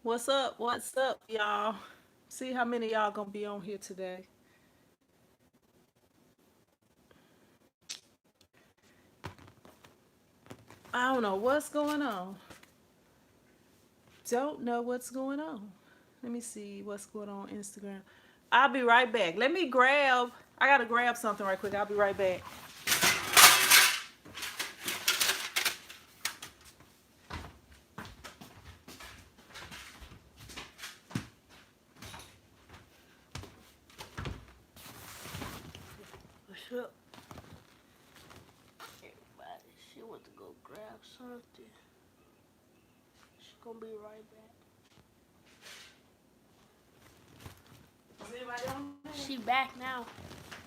What's up? What's up, y'all? See how many of y'all gonna be on here today. I don't know what's going on. Don't know what's going on. Let me see what's going on Instagram. I'll be right back. I gotta grab something right quick. I'll be right back. What's up, everybody? She went to go grab something. She's gonna be right back. Is everybody on there? She back now.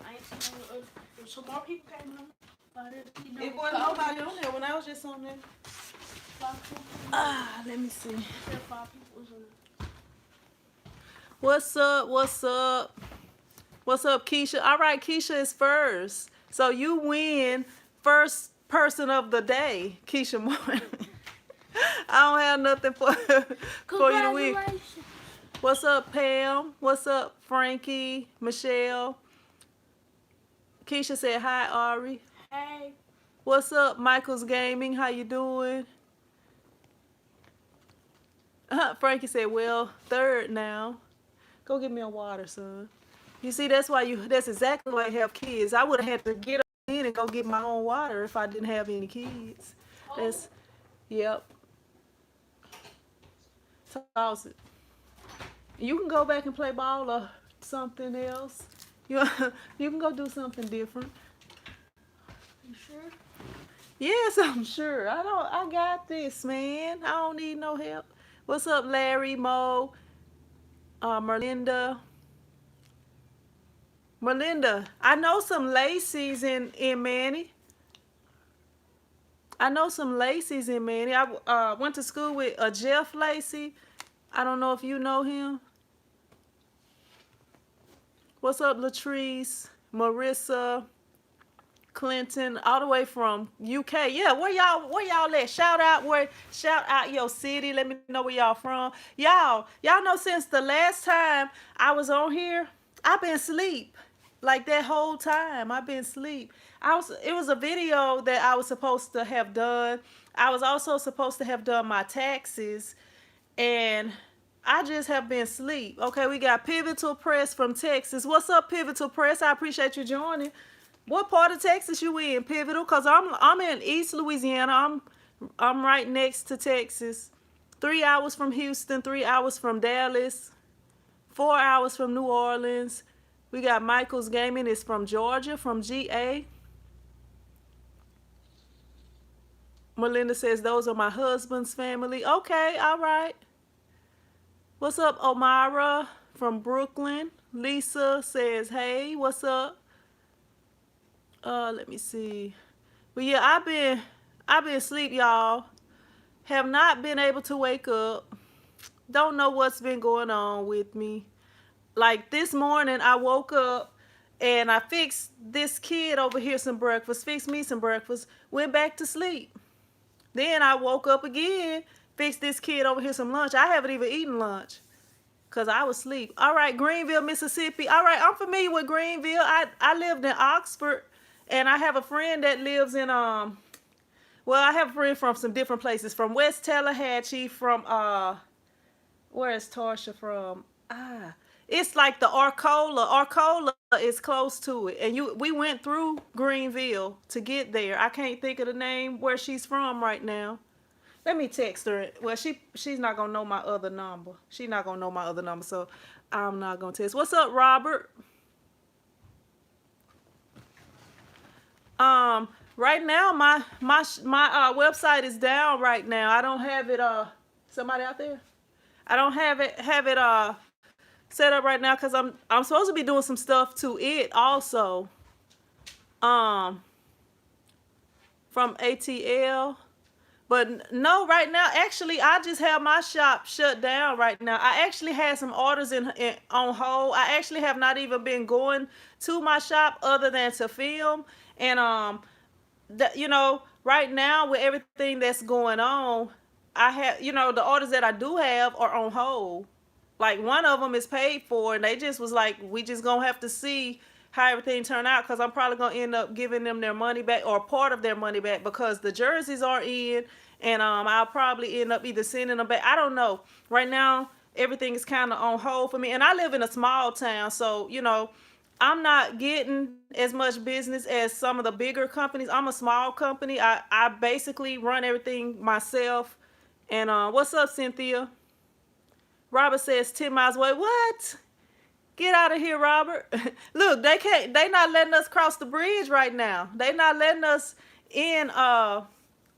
I ain't seen her. If some more people came on. But It wasn't nobody on there when I was just on there. Let me see. Five people was on there. What's up? What's up? What's up, Keisha? All right, Keisha is first. So you win first person of the day, Keisha Morning. I don't have nothing for you to win. Congratulations. What's up, Pam? What's up, Frankie? Michelle? Keisha said hi, Ari. Hey. What's up, Michael's Gaming? How you doing? Frankie said, well, third now. Go get me a water, son. You see, that's exactly why you have kids. I would have had to get up in and go get my own water if I didn't have any kids. That's, yep. Toss it. You can go back and play ball or something else. You, you can go do something different. You sure? Yes, I'm sure. I got this, man. I don't need no help. What's up, Larry, Mo, Merlinda? Merlinda, I know some Lacey's in Manny. I know some Lacey's in Manny. I went to school with Jeff Lacey. I don't know if you know him. What's up, Latrice, Marissa, Clinton, all the way from UK. Yeah, where y'all at? Shout out your city. Let me know where y'all from. Y'all know since the last time I was on here, I've been asleep. Like that whole time, I've been asleep. It was a video that I was supposed to have done. I was also supposed to have done my taxes, and I just have been asleep. Okay, we got Pivotal Press from Texas. What's up, Pivotal Press? I appreciate you joining. What part of Texas you in, Pivotal? Cause I'm in East Louisiana. I'm right next to Texas. 3 hours from Houston, 3 hours from Dallas, 4 hours from New Orleans. We got Michael's Gaming is from Georgia, from GA. Melinda says those are my husband's family. Okay, all right. What's up, Omara from Brooklyn? Lisa says, hey, what's up? Let me see. But yeah, I've been asleep, y'all. Have not been able to wake up. Don't know what's been going on with me. Like this morning, I woke up and I fixed this kid over here some breakfast, fixed me some breakfast, went back to sleep. Then I woke up again, fixed this kid over here some lunch. I haven't even eaten lunch because I was asleep. All right, Greenville, Mississippi. All right, I'm familiar with Greenville. I lived in Oxford, and I have a friend that lives in well, I have a friend from some different places, from West Tallahatchie, from where is Tarsha from? It's like the Arcola. Arcola is close to it, and we went through Greenville to get there. I can't think of the name where she's from right now. Let me text her. Well, she's not gonna know my other number. She's not gonna know my other number, so I'm not gonna text. What's up, Robert? Right now my website is down right now. I don't have it. Somebody out there? I don't have it set up right now because I'm supposed to be doing some stuff to it also. Um, from ATL. But no, right now, actually, I just have my shop shut down right now. I actually had some orders on hold. I actually have not even been going to my shop other than to film. And right now with everything that's going on, I have, the orders that I do have are on hold. Like one of them is paid for, and they just was like, we just gonna have to see how everything turn out, because I'm probably gonna end up giving them their money back or part of their money back, because the jerseys are in, and I'll probably end up either sending them back. I don't know. Right now, everything is kind of on hold for me, and I live in a small town, so I'm not getting as much business as some of the bigger companies. I'm a small company. I basically run everything myself. And what's up, Cynthia? Robert says 10 miles away. What? Get out of here, Robert. Look, they not letting us cross the bridge right now. They not letting us in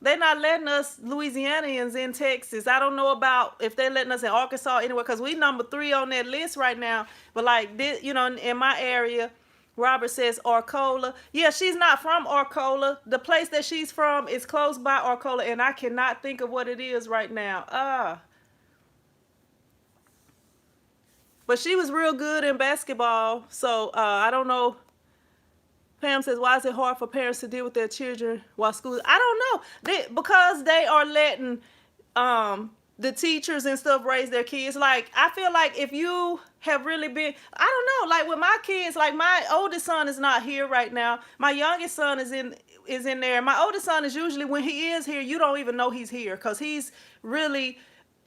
they're not letting us Louisianians in Texas. I don't know about if they're letting us in Arkansas anywhere, because we number 3 on that list right now. But like this, in my area, Robert says Arcola. Yeah, she's not from Arcola. The place that she's from is close by Arcola, and I cannot think of what it is right now. But she was real good in basketball, so I don't know. Pam says, why is it hard for parents to deal with their children while school? I don't know. Because they are letting the teachers and stuff raise their kids. Like, I feel like if you have really been, I don't know, like with my kids, like my oldest son is not here right now. My youngest son is in there. My oldest son is usually, when he is here, you don't even know he's here, because he's really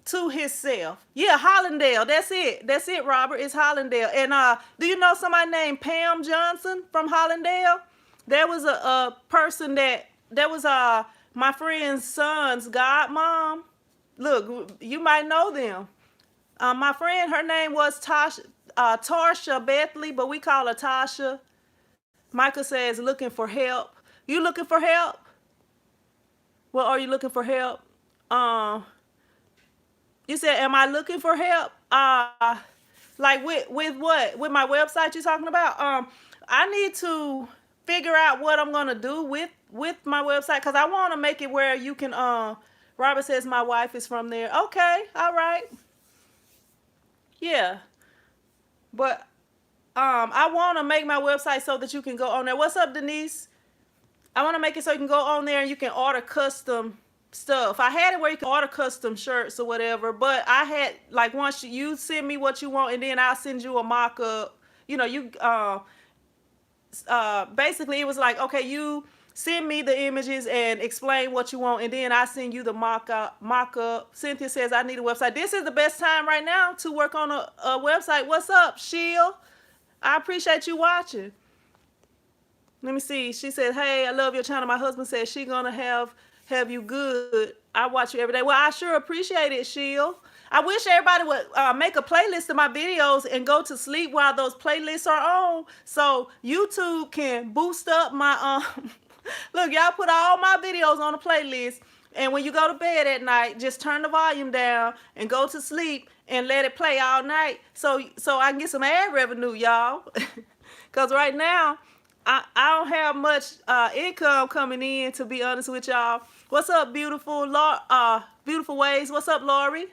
to himself. Yeah, Hollandale. That's it, Robert. It's Hollandale. And do you know somebody named Pam Johnson from Hollandale? There was a person that was my friend's son's godmom. Look, you might know them. My friend, her name was Tarsha Bethley, but we call her Tasha. Michael says, looking for help. You looking for help? Well, are you looking for help? You said, am I looking for help? Like with what? With my website you're talking about? I need to figure out what I'm gonna do with my website, because I want to make it where you can. Robert says my wife is from there. Okay, all right. Yeah, but I want to make my website so that you can go on there. What's up, Denise? I want to make it so you can go on there and you can order custom stuff. I had it where you can order custom shirts or whatever, but I had, like, once you send me what you want, and then I'll send you a mock-up. Basically it was like, okay, you send me the images and explain what you want, and then I send you the mock-up. Cynthia says, I need a website. This is the best time right now to work on a website. What's up, Sheil? I appreciate you watching. Let me see. She said, hey, I love your channel. My husband said she gonna have you good. I watch you every day. Well, I sure appreciate it, Sheil. I wish everybody would make a playlist of my videos and go to sleep while those playlists are on, so YouTube can boost up my look, y'all put all my videos on a playlist, and when you go to bed at night, just turn the volume down and go to sleep and let it play all night, so I can get some ad revenue, y'all. Because right now I don't have much income coming in, to be honest with y'all. What's up, beautiful ways? What's up, Lori?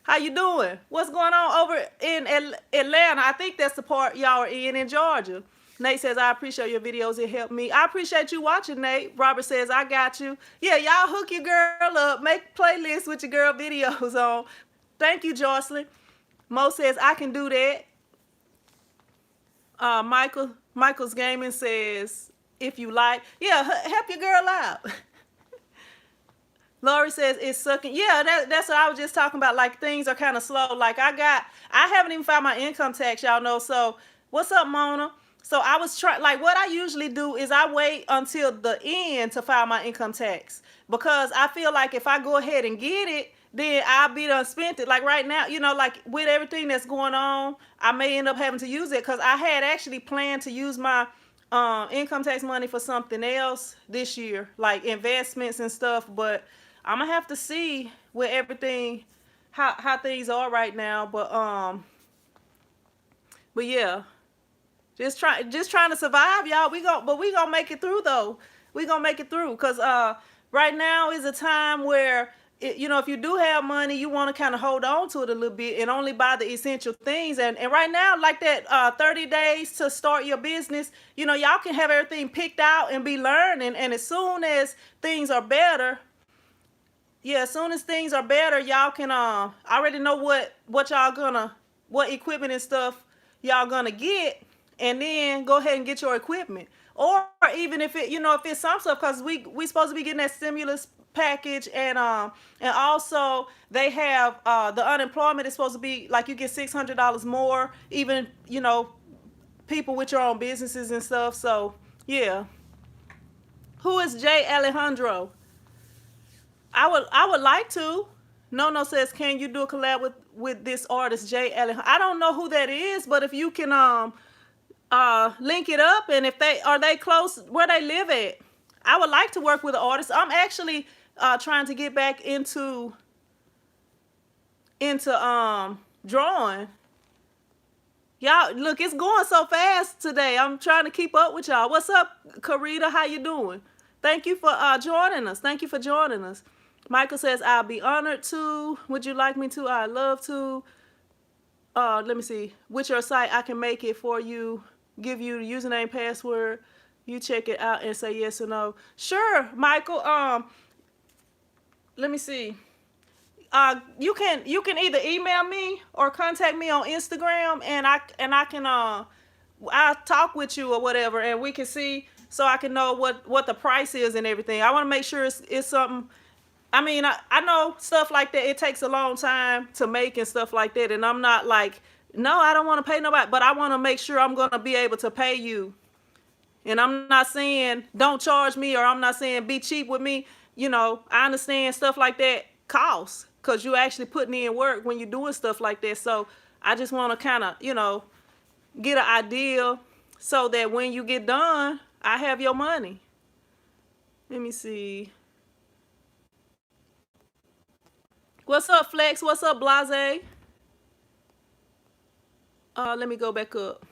How you doing? What's going on over in Atlanta? I think that's the part y'all are in Georgia. Nate says, I appreciate your videos. It helped me. I appreciate you watching, Nate. Robert says, I got you. Yeah, y'all hook your girl up. Make playlists with your girl videos on. Thank you, Jocelyn. Mo says, I can do that. Michael's Gaming says, if you like. Yeah, help your girl out. Lori says it's sucking. Yeah, that's what I was just talking about. Like, things are kind of slow. Like, I haven't even filed my income tax, y'all know. So what's up, Mona? So I was trying, like, what I usually do is I wait until the end to file my income tax, because I feel like if I go ahead and get it, then I'll be done spent it. Like right now, like with everything that's going on, I may end up having to use it, because I had actually planned to use my income tax money for something else this year, like investments and stuff, but I'm gonna have to see with everything how things are right now. But yeah, just trying to survive, y'all. We gonna make it through though. We gonna make it through, because right now is a time where if you do have money, you want to kind of hold on to it a little bit and only buy the essential things. And right now, like that 30 days to start your business, y'all can have everything picked out and be learning. And as soon as things are better, yeah, as soon as things are better, y'all can I already know what y'all gonna, what equipment and stuff y'all gonna get, and then go ahead and get your equipment. Or even if it, if it's some stuff, because we supposed to be getting that stimulus package, and also they have the unemployment is supposed to be like you get $600 more, even people with your own businesses and stuff. So yeah. Who is Jay Alejandro? I would like to. No says, can you do a collab with this artist Jay Allen? I don't know who that is, but if you can link it up, and if they close where they live at, I would like to work with an artist. I'm actually trying to get back into drawing. Y'all, look, it's going so fast today. I'm trying to keep up with y'all. What's up, Karita? How you doing? Thank you for joining us. Thank you for joining us. Michael says, I'll be honored to. Would you like me to? I'd love to. Let me see. With your site, I can make it for you. Give you the username, password. You check it out and say yes or no. Sure, Michael. Let me see. You can either email me or contact me on Instagram, and I can I'll talk with you or whatever, and we can see, so I can know what the price is and everything. I want to make sure it's something. I mean, I know stuff like that, it takes a long time to make and stuff like that, and I'm not like, no, I don't want to pay nobody, but I want to make sure I'm going to be able to pay you. And I'm not saying don't charge me, or I'm not saying be cheap with me. I understand stuff like that costs, because you're actually putting in work when you're doing stuff like that. So I just want to kind of, get an idea so that when you get done, I have your money. Let me see. What's up, Flex? What's up, Blase? Let me go back up,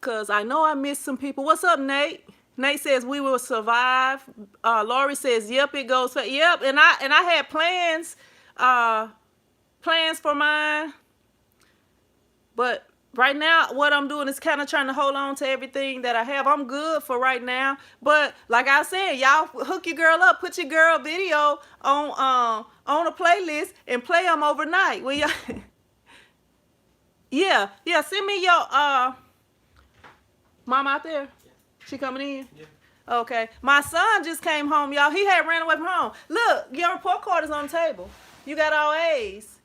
because I know I missed some people. What's up, Nate? Nate says we will survive. Lori says, yep, it goes for, yep. And I had plans for mine, but right now what I'm doing is kind of trying to hold on to everything that I have. I'm good for right now, but like I said, y'all hook your girl up, put your girl video on a playlist and play them overnight. When y'all yeah, send me your mom out there. She coming in? Yeah. Okay. My son just came home, y'all. He had ran away from home. Look, your report card is on the table. You got all A's.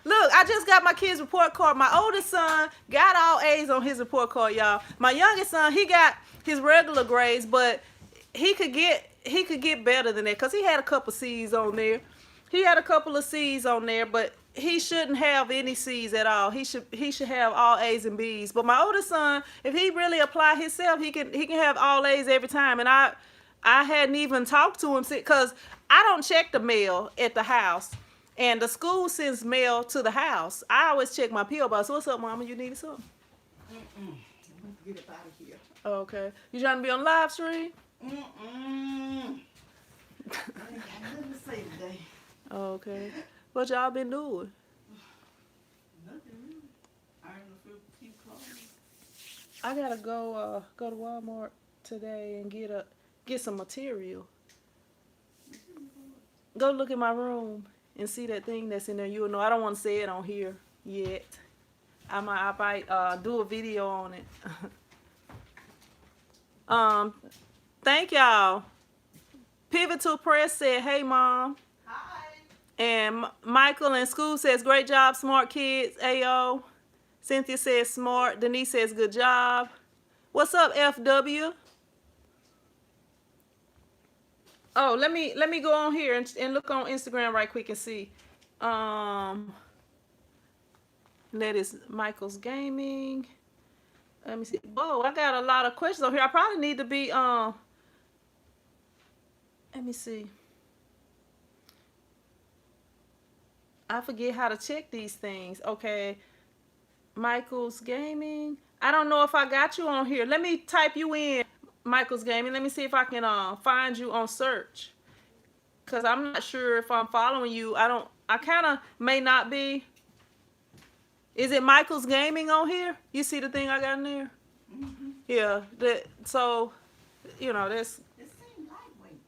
Look, I just got my kid's report card. My oldest son got all A's on his report card, y'all. My youngest son, he got his regular grades, but he could get better than that, because he had a couple C's on there. He had a couple of C's on there, but he shouldn't have any C's at all. He should have all A's and B's. But my oldest son, if he really apply himself, he can have all A's every time. And I hadn't even talked to him, because I don't check the mail at the house, and the school sends mail to the house. I always check my P.O. box. What's up, Mama? You needed something? I'm get up out of here. Okay. You trying to be on live stream? I ain't got nothing to say today. Okay. What y'all been doing? Nothing really. Ironing a few clothes. I gotta go to Walmart today and get some material. Go look in my room and see that thing that's in there. You'll know. I don't want to say it on here yet. I might do a video on it. Thank y'all. Pivotal Press said, hey, Mom. Hi. And Michael in school says, great job, smart kids. Ayo. Cynthia says, smart. Denise says, good job. What's up, FW? Oh, let me go on here and look on Instagram right quick and see. That is Michael's Gaming. Let me see. Whoa, I got a lot of questions on here. I probably need to be let me see. I forget how to check these things. Okay. Michael's Gaming. I don't know if I got you on here. Let me type you in, Michael's Gaming. Let me see if I can find you on search. Cause I'm not sure if I'm following you. I kind of may not be. Is it Michael's Gaming on here? You see the thing I got in there? Mm-hmm. Yeah. So, that's. It seems lightweight.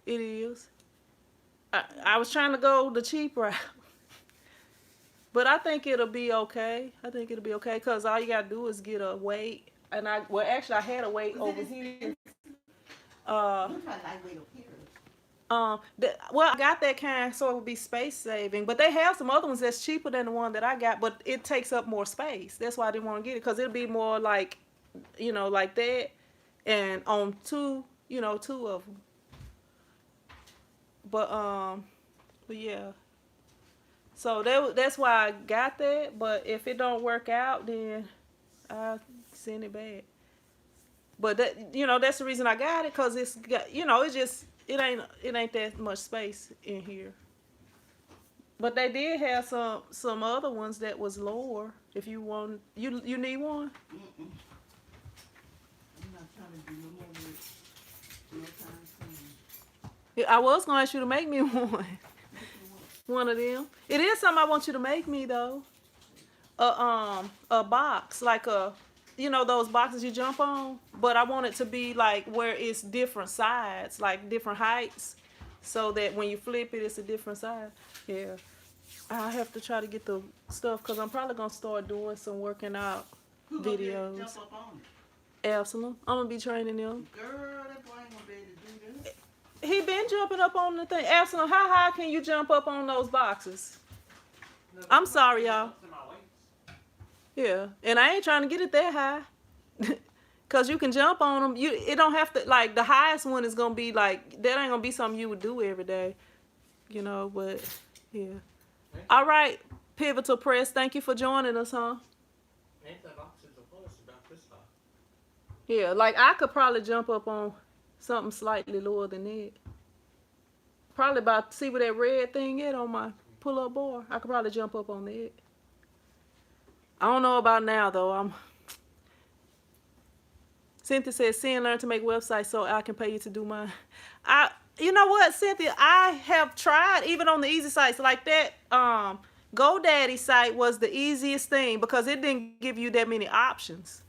It is. I was trying to go the cheap route. But I think it'll be okay. I think it'll be okay because all you gotta do is get a weight. And actually, I had a weight over here. Looks like lightweight up here. Well, I got that kind so it would be space saving. But they have some other ones that's cheaper than the one that I got, but it takes up more space. That's why I didn't want to get it because it'll be more like, like that, and on two of them. But yeah. So that's why I got that. But if it don't work out, then I'll send it back. But that's the reason I got it, cause it's got, it's just it ain't that much space in here. But they did have some other ones that was lower. If you want, you need one. Mm-mm. I'm not trying to do no more with no time soon. Yeah, I was gonna ask you to make me one. One of them. It is something I want you to make me though. A box like those boxes you jump on, but I want it to be like where it's different sides, like different heights, so that when you flip it, it's a different side. Yeah, I have to try to get the stuff because I'm probably gonna start doing some working out Who gonna be able videos. to jump up on it? Absalom, I'm gonna be training them. Girl, that boy ain't gonna be able to do that. He been jumping up on the thing. Absalom, how high can you jump up on those boxes? I'm sorry, y'all. Yeah, and I ain't trying to get it that high. Cause you can jump on them. It don't have to, like, the highest one is gonna be like, that ain't gonna be something you would do every day, but yeah. All right, Pivotal Press, thank you for joining us, huh? Yeah, like I could probably jump up on something slightly lower than that. Probably about, see where that red thing is on my pull-up bar. I could probably jump up on that. I don't know about now though. Cynthia says, "See and learn to make websites so I can pay you to do mine." You know what, Cynthia? I have tried even on the easy sites like that. GoDaddy site was the easiest thing because it didn't give you that many options.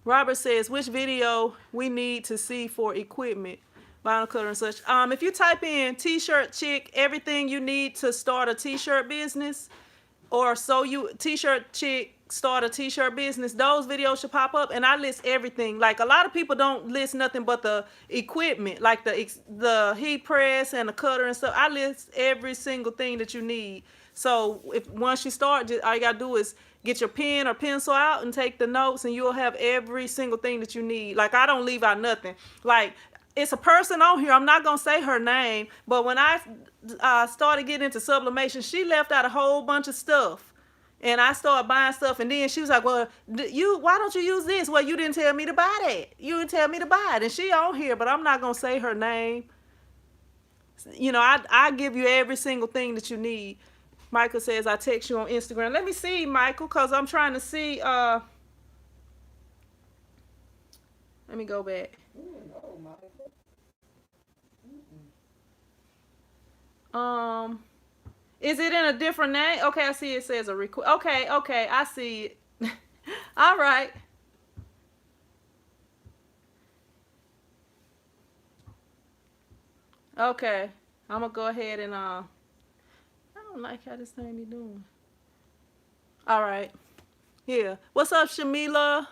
Robert says, "Which video we need to see for equipment, vinyl cutter and such?" If you type in T-shirt chick, everything you need to start a T-shirt business, or T-shirt chick start a T-shirt business, those videos should pop up, and I list everything. Like a lot of people don't list nothing but the equipment, like the heat press and the cutter and stuff. I list every single thing that you need. So once you start, all you gotta do is get your pen or pencil out and take the notes, and you'll have every single thing that you need. Like I don't leave out nothing. Like it's a person on here, I'm not gonna say her name, but when I started getting into sublimation, she left out a whole bunch of stuff. And I started buying stuff, and then she was like, "Well, why don't you use this?" "Well, you didn't tell me to buy that. You didn't tell me to buy it." And she on here, but I'm not gonna say her name. I give you every single thing that you need. Michael says, "I text you on Instagram." Let me see, Michael, because I'm trying to see. Let me go back. Is it in a different name? Okay, I see it says a request. Okay, I see it. All right. Okay, I'm gonna go ahead and I don't like how this thing be doing. All right. Yeah. What's up, Shamila?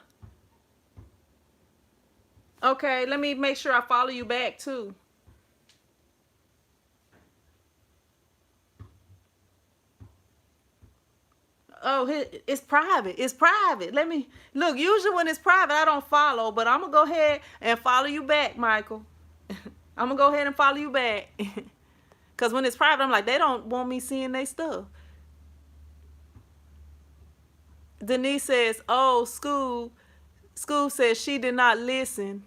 Okay, let me make sure I follow you back too. Oh, it's private. It's private. Let me look. Usually when it's private, I don't follow, but I'm gonna go ahead and follow you back, Michael. I'm gonna go ahead and follow you back. Cause when it's private, I'm like, they don't want me seeing their stuff. Denise says, "Oh, school says she did not listen."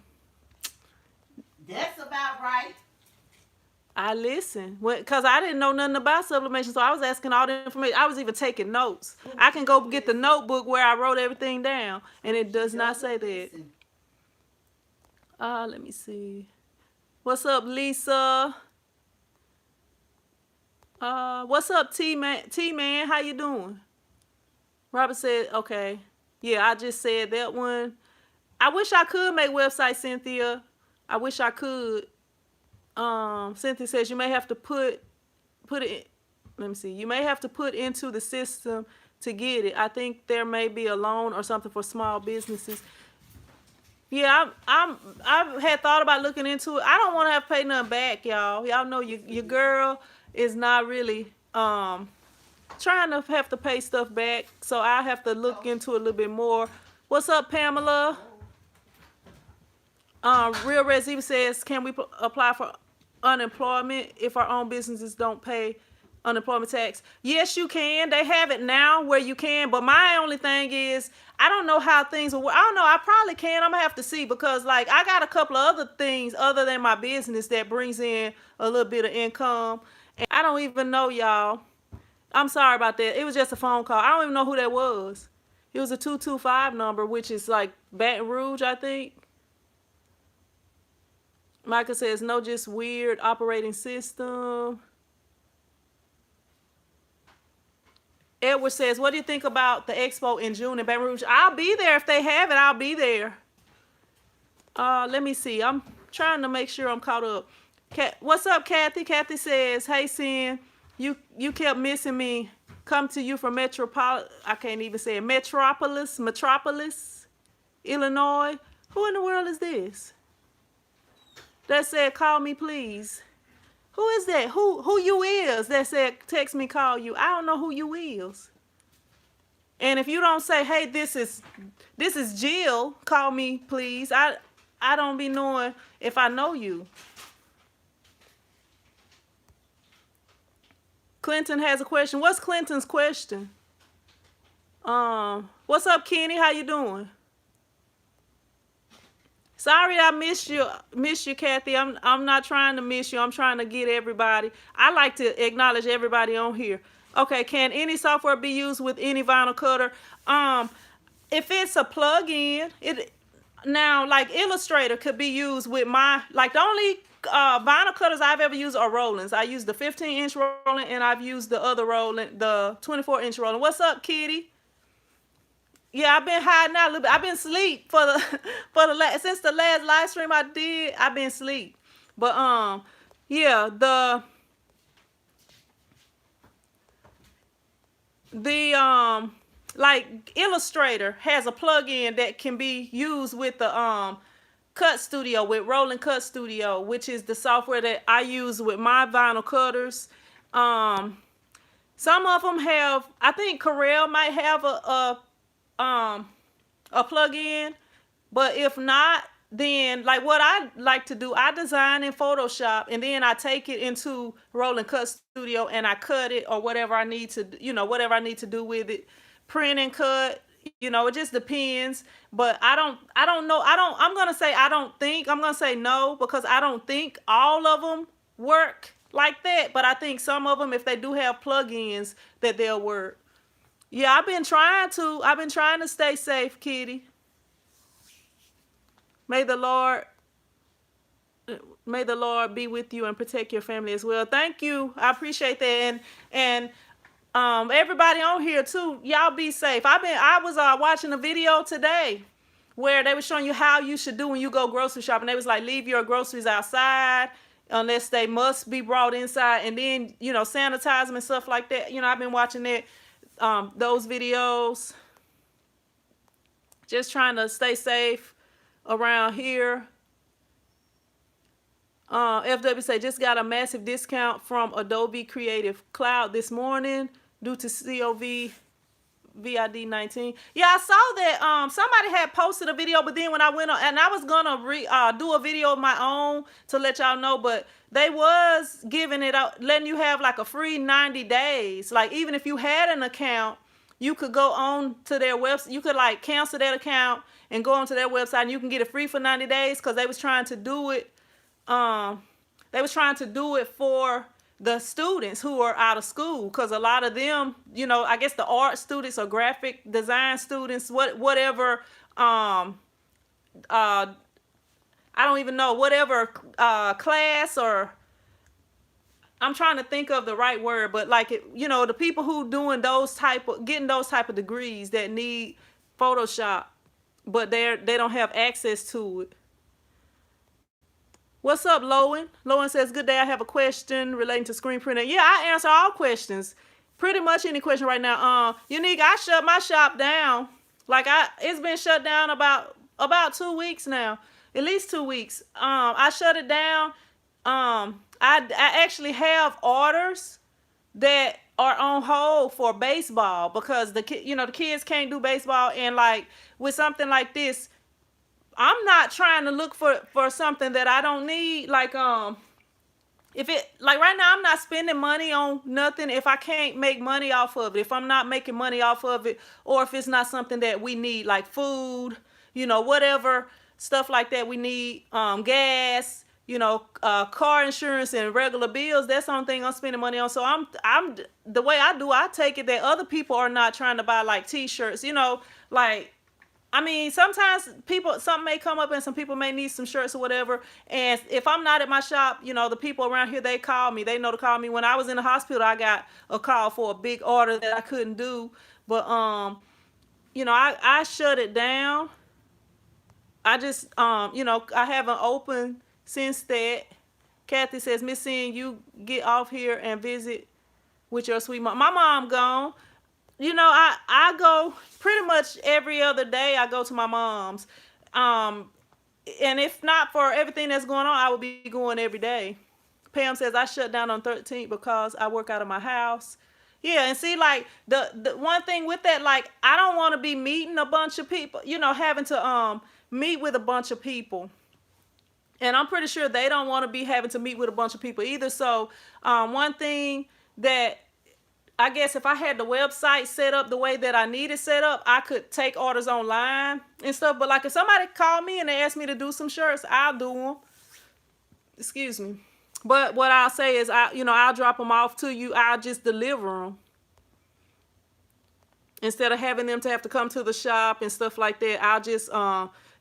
That's about right. I listened because I didn't know nothing about sublimation, so I was asking all the information. I was even taking notes. I can go get the notebook where I wrote everything down, and it does not say that. Let me see. What's up, Lisa? What's up, T-Man? T-Man, how you doing? Robert said, okay. Yeah, I just said that one. I wish I could make websites, Cynthia. I wish I could. Cynthia says you may have to put put it. Let me see. You may have to put into the system to get it. I think there may be a loan or something for small businesses. Yeah, I've had thought about looking into it. I don't want to have to pay nothing back, y'all. Y'all know your girl is not really trying to have to pay stuff back, so I have to look into it a little bit more. What's up, Pamela? Real Res Eva says, can we apply for unemployment if our own businesses don't pay unemployment tax? Yes, you can. They have it now where you can, but my only thing is I don't know how things will work. I don't know. I probably can. I'm gonna have to see, because like I got a couple of other things other than my business that brings in a little bit of income, and I don't even know, y'all. I'm sorry about that. It was just a phone call. I don't even know who that was. It was a 225 number, which is like Baton Rouge, I think. Micah says, no, just weird operating system. Edward says, what do you think about the expo in June in Baton Rouge? I'll be there. If they have it, I'll be there. Let me see. I'm trying to make sure I'm caught up. What's up, Kathy? Kathy says, hey, Sin, you kept missing me. Come to you from Metropolis. I can't even say it. Metropolis, Illinois. Who in the world is this? That said, call me, please. Who is that? Who you is that said, text me, call you? I don't know who you is. And if you don't say, hey, this is Jill, call me, please. I don't be knowing if I know you. Clinton has a question. What's Clinton's question? What's up, Kenny? How you doing? Sorry I missed you, Kathy. I'm not trying to miss you. I'm trying to get everybody. I like to acknowledge everybody on here. Okay, can any software be used with any vinyl cutter? If it's a plug-in, now like Illustrator could be used with the only vinyl cutters I've ever used are Rollins. I use the 15-inch Roland, and I've used the other Roland, the 24-inch Roland. What's up, Kitty? Yeah, I've been hiding out a little bit. I've been asleep since the last live stream I did. I've been asleep, but yeah, the like Illustrator has a plug-in that can be used with the Cut Studio, with Roland Cut Studio, which is the software that I use with my vinyl cutters. Some of them have. I think Corel might have a plug-in, but if not, then like what I like to do, I design in Photoshop, and then I take it into Roland Cut Studio and I cut it, or whatever I need to, whatever I need to do with it, print and cut, it just depends. But I'm gonna say no, because I don't think all of them work like that, but I think some of them, if they do have plugins, that they'll work. Yeah, I've been trying to stay safe, Kitty. May the Lord be with you and protect your family as well. Thank you. I appreciate that. And everybody on here too, y'all be safe. I was watching a video today where they were showing you how you should do when you go grocery shopping. They was like, leave your groceries outside unless they must be brought inside, and then, sanitize them and stuff like that. I've been watching that. Those videos, just trying to stay safe around here. FW say, just got a massive discount from Adobe Creative Cloud this morning due to COVID-19. Yeah, I saw that somebody had posted a video, but then when I went on, and I was gonna do a video of my own to let y'all know, but they was giving it out, letting you have like a free 90 days. Like, even if you had an account, you could go on to their website. You could like cancel that account and go onto their website, and you can get it free for 90 days, because they was trying to do it. For the students who are out of school, because a lot of them, I guess the art students or graphic design students, whatever, I don't even know, whatever class, or I'm trying to think of the right word, but like the people who doing getting those type of degrees that need Photoshop, but they don't have access to it. What's up, Lowen? Lowen says, good day. I have a question relating to screen printing. Yeah, I answer all questions. Pretty much any question right now. Unique, I shut my shop down. It's been shut down about 2 weeks now. At least 2 weeks. I shut it down. I actually have orders that are on hold for baseball because the kids can't do baseball, and like with something like this, I'm not trying to look for something that I don't need. Like if it like right now I'm not spending money on nothing if I can't make money off of it. If I'm not making money off of it, or if it's not something that we need, like food, whatever stuff like that we need, gas, car insurance and regular bills. That's the only thing I'm spending money on. So I'm the way I take it that other people are not trying to buy like t-shirts, like I mean, sometimes something may come up and some people may need some shirts or whatever. And if I'm not at my shop, the people around here, they call me. They know to call me. When I was in the hospital, I got a call for a big order that I couldn't do. But, I shut it down. I just, I haven't opened since that. Kathy says, Miss Seeing you get off here and visit with your sweet mom. My mom gone. I go pretty much every other day. I go to my mom's. And if not for everything that's going on, I would be going every day. Pam says, I shut down on 13th because I work out of my house. Yeah, and see, like, the one thing with that, like, I don't want to be meeting a bunch of people, having to meet with a bunch of people. And I'm pretty sure they don't want to be having to meet with a bunch of people either. So, one thing that I guess if I had the website set up the way that I need it set up, I could take orders online and stuff. But like if somebody called me and they asked me to do some shirts, I'll do them. Excuse me. But what I'll say is, I'll drop them off to you. I'll just deliver them instead of having them to have to come to the shop and stuff like that. I'll just,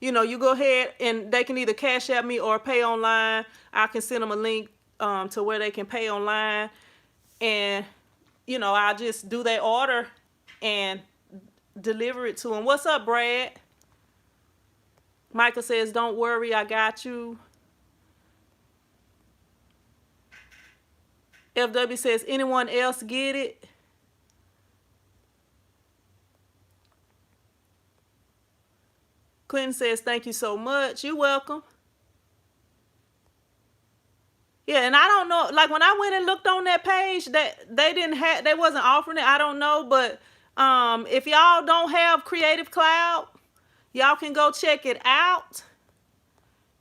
you go ahead and they can either Cash App me or pay online. I can send them a link to where they can pay online, and I'll just do their order and deliver it to them. What's up, Brad? Michael says, don't worry, I got you. FW says, anyone else get it? Clinton says, thank you so much. You're welcome. Yeah, and I don't know, like when I went and looked on that page, that they wasn't offering it. I don't know, but if y'all don't have Creative Cloud, y'all can go check it out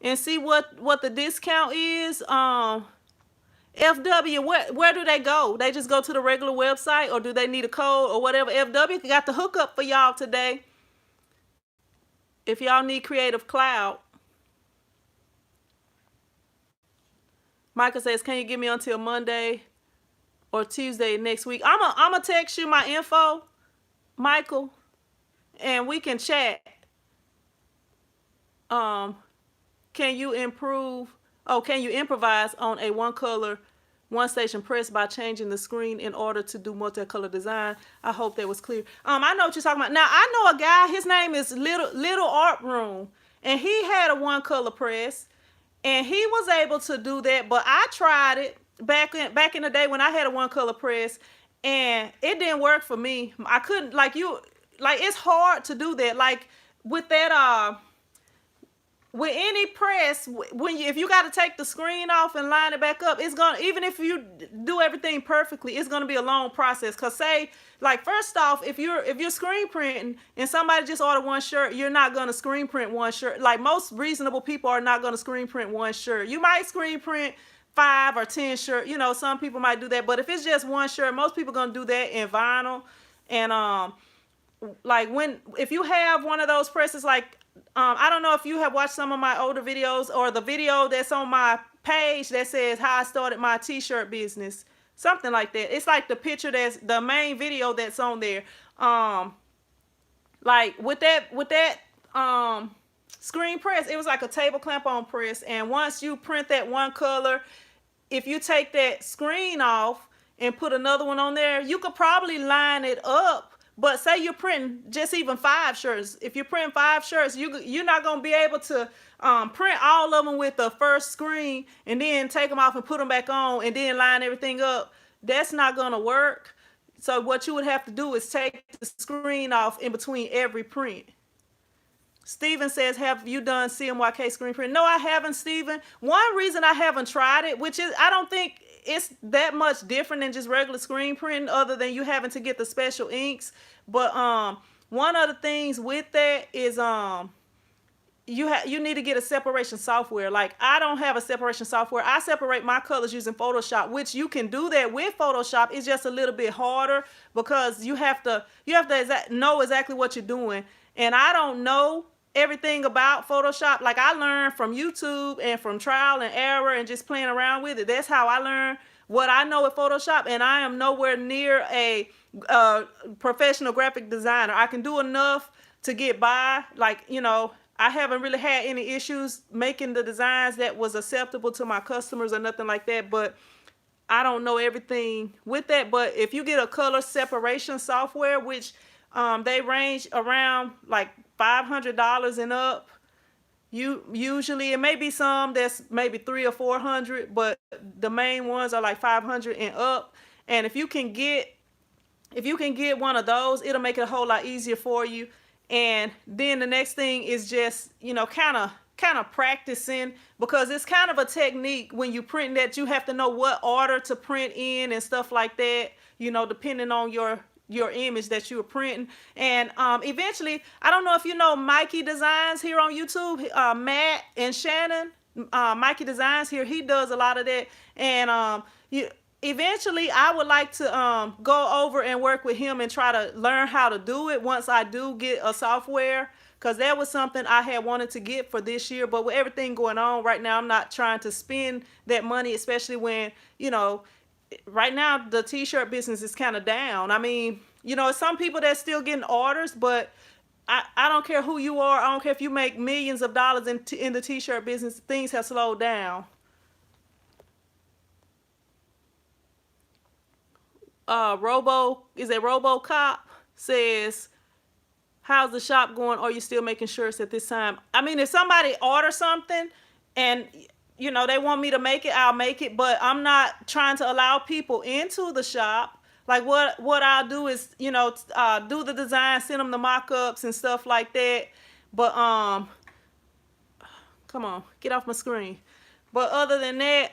and see what the discount is. FW, where do they go? They just go to the regular website, or do they need a code or whatever? FW got the hookup for y'all today. If y'all need Creative Cloud. Michael says, can you give me until Monday or Tuesday next week? I'm going to text you my info, Michael, and we can chat. Can you improvise on a one-color, one-station press by changing the screen in order to do multicolor design? I hope that was clear. I know what you're talking about. Now, I know a guy, his name is Little Art Room, and he had a one-color press. And he was able to do that, but I tried it back in the day when I had a one-color press, and it didn't work for me. I couldn't, it's hard to do that. Like with that, with any press, if you got to take the screen off and line it back up, it's gonna, even if you do everything perfectly, it's gonna be a long process. Cause say, like, first off, if you're screen printing and somebody just ordered one shirt, you're not gonna screen print one shirt. Like most reasonable people are not gonna screen print one shirt. You might screen print 5 or 10 shirts. Some people might do that, but if it's just one shirt, most people gonna do that in vinyl. And like if you have one of those presses, like I don't know if you have watched some of my older videos or the video that's on my page that says how I started my t-shirt business, something like that. It's like the picture that's the main video that's on there. Like with that screen press, it was like a table clamp on press, and once you print that one color, if you take that screen off and put another one on there, you could probably line it up But say you're printing just even 5 shirts. If you're printing 5 shirts, you're not gonna be able to print all of them with the first screen and then take them off and put them back on and then line everything up. That's not gonna work. So what you would have to do is take the screen off in between every print. Steven says, have you done CMYK screen print? No, I haven't, Steven. One reason I haven't tried it, which is I don't think it's that much different than just regular screen printing other than you having to get the special inks. But one of the things with that is you need to get a separation software. Like, I don't have a separation software. I separate my colors using Photoshop, which you can do that with Photoshop. It's just a little bit harder because you have to know exactly what you're doing. And I don't know everything about Photoshop. Like, I learned from YouTube and from trial and error and just playing around with it. That's how I learned what I know with Photoshop, and I am nowhere near a professional graphic designer. I can do enough to get by. Like, I haven't really had any issues making the designs that was acceptable to my customers or nothing like that, but I don't know everything with that. But if you get a color separation software, which they range around like $500 and up, usually it may be some that's maybe $300 or $400, but the main ones are like $500 and up. And if you can get one of those, it'll make it a whole lot easier for you. And then the next thing is just, kind of practicing, because it's kind of a technique when you print that you have to know what order to print in and stuff like that, depending on your image that you were printing. And eventually, I don't know if you know Mikey Designs here on YouTube, Matt and Shannon. Mikey Designs here, he does a lot of that. And eventually I would like to go over and work with him and try to learn how to do it once I do get a software, because that was something I had wanted to get for this year. But with everything going on right now, I'm not trying to spend that money, especially when, right now the t-shirt business is kind of down. I mean, some people that's still getting orders, but I don't care who you are. I don't care if you make millions of dollars in the t-shirt business. Things have slowed down. RoboCop says, how's the shop going? Are you still making shirts at this time? I mean, if somebody orders something and they want me to make it, I'll make it, but I'm not trying to allow people into the shop. Like, what I'll do is, do the design, send them the mock-ups and stuff like that. But come on, get off my screen. But other than that,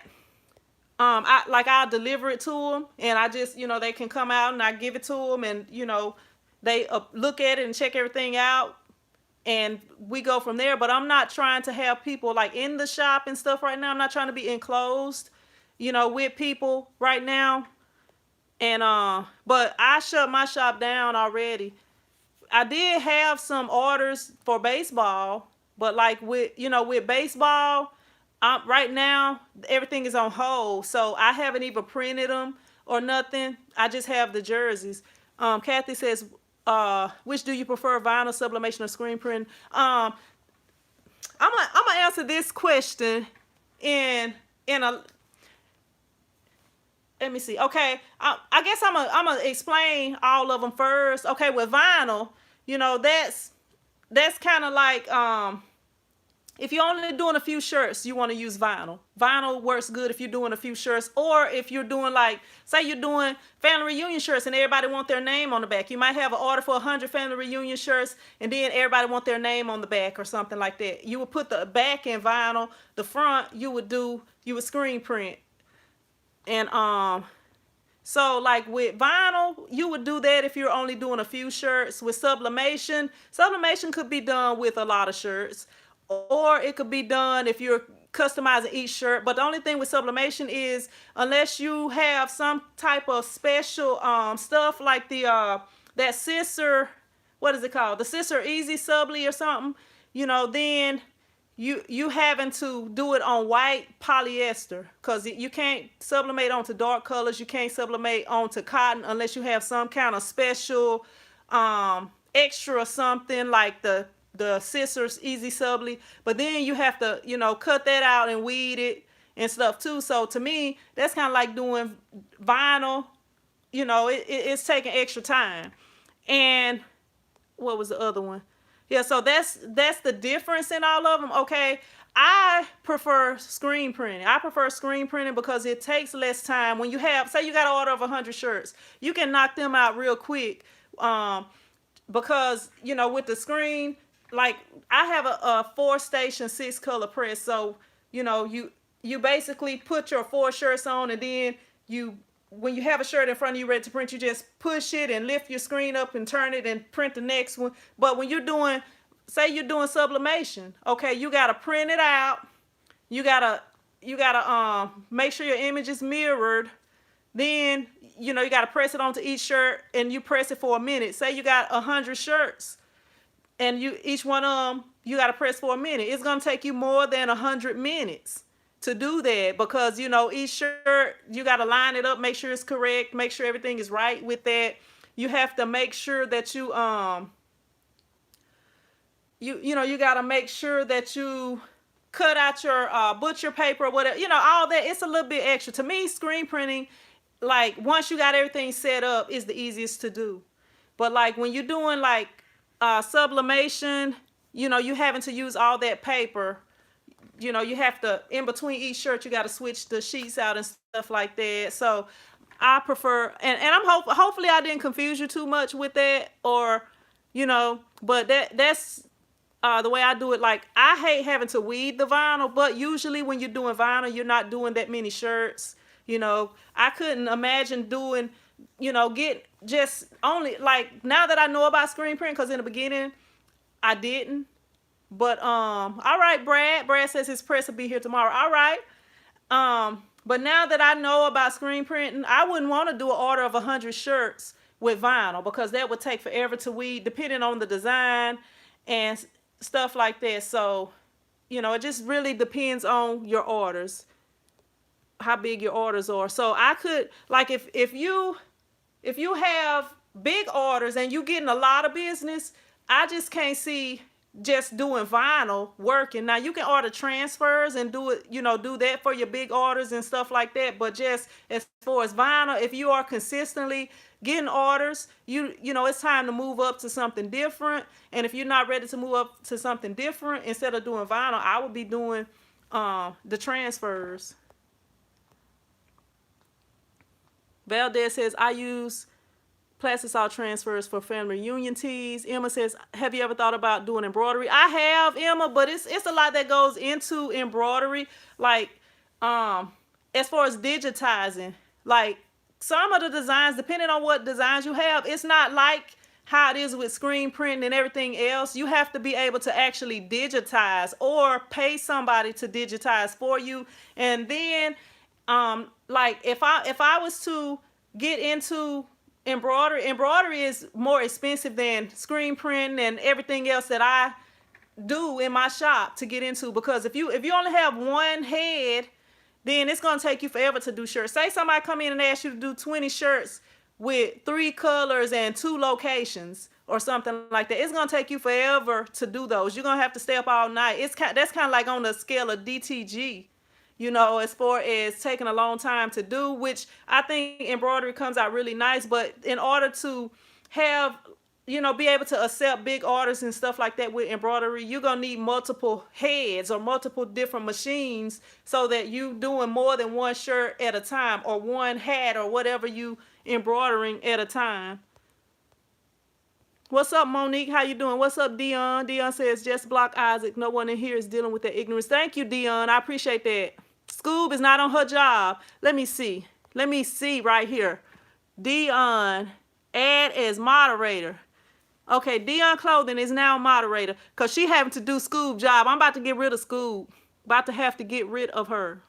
I'll deliver it to them, and I just, they can come out and I give it to them, and they look at it and check everything out, and we go from there. But I'm not trying to have people like in the shop and stuff right now. I'm not trying to be enclosed, with people right now. And but I shut my shop down already. I did have some orders for baseball, but like with baseball, right now everything is on hold, so I haven't even printed them or nothing. I just have the jerseys. Kathy says, which do you prefer, vinyl, sublimation, or screen print? I'm gonna answer this question in a. Let me see. Okay, I guess I'm gonna explain all of them first. Okay, with vinyl, that's kind of like if you're only doing a few shirts, you want to use vinyl. Vinyl works good if you're doing a few shirts, or if you're doing, like, say you're doing family reunion shirts and everybody want their name on the back. You might have an order for 100 family reunion shirts, and then everybody want their name on the back or something like that. You would put the back in vinyl, the front you would screen print. And so like with vinyl, you would do that if you're only doing a few shirts. With sublimation could be done with a lot of shirts, or it could be done if you're customizing each shirt. But the only thing with sublimation is, unless you have some type of special stuff like the that Scissor, what is it called, the Scissor Easy Subli or something, then you having to do it on white polyester, because you can't sublimate onto dark colors. You can't sublimate onto cotton unless you have some kind of special extra something like the Scissors Easy Subli. But then you have to cut that out and weed it and stuff too. So to me, that's kind of like doing vinyl. It's taking extra time. And what was the other one? Yeah, so that's the difference in all of them. Okay, I prefer screen printing. I prefer screen printing because it takes less time. When you have, say, you got an order of 100 shirts, you can knock them out real quick. Because with the screen, like I have a 4-station 6-color press, so you basically put your 4 shirts on, and then when you have a shirt in front of you ready to print, you just push it and lift your screen up and turn it and print the next one. But when say you're doing sublimation, okay, you gotta print it out. You gotta make sure your image is mirrored. Then you gotta press it onto each shirt, and you press it for a minute. Say you got 100 shirts, and each one of them you gotta press for a minute. It's gonna take you more than 100 minutes to do that, because each shirt you got to line it up, make sure it's correct, make sure everything is right with that. You have to make sure that you got to make sure that you cut out your butcher paper or whatever, all that. It's a little bit extra. To me, screen printing, like once you got everything set up, is the easiest to do. But like when you're doing like sublimation, you having to use all that paper. You have to, in between each shirt, you got to switch the sheets out and stuff like that. So I prefer, and I'm hopefully I didn't confuse you too much with that, or but that's the way I do it. Like, I hate having to weed the vinyl, but usually when you're doing vinyl, you're not doing that many shirts. I couldn't imagine doing, get just only, like, now that I know about screen print, because in the beginning I didn't. But all right, Brad says his press will be here tomorrow. All right. But now that I know about screen printing, I wouldn't want to do an order of 100 shirts with vinyl, because that would take forever to weed, depending on the design and stuff like that. So, it just really depends on your orders, how big your orders are. So I could, like, if you have big orders and you getting a lot of business, I just can't see just doing vinyl working. Now you can order transfers and do it, do that for your big orders and stuff like that. But just as far as vinyl, if you are consistently getting orders, it's time to move up to something different. And if you're not ready to move up to something different, instead of doing vinyl, I would be doing the transfers. Valdez says, I use Plastisol transfers for family reunion tees. Emma says, have you ever thought about doing embroidery? I have, Emma, but it's a lot that goes into embroidery. Like, as far as digitizing, like some of the designs, depending on what designs you have, it's not like how it is with screen printing and everything else. You have to be able to actually digitize or pay somebody to digitize for you. And then, like if I was to get into embroidery is more expensive than screen printing and everything else that I do in my shop to get into, because if you only have one head, then it's going to take you forever to do shirts. Say somebody come in and ask you to do 20 shirts with 3 colors and 2 locations or something like that. It's going to take you forever to do those. You're going to have to stay up all night. That's kind of like on the scale of DTG. As far as taking a long time to do, which I think embroidery comes out really nice. But in order to have, be able to accept big orders and stuff like that with embroidery, you're going to need multiple heads or multiple different machines, so that you doing more than one shirt at a time, or one hat, or whatever you embroidering at a time. What's up, Monique? How you doing? What's up, Dion? Dion says, just block Isaac. No one in here is dealing with that ignorance. Thank you, Dion. I appreciate that. Scoob is not on her job. Let me see right here. Dion, add as moderator. Okay, Dion Clothing is now moderator, because she having to do Scoob job. I'm about to get rid of Scoob. About to have to get rid of her.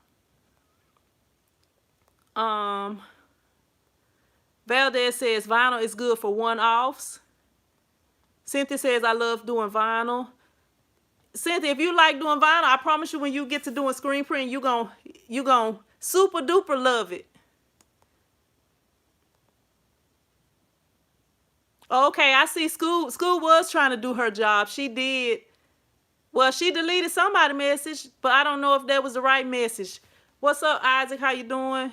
Valdez says vinyl is good for one-offs. Cynthia says, I love doing vinyl. Cynthia, if you like doing vinyl, I promise you, when you get to doing screen print, you gon' super duper love it. Okay, I see School was trying to do her job. She did. Well, she deleted somebody's message, but I don't know if that was the right message. What's up, Isaac? How you doing?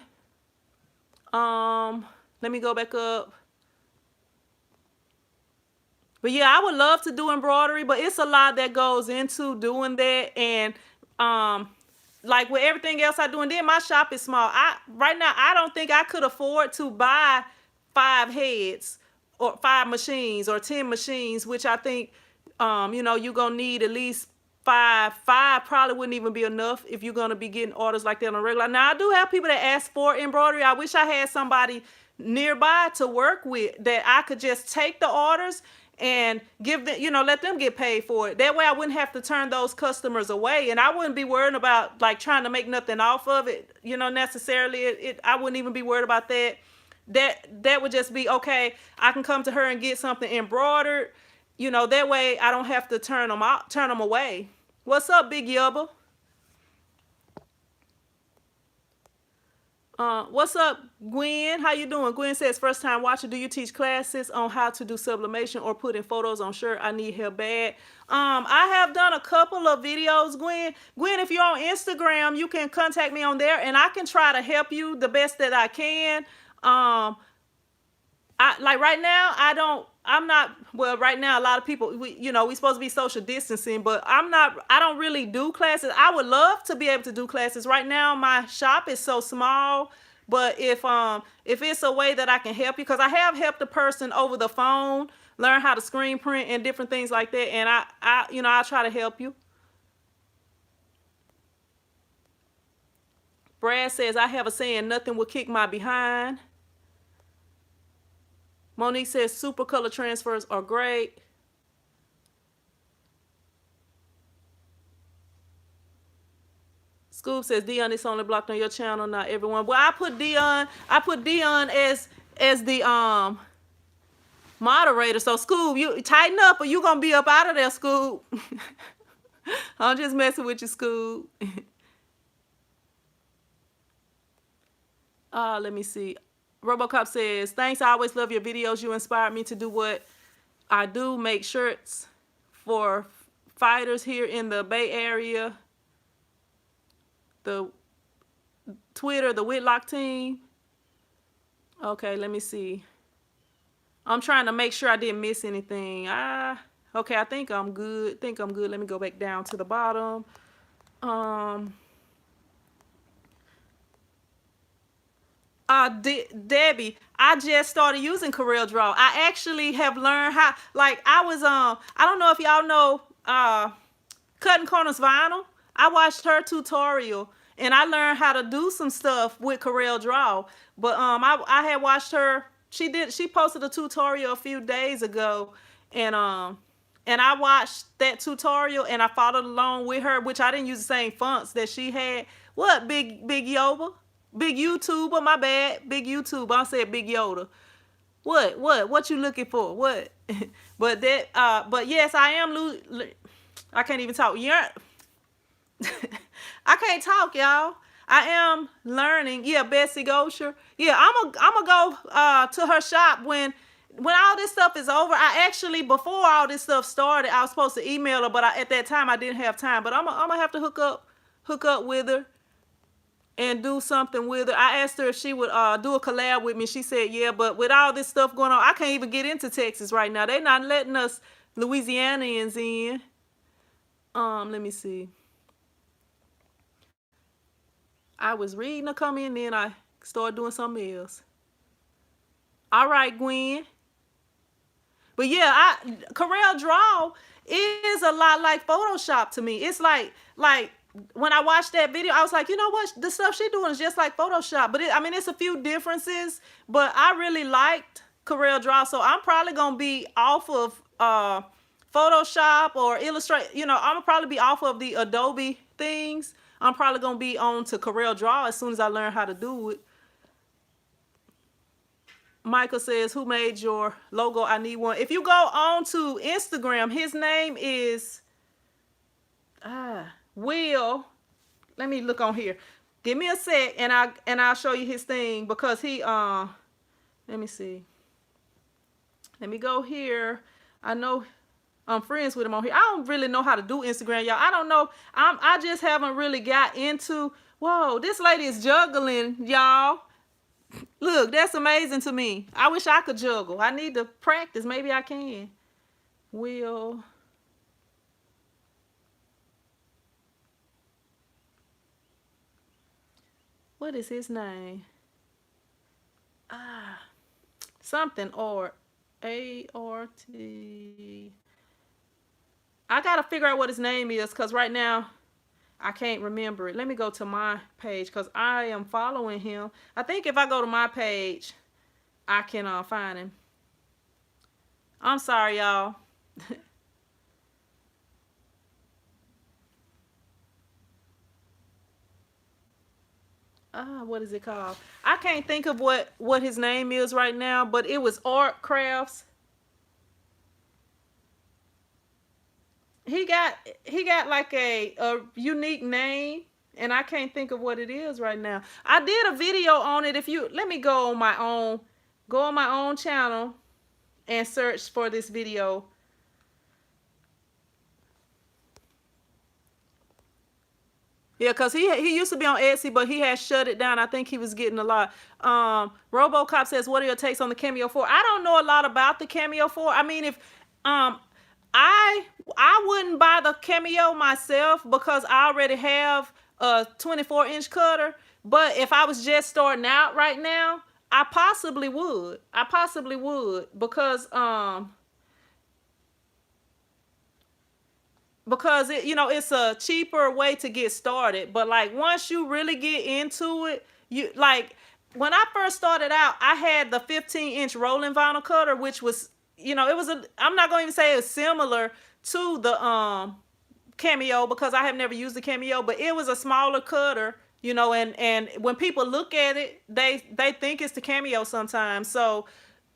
Let me go back up. But yeah, I would love to do embroidery, but it's a lot that goes into doing that. And like with everything else I do, and then my shop is small. Right now I don't think I could afford to buy 5 heads or 5 machines or 10 machines, which I think you know, you're gonna need at least 5. 5 probably wouldn't even be enough if you're gonna be getting orders like that on a regular. Now I do have people that ask for embroidery. I wish I had somebody nearby to work with that I could just take the orders and give them, you know, let them get paid for it. That way I wouldn't have to turn those customers away, and I wouldn't be worried about like trying to make nothing off of it, you know, necessarily. I wouldn't even be worried about that. That would just be okay. I can come to her and get something embroidered, you know, that way I don't have to turn them away. What's up, Big Yubba? What's up, Gwen? How you doing? Gwen says, first time watcher. Do you teach classes on how to do sublimation or putting photos on shirt? I need help bad. I have done a couple of videos, Gwen. Gwen, if you're on Instagram, you can contact me on there, and I can try to help you the best that I can. Like right now, I'm not, well, right now, a lot of people, we supposed to be social distancing, but I don't really do classes. I would love to be able to do classes. Right now, my shop is so small, but if it's a way that I can help you, because I have helped a person over the phone learn how to screen print and different things like that, and I'll try to help you. Brad says, I have a saying, nothing will kick my behind. Monique says super color transfers are great. Scoob says Dion is only blocked on your channel, not everyone. Well, I put Dion as the moderator. So Scoob, you tighten up or you gonna be up out of there, Scoob. I'm just messing with you, Scoob. Let me see. Robocop says, thanks, I always love your videos. You inspired me to do what I do, make shirts for fighters here in the Bay Area. The Twitter, the Whitlock team. Okay, let me see. I'm trying to make sure I didn't miss anything. Okay, I think I'm good. Let me go back down to the bottom. Debbie, I just started using CorelDRAW. I actually have learned how, like I was I don't know if y'all know Cutting Corners Vinyl. I watched her tutorial and I learned how to do some stuff with CorelDRAW. But I had watched her, she posted a tutorial a few days ago, and I watched that tutorial and I followed along with her, which I didn't use the same fonts that she had. What, Big Yoba? Big YouTuber, my bad. Big YouTube. I said Big Yoda. What you looking for? What? But yes, I am I can't even talk. Yeah. I can't talk, y'all. I am learning. Yeah, Bessie Gosher. Yeah, I'm gonna go to her shop when all this stuff is over. I actually, before all this stuff started, I was supposed to email her, but at that time I didn't have time. But I'm gonna have to hook up with her and do something with her. I asked her if she would do a collab with me. She said yeah, but with all this stuff going on, I can't even get into Texas right now. They're not letting us Louisianians in. Let me see. I was reading a comment, then I started doing something else. All right, Gwen. But yeah, CorelDRAW is a lot like Photoshop to me. It's like when I watched that video, I was like, you know what? The stuff she's doing is just like Photoshop. But it's a few differences. But I really liked CorelDRAW, so I'm probably gonna be off of Photoshop or Illustrator. I'm gonna probably be off of the Adobe things. I'm probably gonna be on to CorelDRAW as soon as I learn how to do it. Michael says, who made your logo? I need one. If you go on to Instagram, his name is Will. Let me look on here. Give me a sec and I'll show you his thing, because he let me see. Let me go here. I know I'm friends with him on here. I don't really know how to do Instagram, y'all. I don't know. I just haven't really got into. Whoa, this lady is juggling, y'all. Look, that's amazing to me. I wish I could juggle. I need to practice. Maybe I can. Will. What is his name? Ah, something or ART. I gotta figure out what his name is because right now I can't remember it. Let me go to my page because I am following him. I think if I go to my page, I can find him. I'm sorry, y'all. What is it called? I can't think of what his name is right now, but it was Art Crafts. He got like a unique name, and I can't think of what it is right now. I did a video on it. If you let me go on my own channel and search for this video. Yeah, because he used to be on Etsy, but he has shut it down. I think he was getting a lot. RoboCop says, what are your takes on the Cameo 4? I don't know a lot about the Cameo 4. I mean, if I wouldn't buy the Cameo myself because I already have a 24-inch cutter. But if I was just starting out right now, I possibly would. Because it's a cheaper way to get started. But like once you really get into it, you like when I first started out, I had the 15-inch rolling vinyl cutter, which was it was I'm not going to even say it's similar to the Cameo because I have never used the Cameo, but it was a smaller cutter, and when people look at it, they think it's the Cameo sometimes. So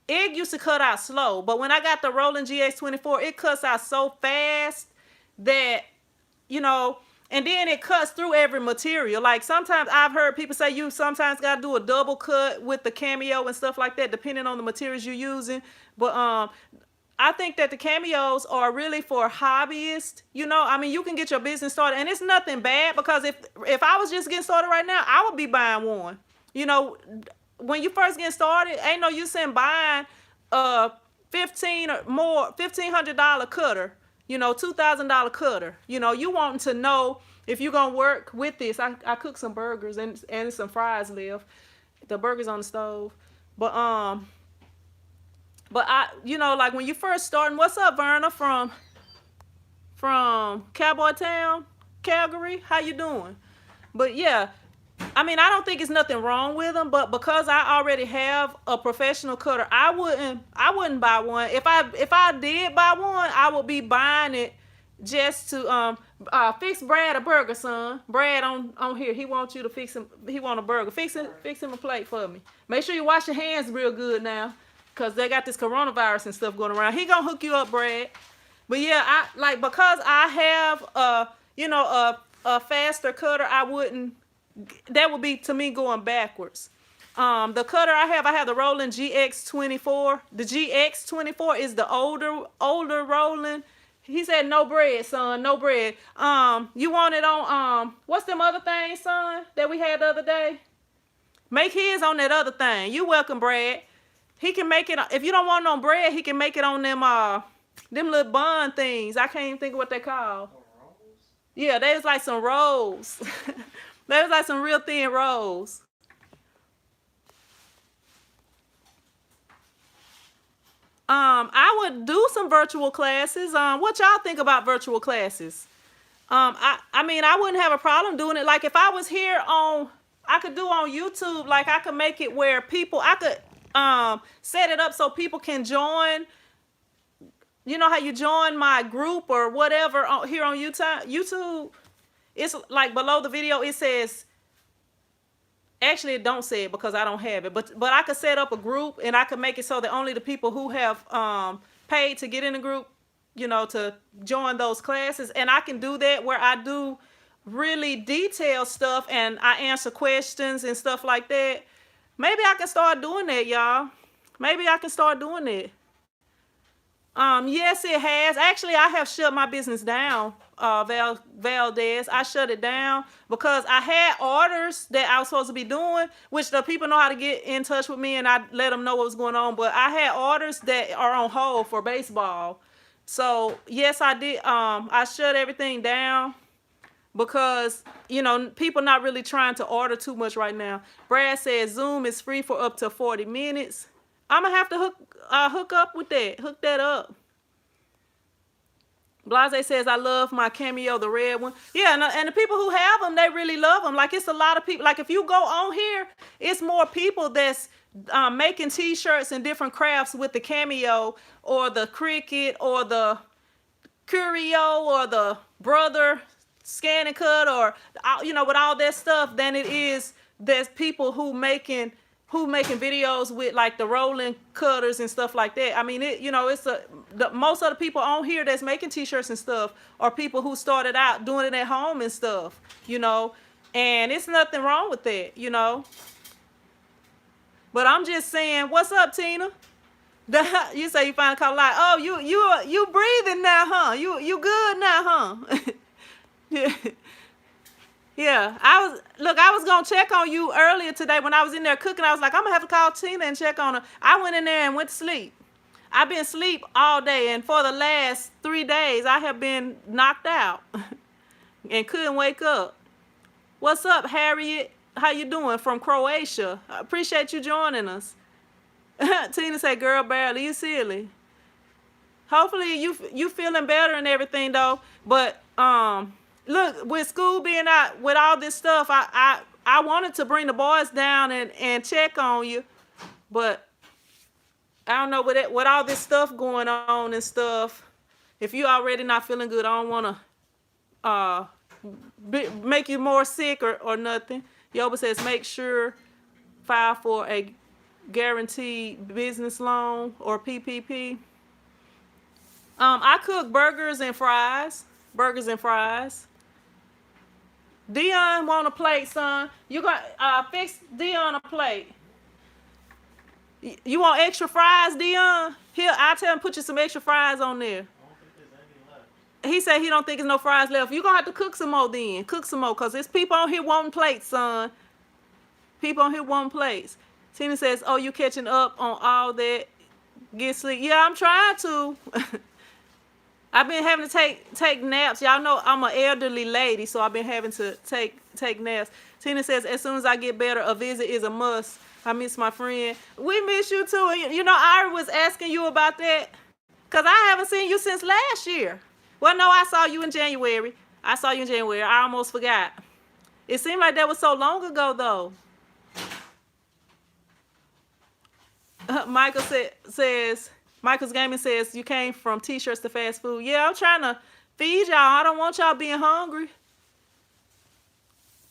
it used to cut out slow, but when I got the Roland GX24, it cuts out so fast that and then it cuts through every material. Like sometimes I've heard people say you sometimes got to do a double cut with the Cameo and stuff like that depending on the materials you're using. But I think that the Cameos are really for hobbyists. I mean, you can get your business started, and it's nothing bad because if I was just getting started right now, I would be buying one. When you first get started, ain't no use in buying a $1,500 cutter. $2,000 cutter. You wanting to know if you're gonna work with this. I cooked some burgers and some fries left. The burgers on the stove. But I like when you first starting, what's up, Verna from Cowboy Town, Calgary? How you doing? But yeah, I mean, I don't think it's nothing wrong with them, but because I already have a professional cutter, I wouldn't buy one. If I did buy one, I would be buying it just to fix Brad a burger, son. Brad on here, he wants you to fix him. He want a burger. Fix him a plate for me. Make sure you wash your hands real good now, cause they got this coronavirus and stuff going around. He gonna hook you up, Brad. But yeah, because I have a faster cutter, I wouldn't. That would be to me going backwards. The cutter I have the Roland GX24. The GX24 is the older Roland. He said no bread, son, no bread. You want it on what's them other things, son, that we had the other day? Make his on that other thing. You welcome, Brad. He can make it if you don't want no bread. He can make it on them little bun things. I can't even think of what they call. Yeah, they was like some rolls. They was like some real thin rolls. I would do some virtual classes. What y'all think about virtual classes? I mean, I wouldn't have a problem doing it. Like if I was here I could do on YouTube. Like I could make it where I could set it up so people can join. You know how you join my group or whatever here on YouTube? It's like below the video, it says, actually it don't say it because I don't have it, but I could set up a group and I could make it so that only the people who have paid to get in the group, to join those classes. And I can do that where I do really detailed stuff and I answer questions and stuff like that. Maybe I can start doing that, y'all. Maybe I can start doing it. Yes, it has. Actually, I have shut my business down, Valdez. I shut it down because I had orders that I was supposed to be doing, which the people know how to get in touch with me and I let them know what was going on. But I had orders that are on hold for baseball. So yes, I did. I shut everything down because people not really trying to order too much right now. Brad says Zoom is free for up to 40 minutes. I'm gonna have to hook up with that. Hook that up. Blase says, I love my Cameo, the red one. Yeah, and the people who have them, they really love them. Like, it's a lot of people. Like, if you go on here, it's more people that's making T-shirts and different crafts with the Cameo or the Cricut or the Curio or the Brother Scan and Cut or, with all that stuff than it is there's people who making videos with like the rolling cutters and stuff like that. I mean, most of the people on here that's making T-shirts and stuff are people who started out doing it at home and stuff, and it's nothing wrong with that. But I'm just saying, what's up, Tina? You say you find a call like, oh, you breathing now, huh? You good now, huh? Yeah. Yeah, I was gonna check on you earlier today when I was in there cooking. I was like, I'm gonna have to call Tina and check on her. I went in there and went to sleep. I've been asleep all day, and for the last 3 days, I have been knocked out and couldn't wake up. What's up, Harriet? How you doing from Croatia? I appreciate you joining us. Tina said, girl, barely, you silly. Hopefully you feeling better and everything though, but look, with school being out with all this stuff, I wanted to bring the boys down and check on you, but I don't know, with all this stuff going on and stuff, if you already not feeling good, I don't want to make you more sick or nothing. Yoba says make sure file for a guaranteed business loan or PPP. I cook burgers and fries. Dion want a plate, son. You got fix Dion a plate. You want extra fries, Dion? Here, I'll tell him put you some extra fries on there. I don't think there's any left. He said he don't think there's no fries left. You're gonna have to cook some more then. Cook some more, cause there's people on here wanting plates, son. People on here wanting plates. Tina says, oh, you catching up on all that? Get sleep. Yeah, I'm trying to. I've been having to take naps. Y'all know I'm an elderly lady, so I've been having to take naps. Tina says, as soon as I get better, a visit is a must. I miss my friend. We miss you too. And Ira was asking you about that because I haven't seen you since last year. Well, no, I saw you in January. I almost forgot. It seemed like that was so long ago, though. Michael's Gaming says, you came from T-shirts to fast food. Yeah, I'm trying to feed y'all. I don't want y'all being hungry.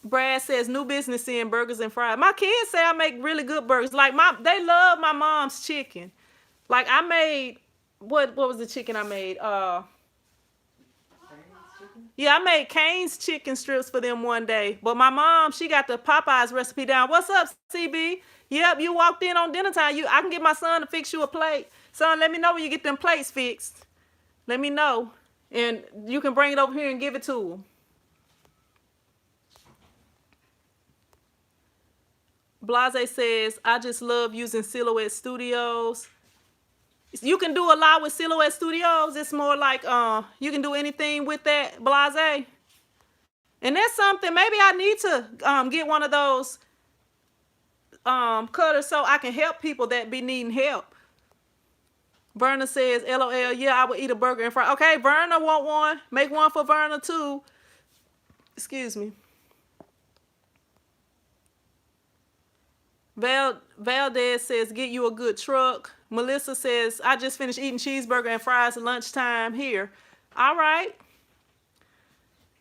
Brad says, new business in burgers and fries. My kids say I make really good burgers. Like, they love my mom's chicken. Like, I made, what was the chicken I made? Yeah, I made Cane's chicken strips for them one day. But my mom, she got the Popeyes recipe down. What's up, CB? Yep, you walked in on dinner time. I can get my son to fix you a plate. Son, let me know when you get them plates fixed. Let me know. And you can bring it over here and give it to him. Blase says, I just love using Silhouette Studios. You can do a lot with Silhouette Studios. It's more like you can do anything with that, Blase. And that's something, maybe I need to get one of those cutters so I can help people that be needing help. Verna says, LOL, yeah, I would eat a burger and fry. Okay, Verna want one. Make one for Verna too. Excuse me. Valdez says, get you a good truck. Melissa says, I just finished eating cheeseburger and fries at lunchtime here. All right.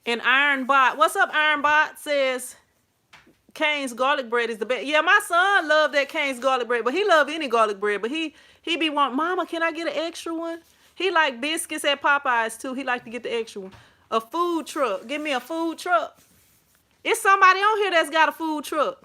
And Ironbot, what's up, Ironbot? Says, Cane's garlic bread is the best. Yeah, my son loved that Cane's garlic bread, but he loved any garlic bread. But he be wanting, Mama, can I get an extra one? He like biscuits at Popeyes too. He like to get the extra one. A food truck. Give me a food truck. It's somebody on here that's got a food truck.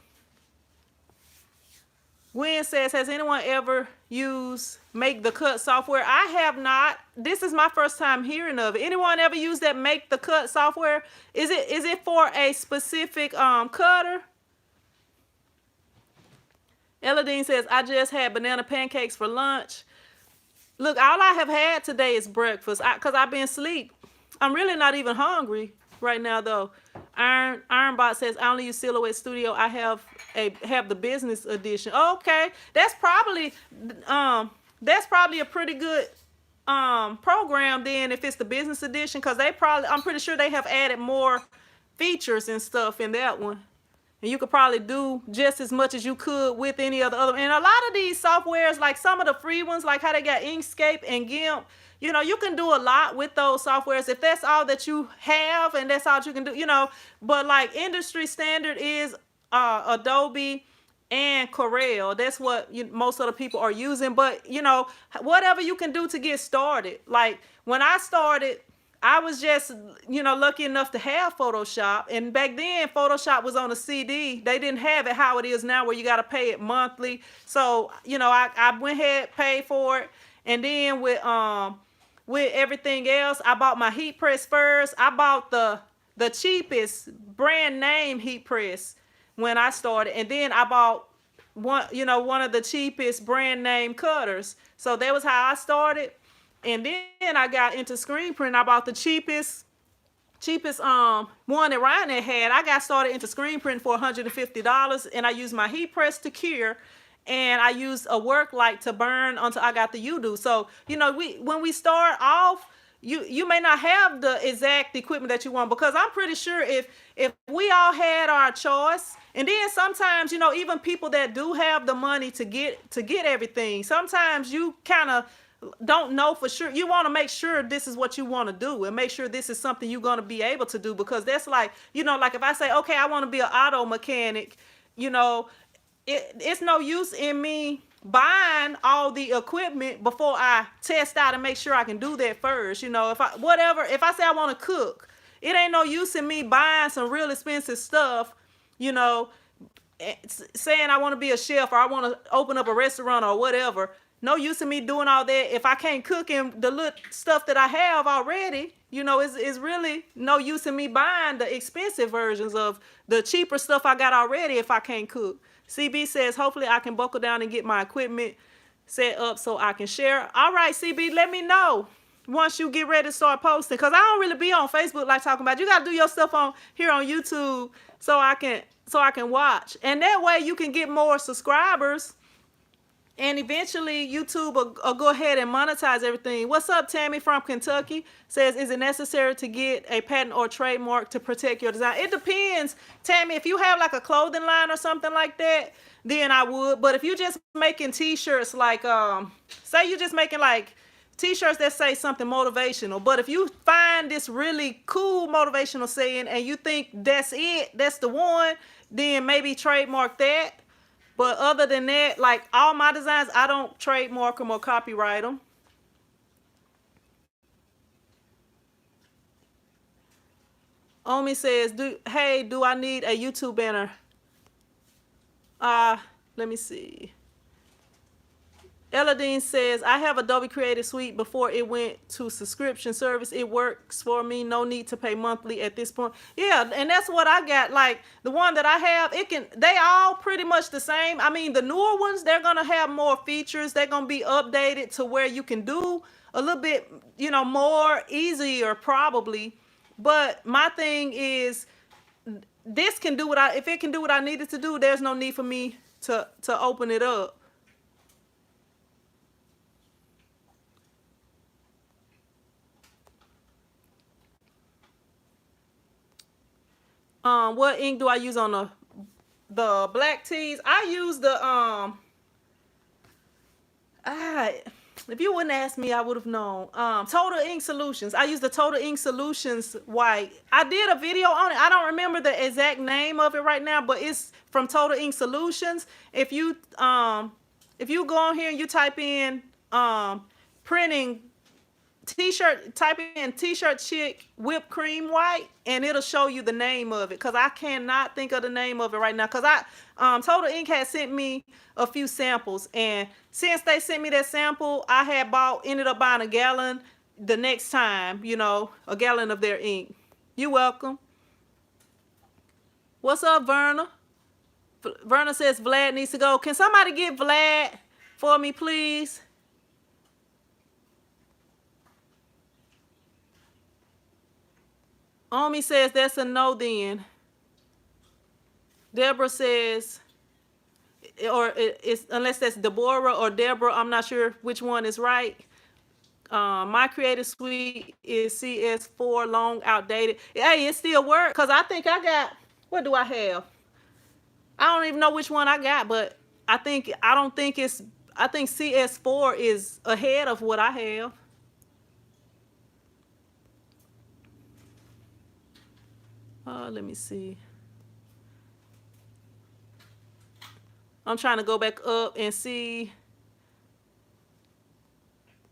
Gwen says, has anyone ever used Make the Cut software? I have not. This is my first time hearing of it. Anyone ever used that Make the Cut software? Is it for a specific cutter? Eladine says, I just had banana pancakes for lunch. Look, all I have had today is breakfast because I've been asleep. I'm really not even hungry right now though. Ironbot says I only use Silhouette Studio. I have the business edition. Okay, that's probably a pretty good program then if it's the business edition, because I'm pretty sure they have added more features and stuff in that one. And you could probably do just as much as you could with any other. And a lot of these softwares, like some of the free ones, like how they got Inkscape and GIMP, you know, you can do a lot with those softwares if that's all that you have and that's all you can do, you know. But like industry standard is Adobe and Corel. That's what most of the people are using. But, you know, whatever you can do to get started. Like when I started, I was just, you know, lucky enough to have Photoshop. And back then, Photoshop was on a CD. They didn't have it how it is now where you got to pay it monthly. So, you know, I went ahead, paid for it. And then with everything else, I bought my heat press first. I bought the cheapest brand name heat press when I started. And then I bought one of the cheapest brand name cutters. So that was how I started. And then I got into screen print. I bought the cheapest one that Ryan had. I got started into screen print for $150, and I used my heat press to cure, and I used a work light to burn until I got the UDO. So, you know, when we start off, you may not have the exact equipment that you want, because I'm pretty sure if we all had our choice, and then sometimes, you know, even people that do have the money to get everything, sometimes you kind of don't know for sure. You want to make sure this is what you want to do and make sure this is something you're going to be able to do, because that's like, you know, like if I say, okay, I want to be an auto mechanic, you know, it's no use in me buying all the equipment before I test out and make sure I can do that first. You know, if I say I want to cook, it ain't no use in me buying some real expensive stuff, you know, saying I want to be a chef or I want to open up a restaurant or whatever. No use in me doing all that if I can't cook in the little stuff that I have already. You know, it's really no use in me buying the expensive versions of the cheaper stuff I got already if I can't cook. CB says, hopefully I can buckle down and get my equipment set up so I can share. All right, CB, let me know once you get ready to start posting, because I don't really be on Facebook like talking about. You got to do your stuff here on YouTube so I can watch. And that way you can get more subscribers. And eventually YouTube will go ahead and monetize everything. What's up, Tammy from Kentucky? Says, is it necessary to get a patent or trademark to protect your design? It depends, Tammy. If you have like a clothing line or something like that, then I would. But if you're just making t-shirts, like say you're just making like t-shirts that say something motivational, but if you find this really cool motivational saying and you think that's it, that's the one, then maybe trademark that. But other than that, like all my designs, I don't trademark them or copyright them. Omi says, do I need a YouTube banner? Let me see. Eladine says, I have Adobe Creative Suite before it went to subscription service. It works for me. No need to pay monthly at this point. Yeah, and that's what I got. Like the one that I have, they all pretty much the same. I mean, the newer ones, they're going to have more features. They're going to be updated to where you can do a little bit, you know, more easier probably. But my thing is, this can do if it can do what I needed to do, there's no need for me to open it up. What ink do I use on the black tees? I use the if you wouldn't ask me, I would have known. Total Ink Solutions. I use the Total Ink Solutions white. I did a video on it. I don't remember the exact name of it right now, but it's from Total Ink Solutions. If you go on here and you type in printing t-shirt, type in t-shirt chick whipped cream white, and it'll show you the name of it, because I cannot think of the name of it right now, because Total Ink had sent me a few samples, and since they sent me that sample, I had ended up buying a gallon the next time, you know, a gallon of their ink. You're welcome. What's up, Verna? Verna says Vlad needs to go. Can somebody get Vlad for me, please? Omi says that's a no then. Deborah says, or it's unless that's Deborah or Deborah, I'm not sure which one is right. My Creative Suite is CS4, long, outdated. Hey, it still works because I think I got, what do I have? I don't even know which one I got, but I think CS4 is ahead of what I have. Let me see. I'm trying to go back up and see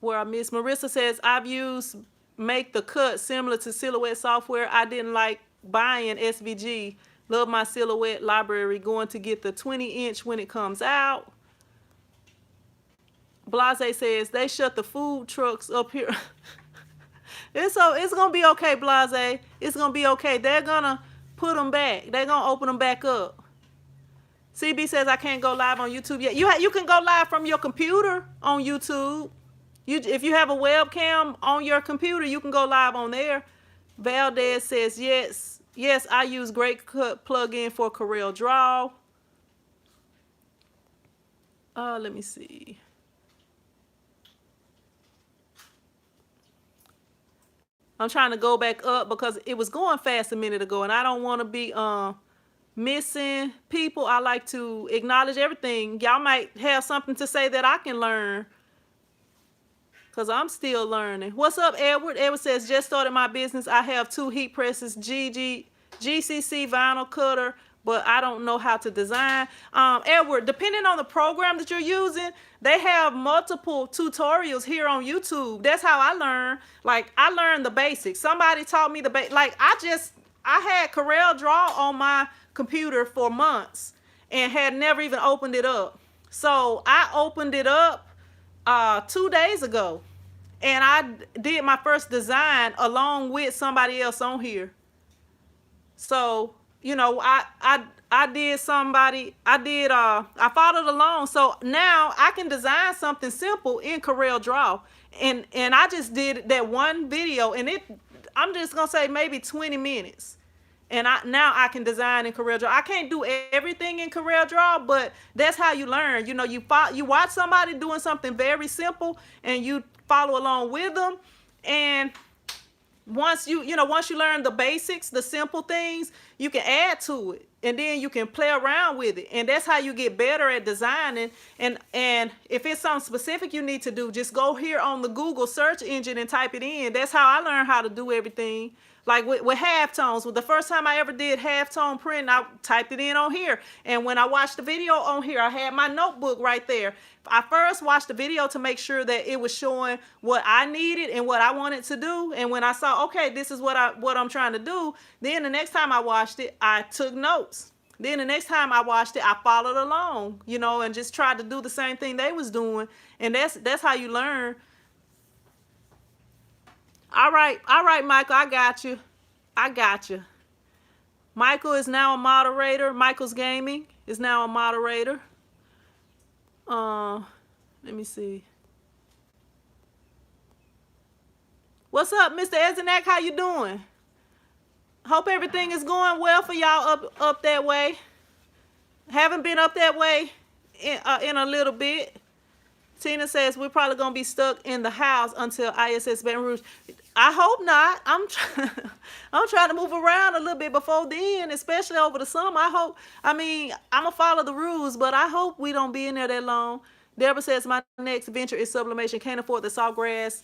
where I missed. Marissa says, I've used Make the Cut similar to Silhouette software. I didn't like buying SVG. Love my Silhouette library. Going to get the 20-inch when it comes out. Blase says, they shut the food trucks up here. It's gonna be okay, Blase. It's gonna be okay. They're gonna put them back. They're gonna open them back up. CB says I can't go live on YouTube yet. You can go live from your computer on YouTube. If you have a webcam on your computer, you can go live on there. Valdez says yes. I use Great Cut plugin for Corel Draw. Let me see. I'm trying to go back up because it was going fast a minute ago, and I don't want to be missing people. I like to acknowledge everything. Y'all might have something to say that I can learn because I'm still learning. What's up, Edward? Edward says, just started my business. I have 2 heat presses, GCC vinyl cutter, but I don't know how to design. Edward, depending on the program that you're using, they have multiple tutorials here on YouTube. That's how I learn. Like, I learned the basics. Somebody taught me the basics. Like, I had Corel Draw on my computer for months and had never even opened it up. So I opened it up 2 days ago, and I did my first design along with somebody else on here. So, you know, I followed along. So now I can design something simple in Corel Draw. And I just did that one video, and I'm just gonna say maybe 20 minutes. And now I can design in Corel Draw. I can't do everything in Corel Draw, but that's how you learn. You know, you watch somebody doing something very simple, and you follow along with them. And once you learn the basics, the simple things, you can add to it, and then you can play around with it. And that's how you get better at designing. And if it's something specific you need to do, just go here on the Google search engine and type it in. That's how I learned how to do everything. Like with halftones. The first time I ever did halftone print, I typed it in on here. And when I watched the video on here, I had my notebook right there. I first watched the video to make sure that it was showing what I needed and what I wanted to do. And when I saw, okay, this is what I'm trying to do, then the next time I watched it, I took notes. Then the next time I watched it, I followed along, you know, and just tried to do the same thing they was doing. And that's how you learn. All right, Michael, I got you. Michael is now a moderator. Michael's Gaming is now a moderator. Let me see. What's up, Mr. Ezenak? How you doing? Hope everything is going well for y'all up that way. Haven't been up that way in a little bit. Tina says we're probably gonna be stuck in the house until ISS Baton Rouge. I hope not. I'm trying to move around a little bit before then, especially over the summer. I'm gonna follow the rules, but I hope we don't be in there that long. Deborah says my next venture is sublimation. Can't afford the sawgrass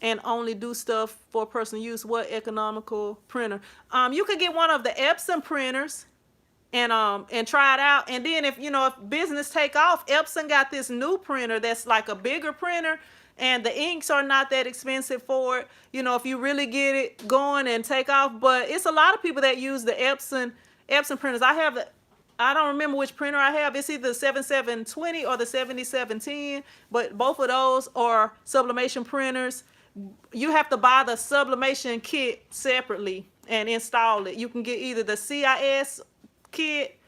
and only do stuff for personal use. What economical printer? You could get one of the Epson printers and try it out. And then if business take off, Epson got this new printer that's like a bigger printer, and the inks are not that expensive for it, if you really get it going and take off. But it's a lot of people that use the Epson printers. I don't remember which printer I have. It's either the 7720 or the 7710, but both of those are sublimation printers. You have to buy the sublimation kit separately and install it. You can get either the CIS kit,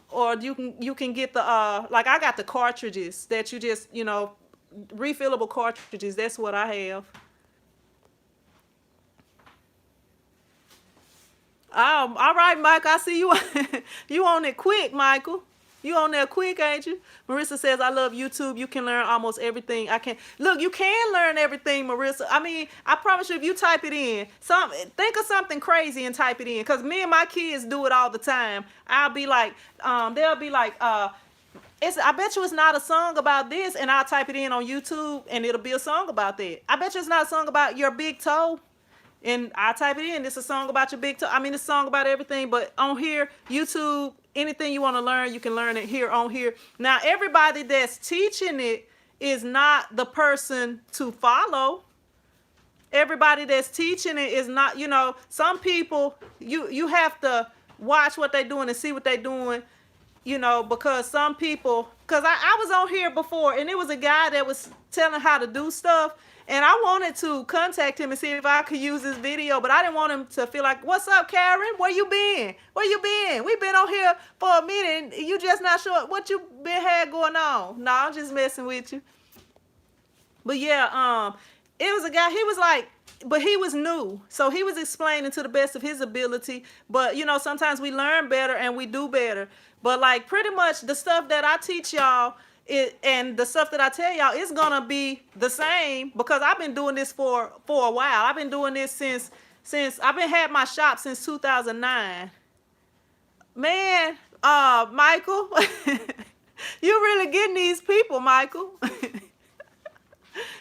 or you can get the like I got the cartridges that you just refillable cartridges. That's what I have. All right, Mike. I see you. You on it quick, Michael. You on there quick, ain't you? Marissa says, I love YouTube. You can learn almost everything. I can look, you can learn everything, Marissa. I mean, I promise you, if you type it in, think of something crazy and type it in. Cause me and my kids do it all the time. I'll be like, they'll be like, I bet you it's not a song about this, and I'll type it in on YouTube and it'll be a song about that. I bet you it's not a song about your big toe. And I type it in. It's a song about your big toe. I mean, it's a song about everything. But on here, YouTube, anything you want to learn, you can learn it here on here. Now, everybody that's teaching it is not the person to follow. Everybody that's teaching it is not, some people, you have to watch what they're doing and see what they're doing, because some people, because I was on here before, and it was a guy that was telling how to do stuff. And I wanted to contact him and see if I could use this video, but I didn't want him to feel like, what's up, Karen? Where you been? Where you been? We've been on here for a minute, and you just not sure what you had going on. No, I'm just messing with you. But yeah, it was a guy, he was like, but he was new. So he was explaining to the best of his ability. But, sometimes we learn better and we do better. But like pretty much the stuff that I teach y'all, and the stuff that I tell y'all is gonna be the same, because I've been doing this for a while. I've been doing this since I've been had my shop since 2009. Man, Michael, you really getting these people, Michael.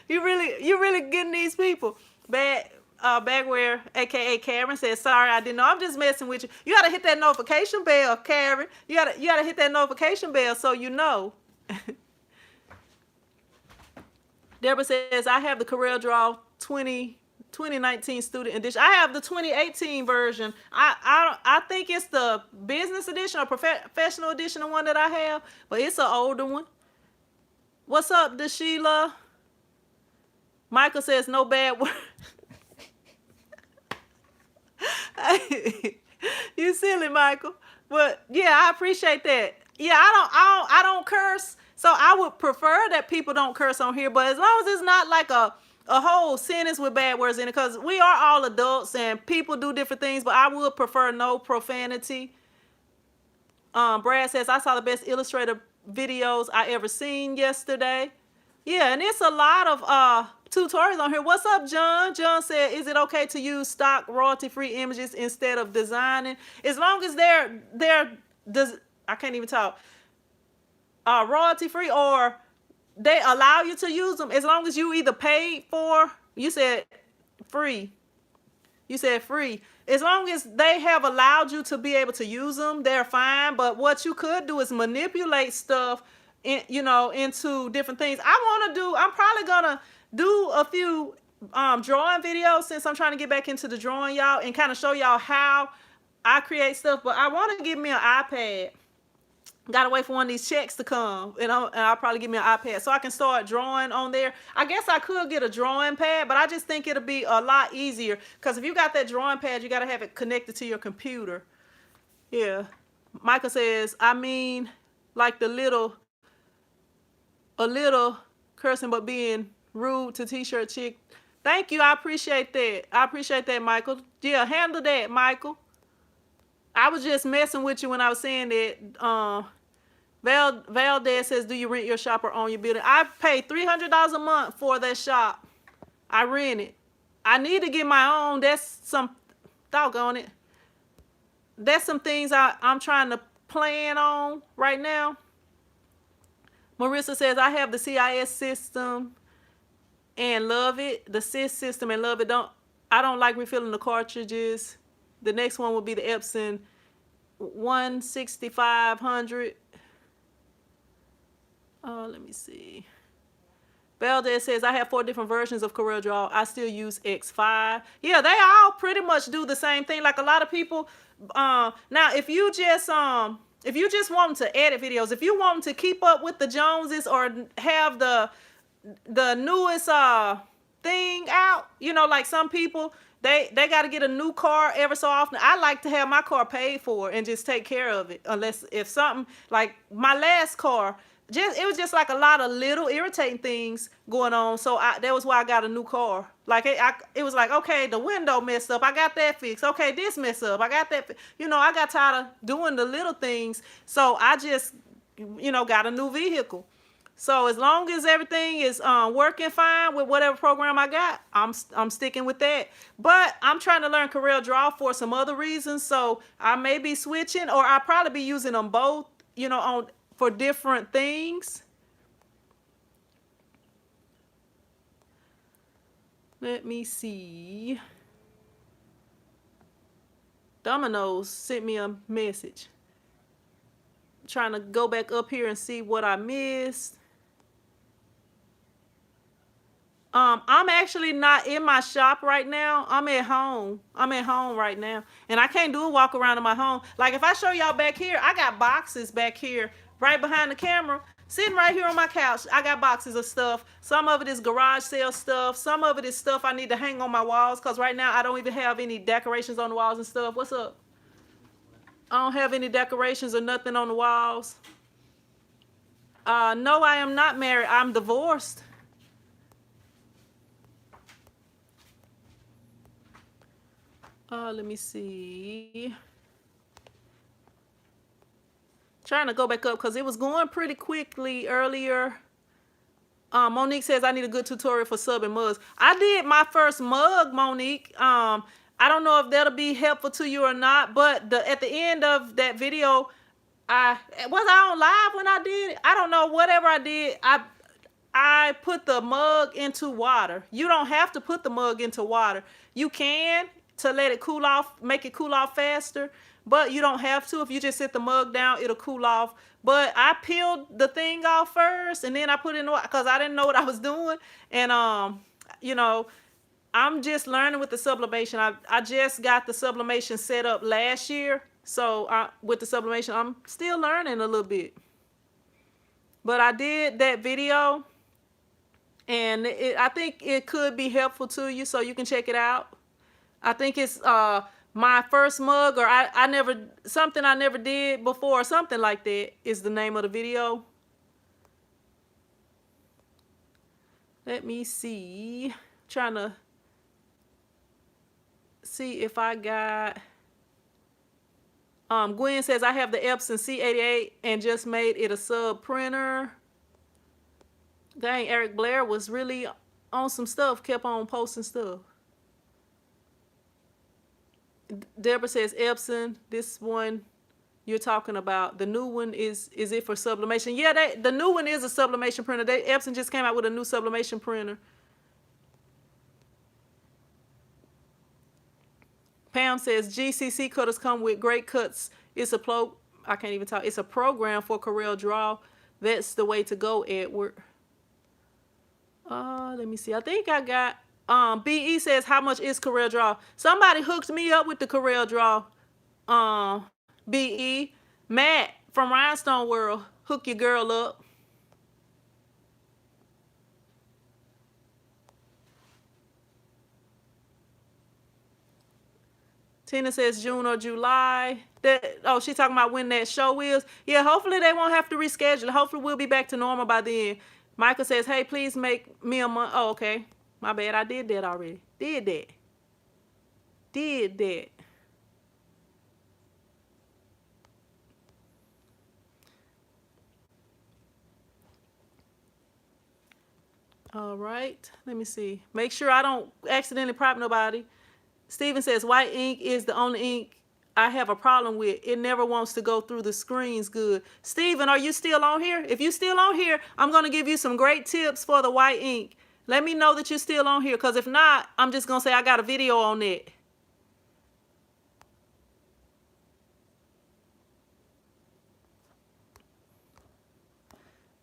you really getting these people. Bagware, aka Karen, says, sorry, I didn't know. I'm just messing with you. You gotta hit that notification bell, Karen. You gotta hit that notification bell so you know. Deborah says, I have the CorelDRAW 2019 student edition. I have the 2018 version. I think it's the business edition or professional edition, the one that I have, but it's an older one. What's up, DeSheila? Michael says, no bad word. You silly, Michael. But yeah, I appreciate that. Yeah, I don't curse. So I would prefer that people don't curse on here, but as long as it's not like a whole sentence with bad words in it, because we are all adults and people do different things, but I would prefer no profanity. Brad says, I saw the best Illustrator videos I ever seen yesterday. Yeah, and it's a lot of tutorials on here. What's up, John? John said, is it okay to use stock royalty-free images instead of designing? As long as I can't even talk. Royalty-free, or they allow you to use them, as long as you either paid for, you said free. You said free. As long as they have allowed you to be able to use them, they're fine. But what you could do is manipulate stuff into different things. I'm probably gonna do a few drawing videos, since I'm trying to get back into the drawing, y'all, and kind of show y'all how I create stuff. But I want to give me an iPad. Gotta wait for one of these checks to come, and I'll probably give me an iPad so I can start drawing on there. I guess I could get a drawing pad, but I just think it'll be a lot easier, because if you got that drawing pad, you gotta have it connected to your computer. Yeah. Michael says, I mean, like a little cursing, but being rude to T-shirt chick. Thank you. I appreciate that. I appreciate that, Michael. Yeah, handle that, Michael. I was just messing with you when I was saying that. Valdez says, do you rent your shop or own your building? I pay $300 a month for that shop. I rent it. I need to get my own. That's some, doggone it. That's some things I'm trying to plan on right now. Marissa says, I have the CIS system and love it. The CIS system and love it. I don't like refilling the cartridges. The next one will be the Epson 16500. Let me see. Valdez says, I have 4 different versions of CorelDRAW. I still use X5. Yeah, they all pretty much do the same thing. Like a lot of people. Now, if you just want to edit videos, if you want to keep up with the Joneses or have the newest thing out, like some people, they got to get a new car ever so often. I like to have my car paid for and just take care of it. Unless if something like my last car, it was just like a lot of little irritating things going on. So that was why I got a new car. Like it was like, okay, the window messed up, I got that fixed. Okay, this messed up, I got that. I got tired of doing the little things, so I just, got a new vehicle. So as long as everything is working fine with whatever program I got, I'm sticking with that. But I'm trying to learn Corel Draw for some other reasons. So I may be switching, or I'll probably be using them both, for different things. Let me see. Domino's sent me a message. I'm trying to go back up here and see what I missed. I'm actually not in my shop right now. I'm at home. I'm at home right now. And I can't do a walk around in my home. Like if I show y'all back here, I got boxes back here right behind the camera. Sitting right here on my couch, I got boxes of stuff. Some of it is garage sale stuff. Some of it is stuff I need to hang on my walls, because right now I don't even have any decorations on the walls and stuff. What's up? I don't have any decorations or nothing on the walls. No, I am not married. I'm divorced. Let me see. Trying to go back up because it was going pretty quickly earlier. Monique says I need a good tutorial for subbing mugs. I did my first mug, Monique. I don't know if that'll be helpful to you or not, but at the end of that video, I on live when I did it? I don't know. Whatever I did, I put the mug into water. You don't have to put the mug into water. You can, to let it cool off, make it cool off faster, but you don't have to. If you just set the mug down, it'll cool off. But I peeled the thing off first, and then I put it in the water because I didn't know what I was doing. And I'm just learning with the sublimation. I just got the sublimation set up last year, so with the sublimation, I'm still learning a little bit. But I did that video, and I think it could be helpful to you, so you can check it out. I think it's my first mug, or something I never did before, or something like that is the name of the video. Let me see. Trying to see if I got. Gwen says I have the Epson C88 and just made it a sub printer. Dang, Eric Blair was really on some stuff, kept on posting stuff. Deborah says Epson, this one you're talking about, the new one is it for sublimation? Yeah, the new one is a sublimation printer. Epson just came out with a new sublimation printer. Pam says GCC cutters come with great cuts. It's I can't even talk. It's a program for Corel Draw. That's the way to go, Edward. Let me see. I think I got. BE says, how much is Corel Draw? Somebody hooked me up with the Corel Draw. BE. Matt from Rhinestone World, hook your girl up. Tina says June or July. She's talking about when that show is. Yeah, hopefully they won't have to reschedule. Hopefully we'll be back to normal by then. Michael says, hey, please make me a month. Oh, okay. My bad. I did that already. Did that. All right. Let me see. Make sure I don't accidentally prop nobody. Steven says, white ink is the only ink I have a problem with. It never wants to go through the screens good. Steven, are you still on here? If you're still on here, I'm going to give you some great tips for the white ink. Let me know that you're still on here, because if not, I'm just going to say I got a video on it.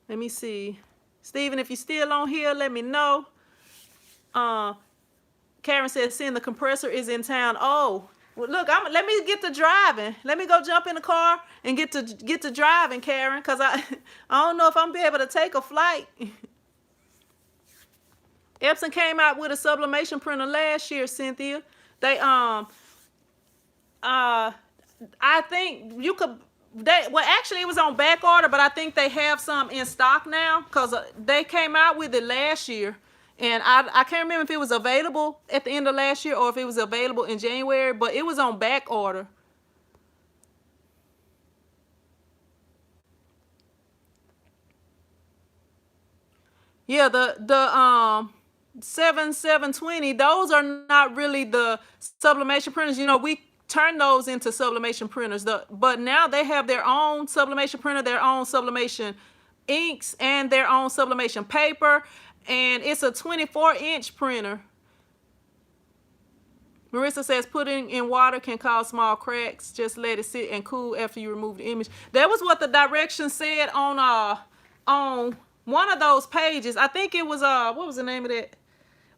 Let me see. Steven, if you're still on here, let me know. Karen says, seeing the compressor is in town. Oh, well, look, let me get to driving. Let me go jump in the car and get to driving, Karen, because I don't know if I'm be able to take a flight. Epson came out with a sublimation printer last year, Cynthia. They I think you could well, actually it was on back order, but I think they have some in stock now because they came out with it last year. And I can't remember if it was available at the end of last year or if it was available in January, but it was on back order. Yeah, the 7720, those are not really the sublimation printers. You know, we turn those into sublimation printers. But now they have their own sublimation printer, their own sublimation inks, and their own sublimation paper. And it's a 24-inch printer. Marissa says putting in water can cause small cracks. Just let it sit and cool after you remove the image. That was what the directions said on one of those pages. I think it was what was the name of that?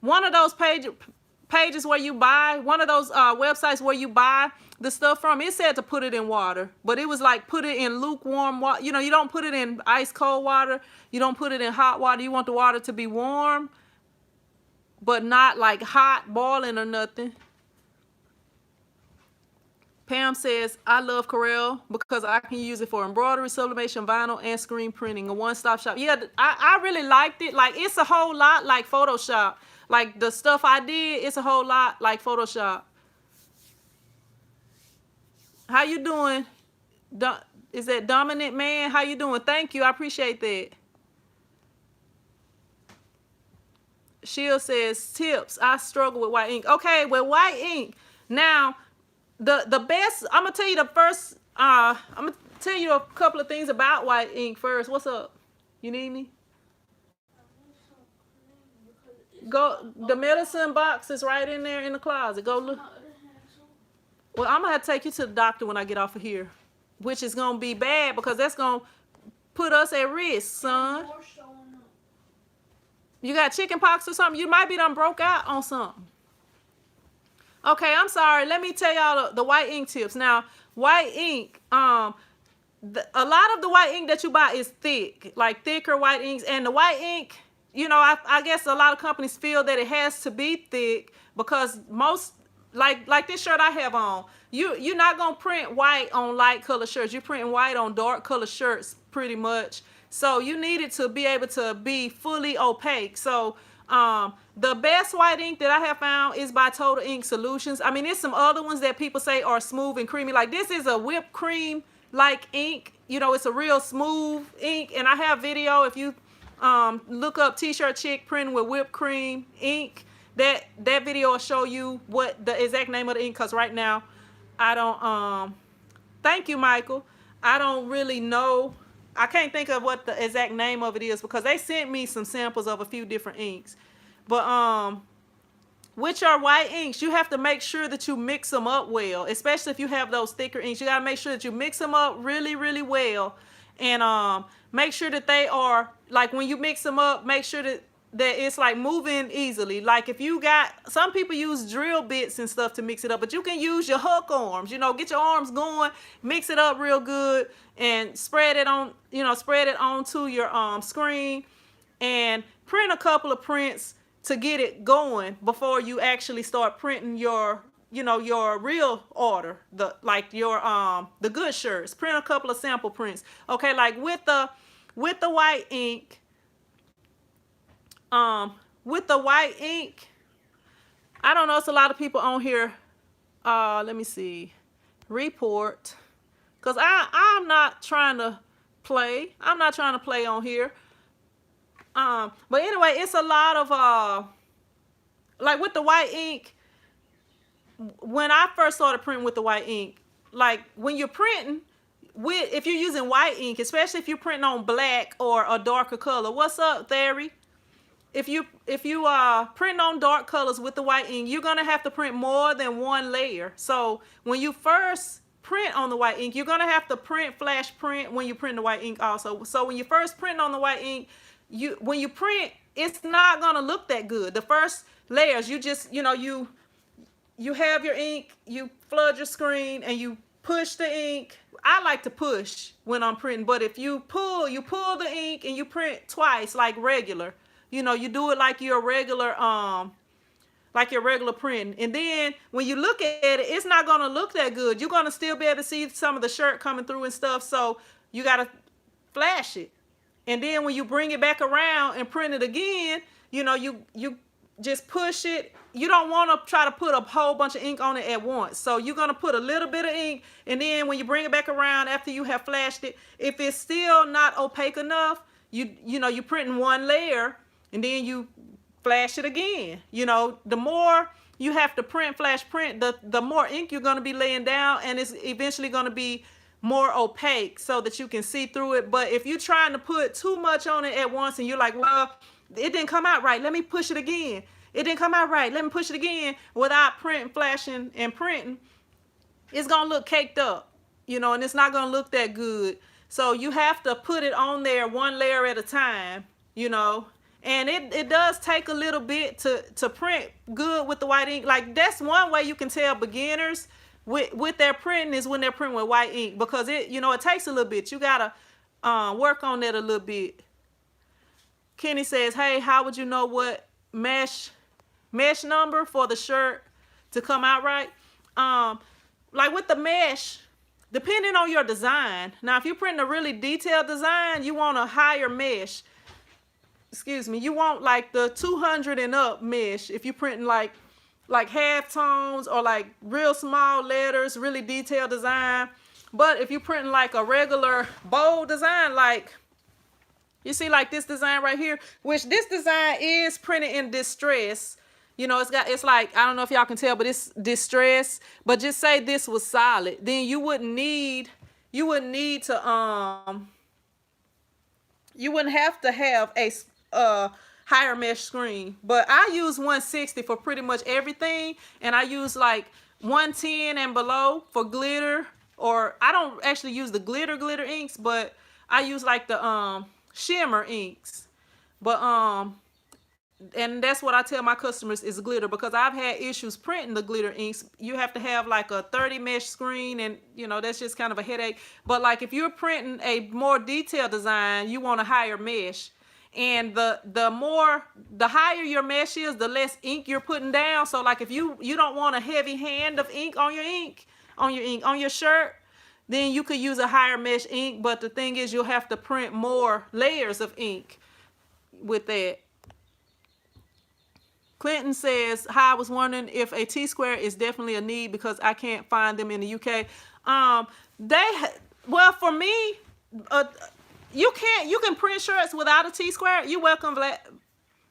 One of those pages where you buy, one of those websites where you buy the stuff from. It said to put it in water, but it was like put it in lukewarm water. You know, you don't put it in ice cold water. You don't put it in hot water. You want the water to be warm, but not like hot, boiling or nothing. Pam says, I love Corel because I can use it for embroidery, sublimation, vinyl, and screen printing. A one-stop shop. Yeah, I really liked it. Like, it's a whole lot like Photoshop. Like, the stuff I did, it's a whole lot like Photoshop. How you doing? Is that Dominant Man? How you doing? Thank you. I appreciate that. Sheila says, tips. I struggle with white ink. Okay, with white ink. Now, the best, I'm gonna tell you the first, I'm gonna tell you a couple of things about white ink first. What's up? You need me? Go, the medicine box is right in there in the closet. Go look. Well, I'm gonna have to take you to the doctor when I get off of here, which is gonna be bad because that's gonna put us at risk, son. You got chicken pox or something? You might be done broke out on something. Okay, I'm sorry. Let me tell y'all the white ink tips. Now, white ink, a lot of the white ink that you buy is thick, like thicker white inks. And the white ink, you know, I guess a lot of companies feel that it has to be thick because most, like this shirt I have on, you're not gonna print white on light color shirts. You're printing white on dark color shirts pretty much. So you need it to be able to be fully opaque. So the best white ink that I have found is by Total Ink Solutions. I mean, there's some other ones that people say are smooth and creamy. Like this is a whipped cream like ink. You know, it's a real smooth ink. And I have video if you look up T-shirt chick printing with whipped cream ink. That video will show you what the exact name of the ink. Because right now, I don't. Thank you, Michael. I don't really know. I can't think of what the exact name of it is because they sent me some samples of a few different inks. But with your white inks, you have to make sure that you mix them up well, especially if you have those thicker inks. You got to make sure that you mix them up really, really well. And make sure that they are, like when you mix them up, make sure that it's like moving easily. Like if you got, some people use drill bits and stuff to mix it up, but you can use your hook arms, you know, get your arms going, mix it up real good and spread it on, you know, spread it onto your screen and print a couple of prints to get it going before you actually start printing your, you know, your real order, the good shirts. Print a couple of sample prints. Okay, like with the white ink, with the white ink, I don't know, it's a lot of people on here. Let me see. Report. Because I'm not trying to play. I'm not trying to play on here. But anyway, it's a lot of, like with the white ink, when I first started printing with the white ink, like when you're printing, if you're using white ink, especially if you're printing on black or a darker color. What's up, Theory? If you print on dark colors with the white ink, you're gonna have to print more than one layer. So when you first print on the white ink, you're gonna have to flash print when you print the white ink also. So when you first print on the white ink, when you print, it's not gonna look that good. The first layers, you just, you know, you have your ink, you flood your screen, and you push the ink. I like to push when I'm printing, but if you pull the ink and you print twice like regular. You know, you do it like you're a regular like your regular printing. And then when you look at it, it's not going to look that good. You're going to still be able to see some of the shirt coming through and stuff. So you got to flash it. And then when you bring it back around and print it again, you know, you just push it. You don't want to try to put a whole bunch of ink on it at once. So you're going to put a little bit of ink, and then when you bring it back around after you have flashed it, if it's still not opaque enough, you know, you're printing one layer, and then you flash it again. You know, the more you have to flash print, the more ink you're going to be laying down, and it's eventually going to be more opaque so that you can see through it. But if you're trying to put too much on it at once and you're like, well, it didn't come out right, let me push it again. It didn't come out right, let me push it again, without printing, flashing, and printing, it's going to look caked up, you know, and it's not going to look that good. So you have to put it on there one layer at a time, you know. And it does take a little bit to print good with the white ink. Like, that's one way you can tell beginners with their printing is when they're printing with white ink, because it, you know, it takes a little bit. You gotta work on that a little bit. Kenny says, hey, how would you know what mesh number for the shirt to come out right? Like with the mesh, depending on your design. Now, if you're printing a really detailed design, you want a higher mesh. Excuse me, you want like the 200 and up mesh if you're printing like half tones or like real small letters, really detailed design. But if you're printing like a regular bold design, like you see like this design right here, which this design is printed in distress. You know, it's like, I don't know if y'all can tell, but it's distress. But just say this was solid, then you wouldn't have to have a higher mesh screen. But I use 160 for pretty much everything, and I use like 110 and below for glitter, or I don't actually use the glitter inks, but I use like the shimmer inks. But and that's what I tell my customers is glitter, because I've had issues printing the glitter inks. You have to have like a 30 mesh screen, and you know, that's just kind of a headache. But like if you're printing a more detailed design, you want a higher mesh. And the higher your mesh is, the less ink you're putting down. So like if you don't want a heavy hand of ink on your shirt, then you could use a higher mesh ink. But the thing is, you'll have to print more layers of ink with that. Clinton says, hi, I was wondering if a T-square is definitely a need because I can't find them in the UK. Well, for me, you can print shirts without a T-square. You're welcome,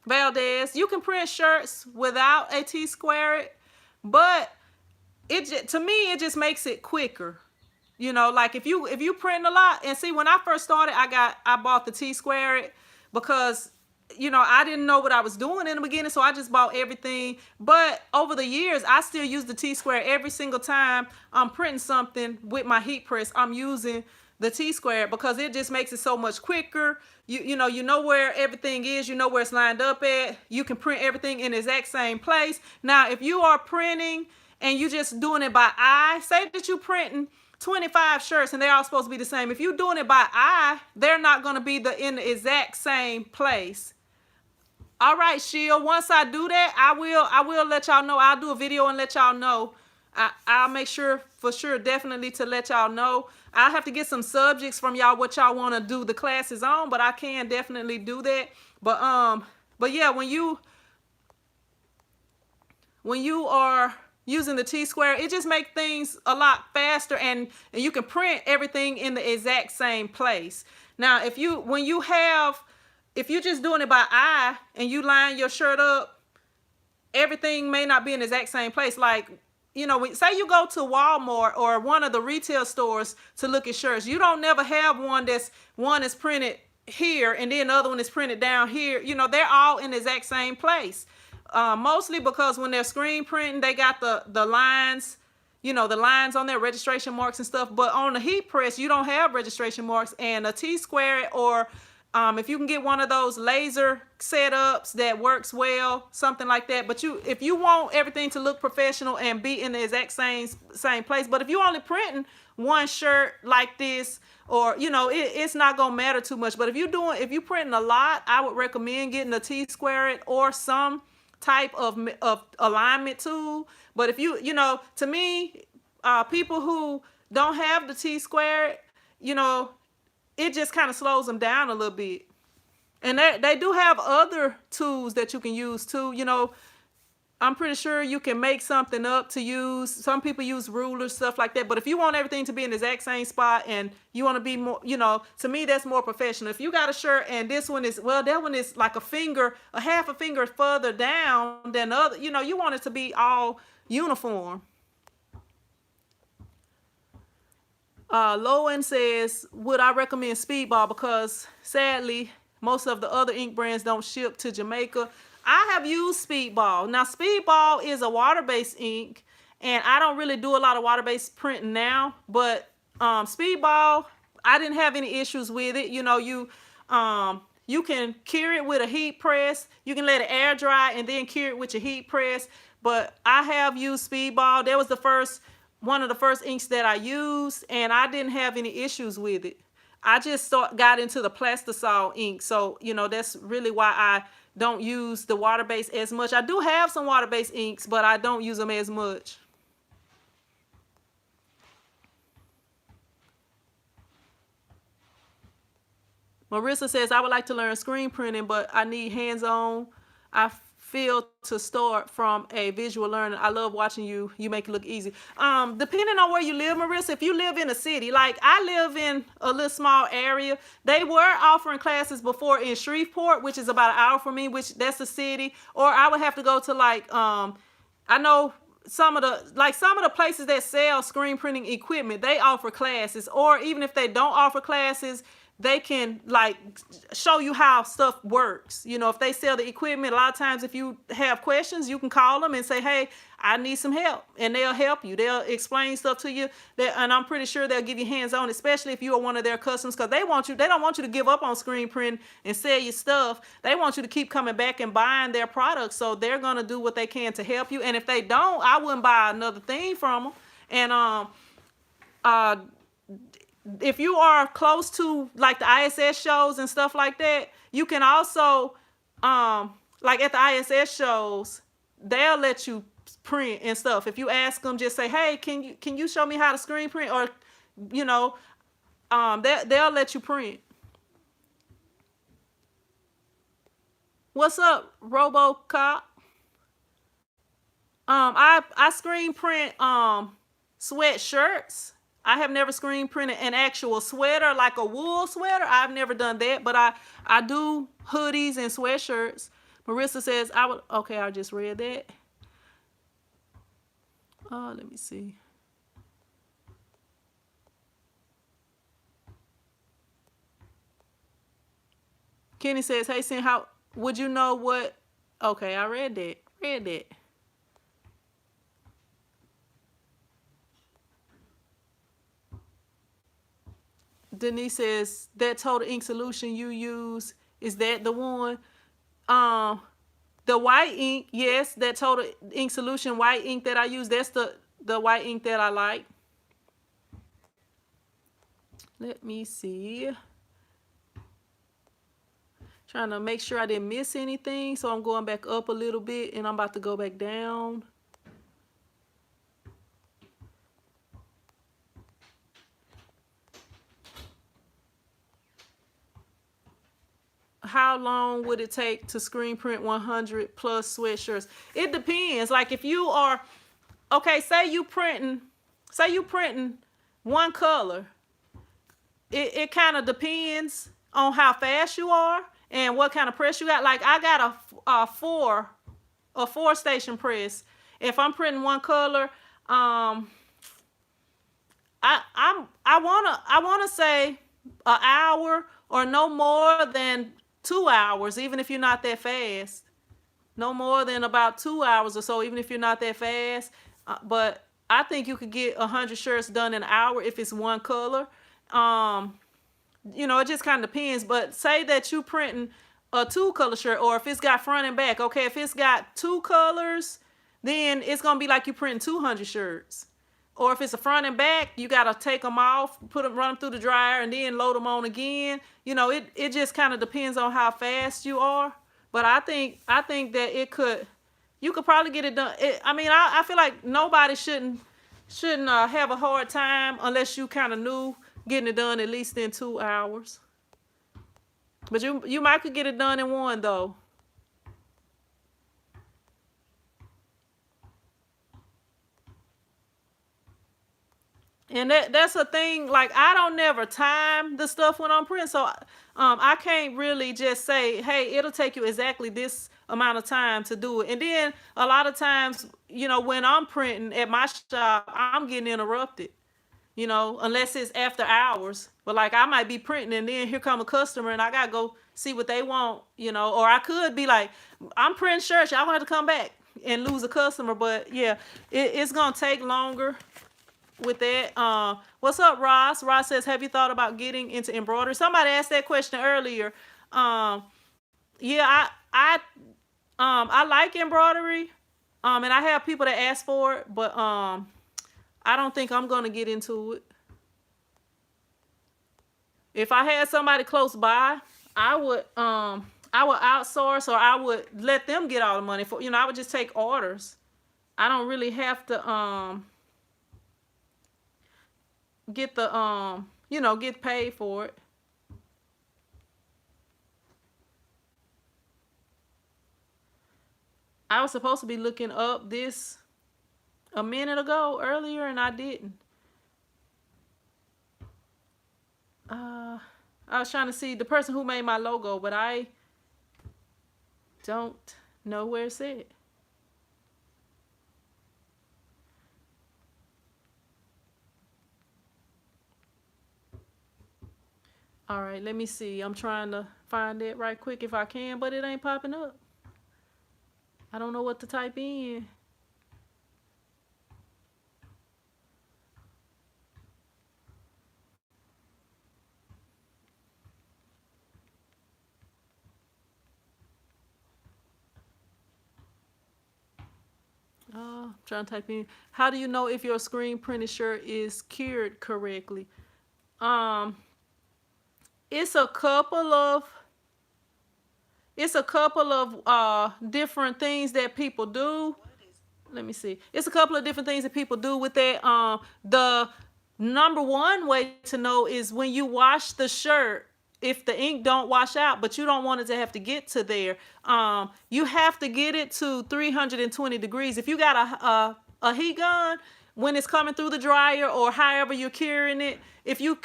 Valdez. You can print shirts without a T-square, but to me it just makes it quicker. You know, like if you print a lot, and see, when I first started, I bought the T-square because, you know, I didn't know what I was doing in the beginning, so I just bought everything. But over the years, I still use the T-square every single time I'm printing something with my heat press. I'm using the T-square because it just makes it so much quicker. You know where everything is, you know where it's lined up at. You can print everything in the exact same place. Now, if you are printing and you just doing it by eye, say that you're printing 25 shirts and they're all supposed to be the same. If you're doing it by eye, they're not going to be in the exact same place. All right, Sheila, once I do that, I will let y'all know. I'll do a video and let y'all know. I'll make sure, for sure, definitely to let y'all know. I'll have to get some subjects from y'all, what y'all want to do the classes on, but I can definitely do that. But yeah, when you are using the T-square, it just makes things a lot faster, and you can print everything in the exact same place. Now, if you're just doing it by eye and you line your shirt up, everything may not be in the exact same place. Like, you know, say you go to Walmart or one of the retail stores to look at shirts, you don't never have one is printed here and then the other one is printed down here. You know, they're all in the exact same place. Mostly because when they're screen printing, they got the lines, you know, the lines on their registration marks and stuff. But on the heat press, you don't have registration marks. And a T-square, or if you can get one of those laser setups that works well, something like that. But if you want everything to look professional and be in the exact same place, but if you're only printing one shirt like this, or, you know, it's not gonna matter too much. But if you're printing a lot, I would recommend getting a T-square or some type of alignment tool. But if you know, to me, people who don't have the T-squared, you know, it just kind of slows them down a little bit. And they do have other tools that you can use too. You know, I'm pretty sure you can make something up to use. Some people use rulers, stuff like that. But if you want everything to be in the exact same spot and you want to be more, you know, to me, that's more professional. If you got a shirt and this one is, well, that one is like a half a finger further down than the other, you know, you want it to be all uniform. Lowen says, would I recommend Speedball? Because sadly, most of the other ink brands don't ship to Jamaica. I have used Speedball. Now, Speedball is a water-based ink, and I don't really do a lot of water-based printing now, but Speedball, I didn't have any issues with it. You know, you can cure it with a heat press. You can let it air dry and then cure it with your heat press. But I have used Speedball. That was one of the first inks that I used, and I didn't have any issues with it. I just got into the Plastisol ink, so you know that's really why I don't use the water-based as much. I do have some water-based inks, but I don't use them as much. Marissa says, I would like to learn screen printing, but I need hands-on. I feel to start from a visual learner. I love watching you. You make it look easy. Depending on where you live, Marissa, if you live in a city, like I live in a little small area, they were offering classes before in Shreveport, which is about an hour from me, which that's a city. Or I would have to go to like, I know some of the places that sell screen printing equipment, they offer classes. Or even if they don't offer classes, they can like show you how stuff works. You know, if they sell the equipment, a lot of times if you have questions, you can call them and say, hey, I need some help. And they'll help you. They'll explain stuff to you. And I'm pretty sure they'll give you hands-on, especially if you are one of their customers, because they don't want you to give up on screen print and sell your stuff. They want you to keep coming back and buying their products. So they're going to do what they can to help you. And if they don't, I wouldn't buy another thing from them. And if you are close to like the ISS shows and stuff like that, you can also, like at the ISS shows, they'll let you print and stuff. If you ask them, just say, hey, can you show me how to screen print? Or, you know, they'll let you print. What's up, RoboCop? I screen print sweatshirts. I have never screen printed an actual sweater, like a wool sweater. I've never done that, but I do hoodies and sweatshirts. Marissa says, okay, I just read that. Let me see. Kenny says, hey, Sin, how would you know what? Okay, I read that. Denise says, that Total Ink solution you use, is that the one? The white ink, yes, that Total Ink solution white ink that I use, that's the white ink that I like. Let me see. Trying to make sure I didn't miss anything, so I'm going back up a little bit and I'm about to go back down. How long would it take to screen print 100 plus sweatshirts? It depends. Like if you are, okay, say you printing one color. It kind of depends on how fast you are and what kind of press you got. Like I got a four station press. If I'm printing one color, I wanna say an hour or no more than 2 hours, even if you're not that fast. No more than about 2 hours or so, even if you're not that fast. But I think you could get 100 shirts done in an hour if it's one color. You know, it just kind of depends. But say that you printing a 2-color shirt, or if it's got front and back. Okay, if it's got 2 colors, then it's gonna be like you printing 200 shirts. Or if it's a front and back, you gotta take them off, run them through the dryer, and then load them on again. You know, it just kind of depends on how fast you are. But I think that it could You could probably get it done. I mean, I feel like nobody shouldn't have a hard time unless you kind of knew getting it done at least in 2 hours. But you might could get it done in 1 though. And that's a thing. Like, I don't never time the stuff when I'm printing, so I can't really just say, hey, it'll take you exactly this amount of time to do it. And then a lot of times, you know, when I'm printing at my shop, I'm getting interrupted. You know, unless it's after hours. But like, I might be printing and then here come a customer and I gotta go see what they want. You know, or I could be like, I'm printing shirts, y'all gonna have to come back and lose a customer. But yeah, it's gonna take longer with that. What's up, Ross? Ross says, have you thought about getting into embroidery? Somebody asked that question earlier. Yeah, I like embroidery. And I have people that ask for it, but I don't think I'm gonna get into it. If I had somebody close by, I would outsource, or I would let them get all the money for, you know, I would just take orders. I don't really have to get the you know, get paid for it. I was supposed to be looking up this a minute ago earlier and I didn't. I was trying to see the person who made my logo, but I don't know where it's at. All right, let me see. I'm trying to find it right quick if I can, but it ain't popping up. I don't know what to type in. Trying to type in. How do you know if your screen printed shirt is cured correctly? It's a couple of different things that people do. Let me see. It's a couple of different things that people do with that. The number one way to know is when you wash the shirt, if the ink don't wash out, but you don't want it to have to get to there, you have to get it to 320 degrees. If you got a heat gun, when it's coming through the dryer or however you're curing it, if you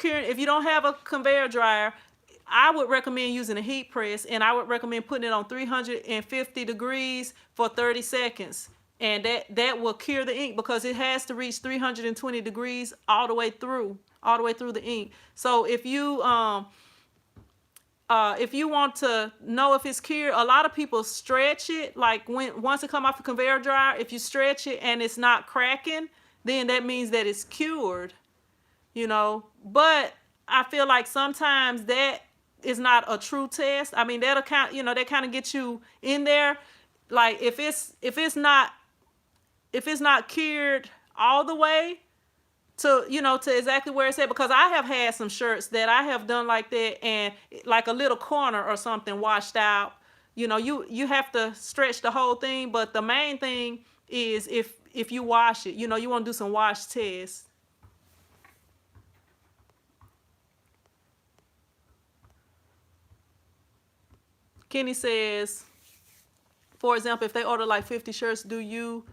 don't have a conveyor dryer, I would recommend using a heat press, and I would recommend putting it on 350 degrees for 30 seconds. And that will cure the ink, because it has to reach 320 degrees all the way through the ink. So if you want to know if it's cured, a lot of people stretch it. Like once it come off the conveyor dryer, if you stretch it and it's not cracking, then that means that it's cured, you know. But I feel like sometimes that is not a true test. I mean, that'll kind, you know, that kind of gets you in there. Like if it's not cured all the way to, you know, to exactly where it's at, because I have had some shirts that I have done like that, and like a little corner or something washed out. You know, you have to stretch the whole thing, but the main thing is if you wash it, you know, you want to do some wash tests. Kenny says, for example, if they order like 50 shirts, do you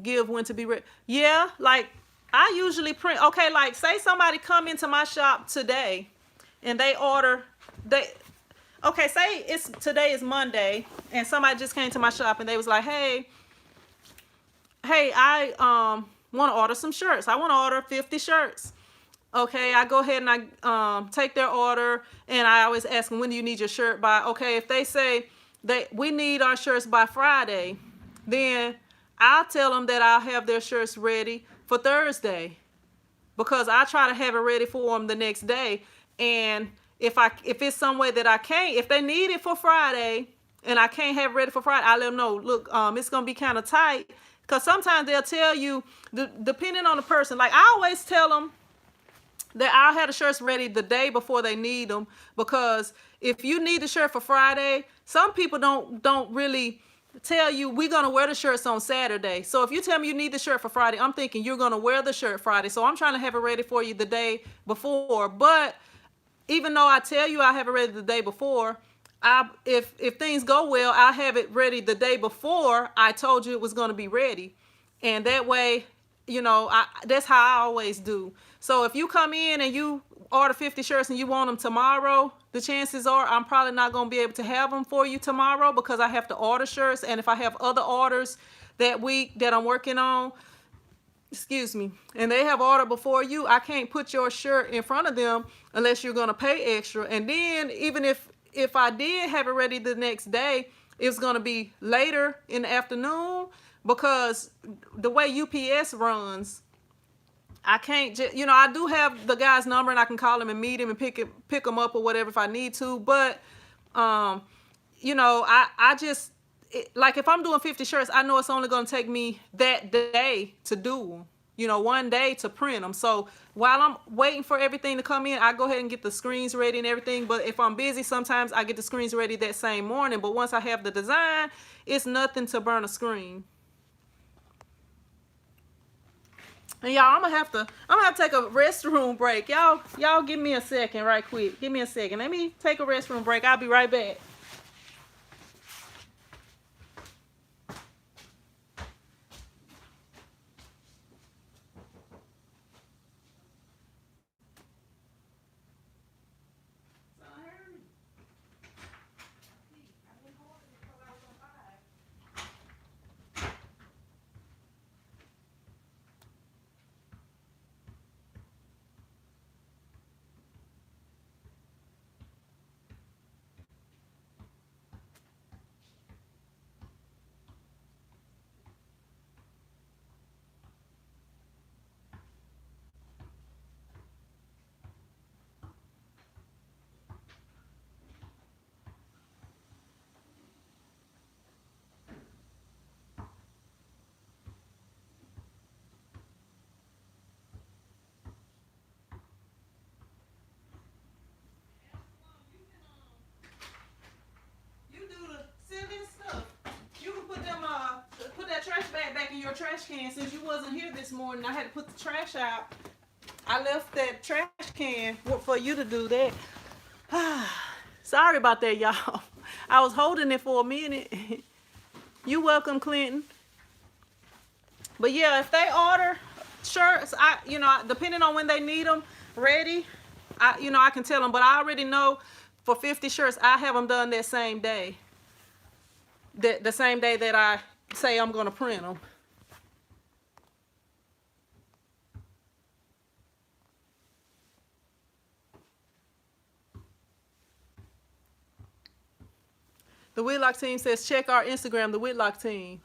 give when to be ready? Yeah, like I usually print. Okay, like say somebody come into my shop today and they order, okay, say today is Monday and somebody just came to my shop and they was like, hey, I want to order some shirts. I want to order 50 shirts. Okay, I go ahead and I take their order, and I always ask them, when do you need your shirt by? Okay, if they say we need our shirts by Friday, then I'll tell them that I'll have their shirts ready for Thursday, because I try to have it ready for them the next day. And if it's some way that I can't, if they need it for Friday and I can't have it ready for Friday, I let them know, look, it's gonna be kind of tight, because sometimes they'll tell you, depending on the person. Like I always tell them that I'll have the shirts ready the day before they need them, because if you need the shirt for Friday, some people don't really tell you we're gonna wear the shirts on Saturday. So if you tell me you need the shirt for Friday, I'm thinking you're gonna wear the shirt Friday. So I'm trying to have it ready for you the day before. But even though I tell you I have it ready the day before, if things go well, I have it ready the day before I told you it was gonna be ready, and that way, that's how I always do. So if you come in and you order 50 shirts and you want them tomorrow, the chances are I'm probably not going to be able to have them for you tomorrow because I have to order shirts. And if I have other orders that week that I'm working on, excuse me, and they have ordered before you, I can't put your shirt in front of them unless you're going to pay extra. And then even if I did have it ready the next day, it's going to be later in the afternoon because the way UPS runs, I can't just, I do have the guy's number and I can call him and meet him and pick him up or whatever if I need to. But, I just, like if I'm doing 50 shirts, I know it's only going to take me that day to do them, one day to print them. So while I'm waiting for everything to come in, I go ahead and get the screens ready and everything. But if I'm busy, sometimes I get the screens ready that same morning. But once I have the design, it's nothing to burn a screen. And y'all, I'm gonna have to take a restroom break. Y'all give me a second right quick. Give me a second. Let me take a restroom break. I'll be right back. In your trash can, since you wasn't here this morning, I had to put the trash out. I left that trash can for you to do that. Sorry about that, y'all. I was holding it for a minute. You welcome, Clinton. But yeah, if they order shirts, depending on when they need them ready, I can tell them. But I already know for 50 shirts, I have them done that same day. The same day that I say I'm gonna print them. The Whitlock team says, check our Instagram, the Whitlock team.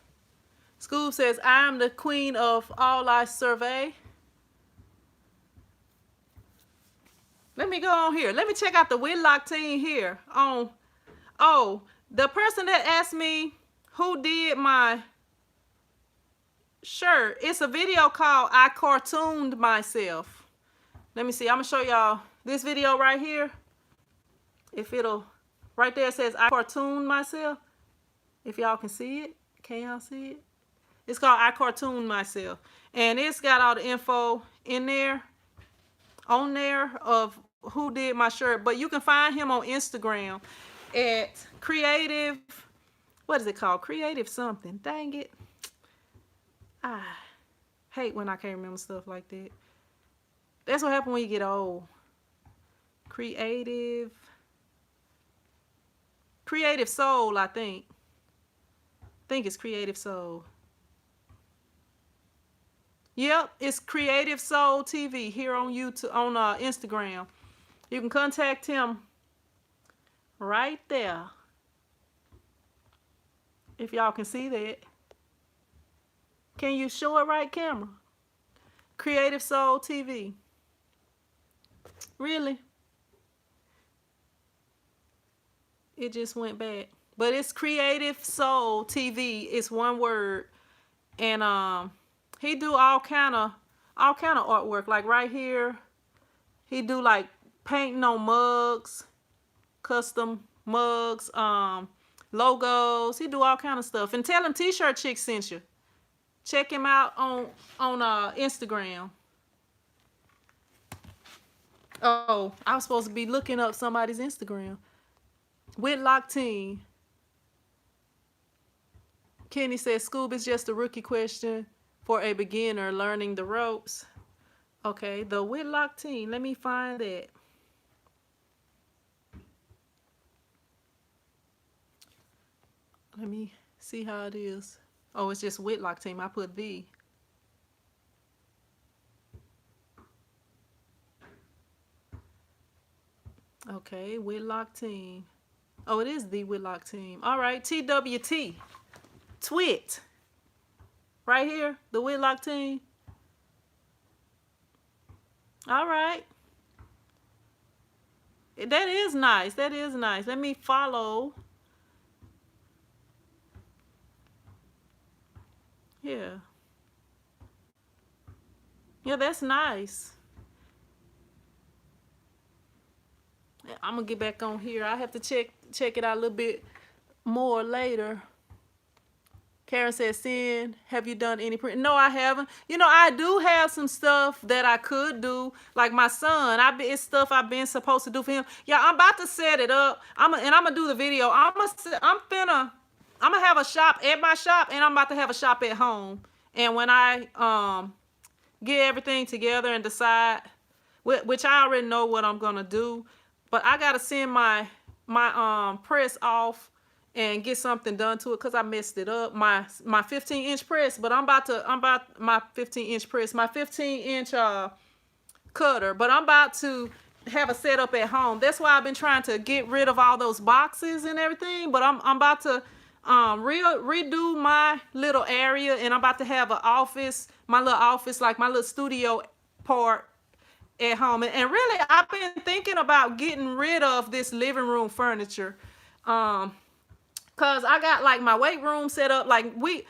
Scoob says, I'm the queen of all I survey. Let me go on here. Let me check out the Whitlock team here. The person that asked me who did my shirt, it's a video called I Cartooned Myself. Let me see. I'm going to show y'all this video right here. If it'll... Right there it says, I cartooned myself. If y'all can see it. Can y'all see it? It's called I Cartooned Myself. And it's got all the info in there, on there, of who did my shirt. But you can find him on Instagram at Creative, what is it called? Creative something. Dang it. I hate when I can't remember stuff like that. That's what happens when you get old. Creative Soul, I think. It's Creative Soul. Yep, it's Creative Soul TV here on YouTube, on Instagram. You can contact him right there. If y'all can see that. Can you show it right, camera? Creative Soul TV. Really? It just went back. But it's Creative Soul TV. It's one word. And he do all kind of artwork. Like right here, he do like painting on mugs, custom mugs. logos. He do all kind of stuff. And tell him T-shirt Chick sent you. Check him out on Instagram. Oh, I was supposed to be looking up somebody's Instagram. Whitlock Team. Kenny says Scoob is just a rookie question for a beginner learning the ropes. Okay, the Whitlock Team. Let me find that. Let me see how it is. Oh, it's just Whitlock Team. I put the. Okay, Whitlock Team. Oh, it is the Whitlock Team. All right, TWT. Twit. Right here, the Whitlock Team. All right. That is nice. That is nice. Let me follow. Yeah. Yeah, that's nice. I'm gonna get back on here. I have to check it out a little bit more later. Karen says, Sin, have you done any print? No, I haven't. You know, I do have some stuff that I could do. Like my son, it's stuff I've been supposed to do for him. Yeah, I'm about to set it up. I'm gonna do the video. I'm gonna have a shop at my shop, and I'm about to have a shop at home. And when I get everything together and decide, which I already know what I'm gonna do, but I gotta send my press off and get something done to it because I messed it up. My 15-inch press, but I'm about my 15-inch press, my 15-inch cutter, but I'm about to have a setup at home. That's why I've been trying to get rid of all those boxes and everything. But I'm about to redo my little area, and I'm about to have an office, my little office, like my little studio part at home. And really, I've been thinking about getting rid of this living room furniture. Cause I got like my weight room set up. Like when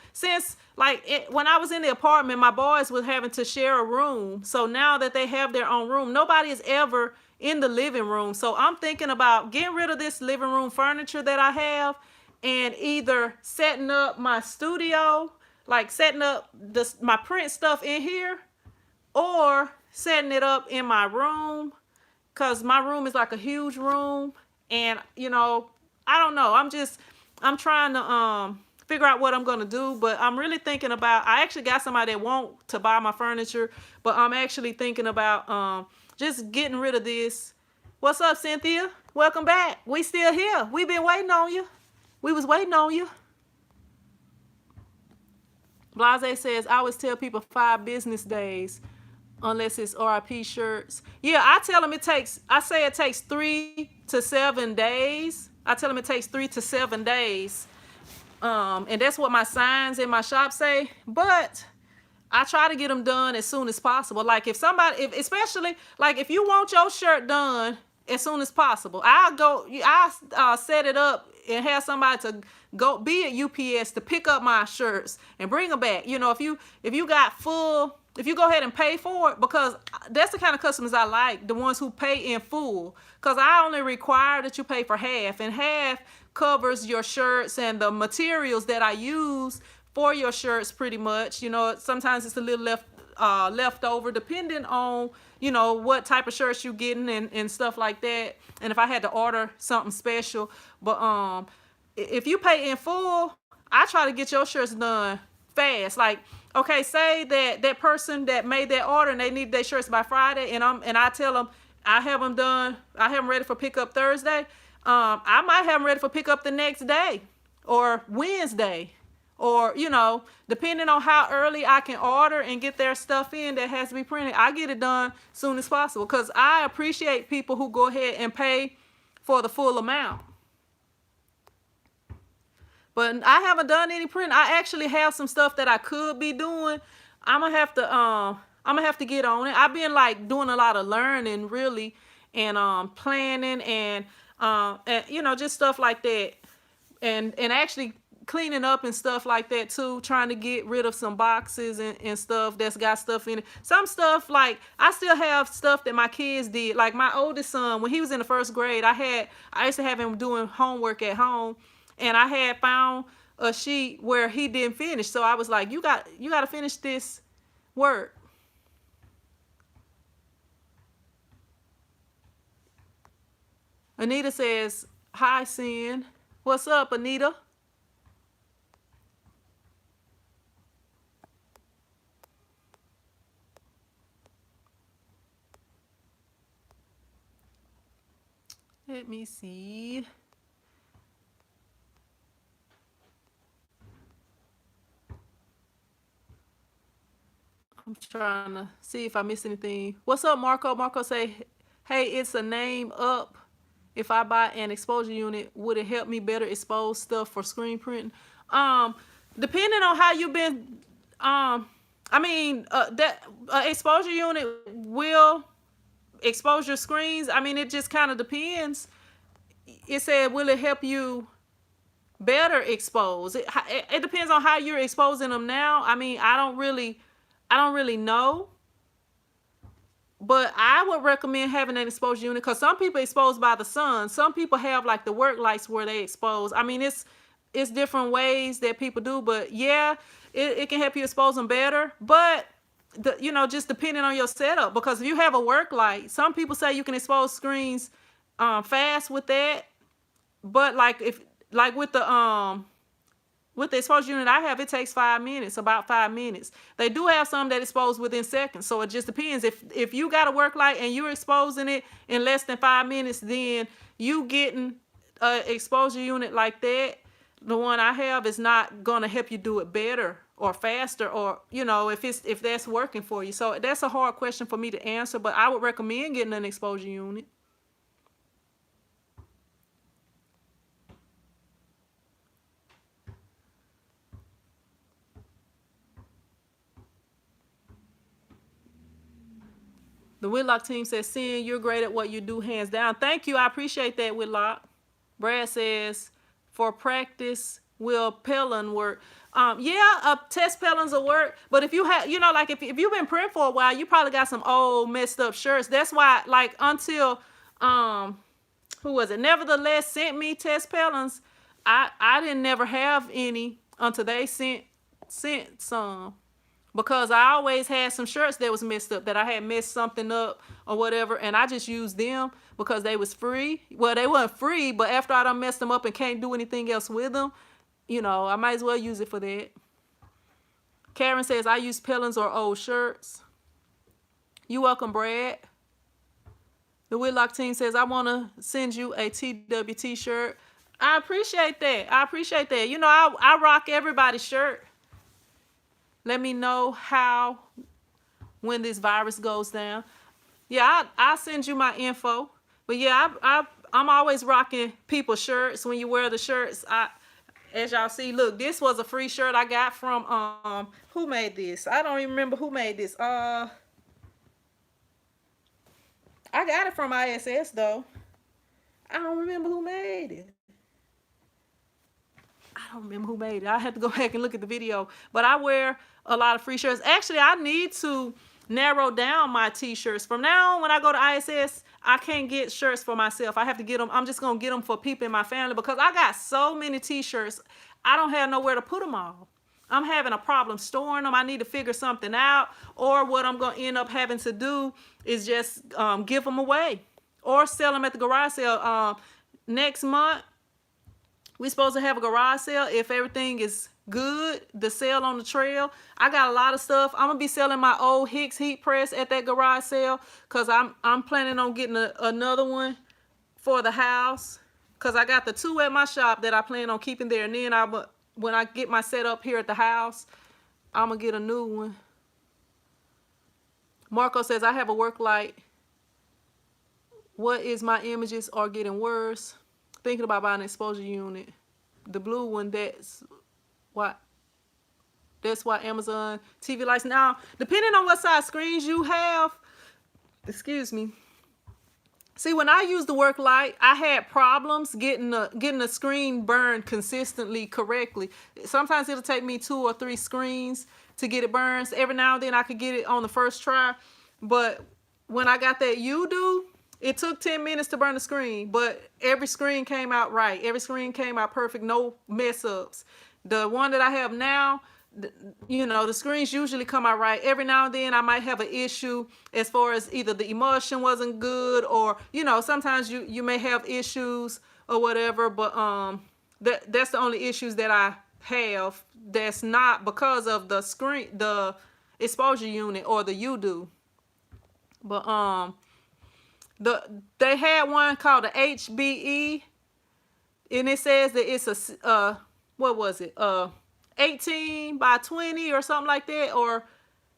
I was in the apartment, my boys was having to share a room. So now that they have their own room, nobody is ever in the living room. So I'm thinking about getting rid of this living room furniture that I have, and either setting up my studio, like setting up my print stuff in here, or setting it up in my room. Cause my room is like a huge room, and you know, I don't know. I'm trying to figure out what I'm going to do, but I'm really thinking about, I actually got somebody that want to buy my furniture, but I'm actually thinking about just getting rid of this. What's up, Cynthia? Welcome back. We still here. We've been waiting on you. We was waiting on you. Blase says, I always tell people 5 business days unless it's RIP shirts. Yeah, I tell them I say it takes 3 to 7 days. I tell them it takes 3 to 7 days. And that's what my signs in my shop say. But I try to get them done as soon as possible. Like especially like if you want your shirt done as soon as possible, I'll set it up and have somebody to go be at UPS to pick up my shirts and bring them back. You know, if you go ahead and pay for it, because that's the kind of customers I like, the ones who pay in full. Because I only require that you pay for half, and half covers your shirts and the materials that I use for your shirts pretty much. You know, sometimes it's a little left over depending on, you know, what type of shirts you're getting and stuff like that. And if I had to order something special. But if you pay in full, I try to get your shirts done fast. Like, okay, say that person that made that order and they need their shirts by Friday, and I tell them I have them done, I have them ready for pickup Thursday. I might have them ready for pickup the next day or Wednesday, or, you know, depending on how early I can order and get their stuff in that has to be printed, I get it done soon as possible, because I appreciate people who go ahead and pay for the full amount. But I haven't done any print. I actually have some stuff that I could be doing. I'm gonna have to get on it. I've been like doing a lot of learning really, and planning and you know, just stuff like that, and actually cleaning up and stuff like that too, trying to get rid of some boxes and stuff that's got stuff in it. Some stuff, like I still have stuff that my kids did. Like my oldest son, when he was in the 1st grade, I used to have him doing homework at home. and I had found a sheet where he didn't finish. So I was like, you got to finish this work. Anita says, hi, Sin. What's up, Anita? Let me see. I'm trying to see if I missed anything. What's up, Marco? Marco say, hey, it's a name up. If I buy an exposure unit, would it help me better expose stuff for screen printing? Depending on how you've been, that exposure unit will expose your screens. I mean, it just kind of depends. It said, will it help you better expose? It depends on how you're exposing them now. I mean, I don't really know. But I would recommend having an exposure unit because some people expose by the sun. Some people have like the work lights where they expose. I mean, it's different ways that people do, but yeah, it can help you expose them better. But just depending on your setup, because if you have a work light, some people say you can expose screens fast with that. But with the exposure unit I have, it takes 5 minutes, about 5 minutes. They do have some that expose within seconds. So it just depends. If you got a work light and you're exposing it in less than 5 minutes, then you getting an exposure unit like that, the one I have, is not going to help you do it better or faster, or, if that's working for you. So that's a hard question for me to answer, but I would recommend getting an exposure unit. The Whitlock team says, Sin, you're great at what you do, hands down. Thank you. I appreciate that, Whitlock. Brad says, for practice, will Pellin work? Test Pellins will work. But if you have, if you've been printing for a while, you probably got some old messed up shirts. That's why, until, who was it? Nevertheless sent me Test Pellins, I didn't never have any until they sent some. Because I always had some shirts that was messed up, that I had messed something up or whatever, and I just used them because they was free. Well, they weren't free, but after I done messed them up and can't do anything else with them, I might as well use it for that. Karen says, I use Pellins or old shirts. You welcome, Brad. The Whitlock team says, I want to send you a TWT shirt. I appreciate that. I rock everybody's shirt. Let me know when this virus goes down. Yeah, I'll send you my info. But yeah, I'm always rocking people's shirts. When you wear the shirts, as y'all see, look, this was a free shirt I got from, who made this? I don't even remember who made this. I got it from ISS though. I don't remember who made it. I had to go back and look at the video. But I wear a lot of free shirts. Actually, I need to narrow down my t-shirts. From now on, when I go to ISS, I can't get shirts for myself. I have to get them. I'm just going to get them for people in my family because I got so many t-shirts. I don't have nowhere to put them all. I'm having a problem storing them. I need to figure something out. Or what I'm going to end up having to do is just give them away or sell them at the garage sale. Next month, we're supposed to have a garage sale if everything is good. The sale on the trail. I got a lot of stuff. I'm gonna be selling my old Hicks heat press at that garage sale because I'm planning on getting another one for the house because I got the 2 at my shop that I plan on keeping there. And then when I get my setup here at the house, I'm gonna get a new one. Marco says, I have a work light. What is my images are getting worse? Thinking about buying an exposure unit. The blue one, that's why Amazon TV lights. Now, depending on what size screens you have, excuse me. See, when I use the work light, I had problems getting the screen burned consistently correctly. Sometimes it'll take me 2 or 3 screens to get it burned. So every now and then I could get it on the first try. But when I got that UDO, It took 10 minutes to burn the screen, but every screen came out right. Every screen came out perfect, no mess ups. The one that I have now, you know, the screens usually come out right. Every now and then I might have an issue as far as either the emulsion wasn't good, or, you know, sometimes you may have issues or whatever, but that's the only issues that I have. That's not because of the screen, the exposure unit or the UDO. But they had one called the HBE, and it says that it's a what was it, 18 by 20 or something like that, or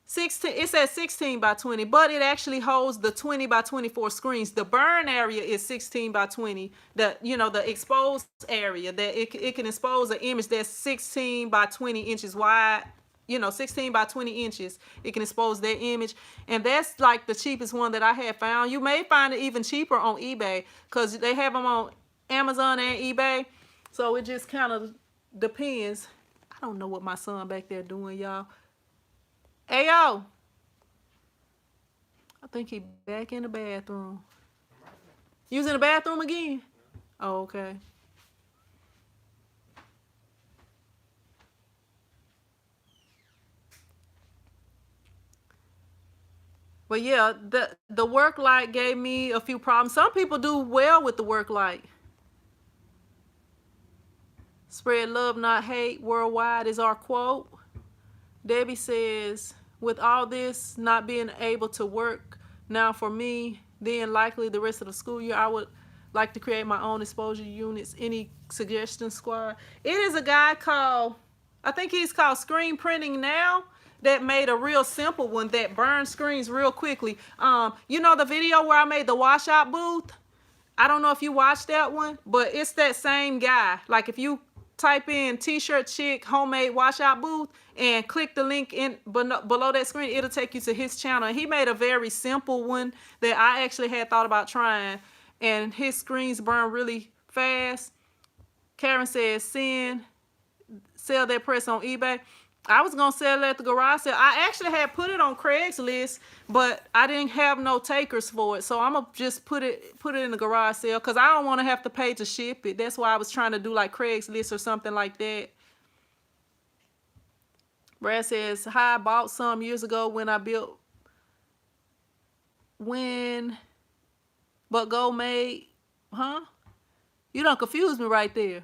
16. It says 16 by 20, but it actually holds the 20 by 24 screens. The burn area is 16 by 20. The, you know, the exposed area that it can expose an image that's 16 by 20 inches wide. You know, 16 by 20 inches. It can expose that image, and that's like the cheapest one that I have found. You may find it even cheaper on eBay, because they have them on Amazon and eBay. So it just kind of depends. I don't know what my son back there doing, y'all. Hey, yo. I think he back in the bathroom. You was in the bathroom again? Oh, okay. But yeah, the work light gave me a few problems. Some people do well with the work light. Spread love, not hate, worldwide is our quote. Debbie says, with all this not being able to work now for me, then likely the rest of the school year, I would like to create my own exposure units. Any suggestions, squad? It is a guy called, I think he's called Screen Printing Now, that made a real simple one that burns screens real quickly. You know the video where I made the washout booth? I don't know if you watched that one, but it's that same guy. Like if you type in T-shirt chick homemade washout booth and click the link in below that screen, it'll take you to his channel. And he made a very simple one that I actually had thought about trying, and his screens burn really fast. Karen says sell that press on eBay. I was gonna sell it at the garage sale. I actually had put it on Craigslist, but I didn't have no takers for it, so I'm gonna just put it in the garage sale, because I don't want to have to pay to ship it. That's why I was trying to do like Craigslist or something like that. Brad says, hi, I bought some years ago but Gold made, huh? You done confused me right there.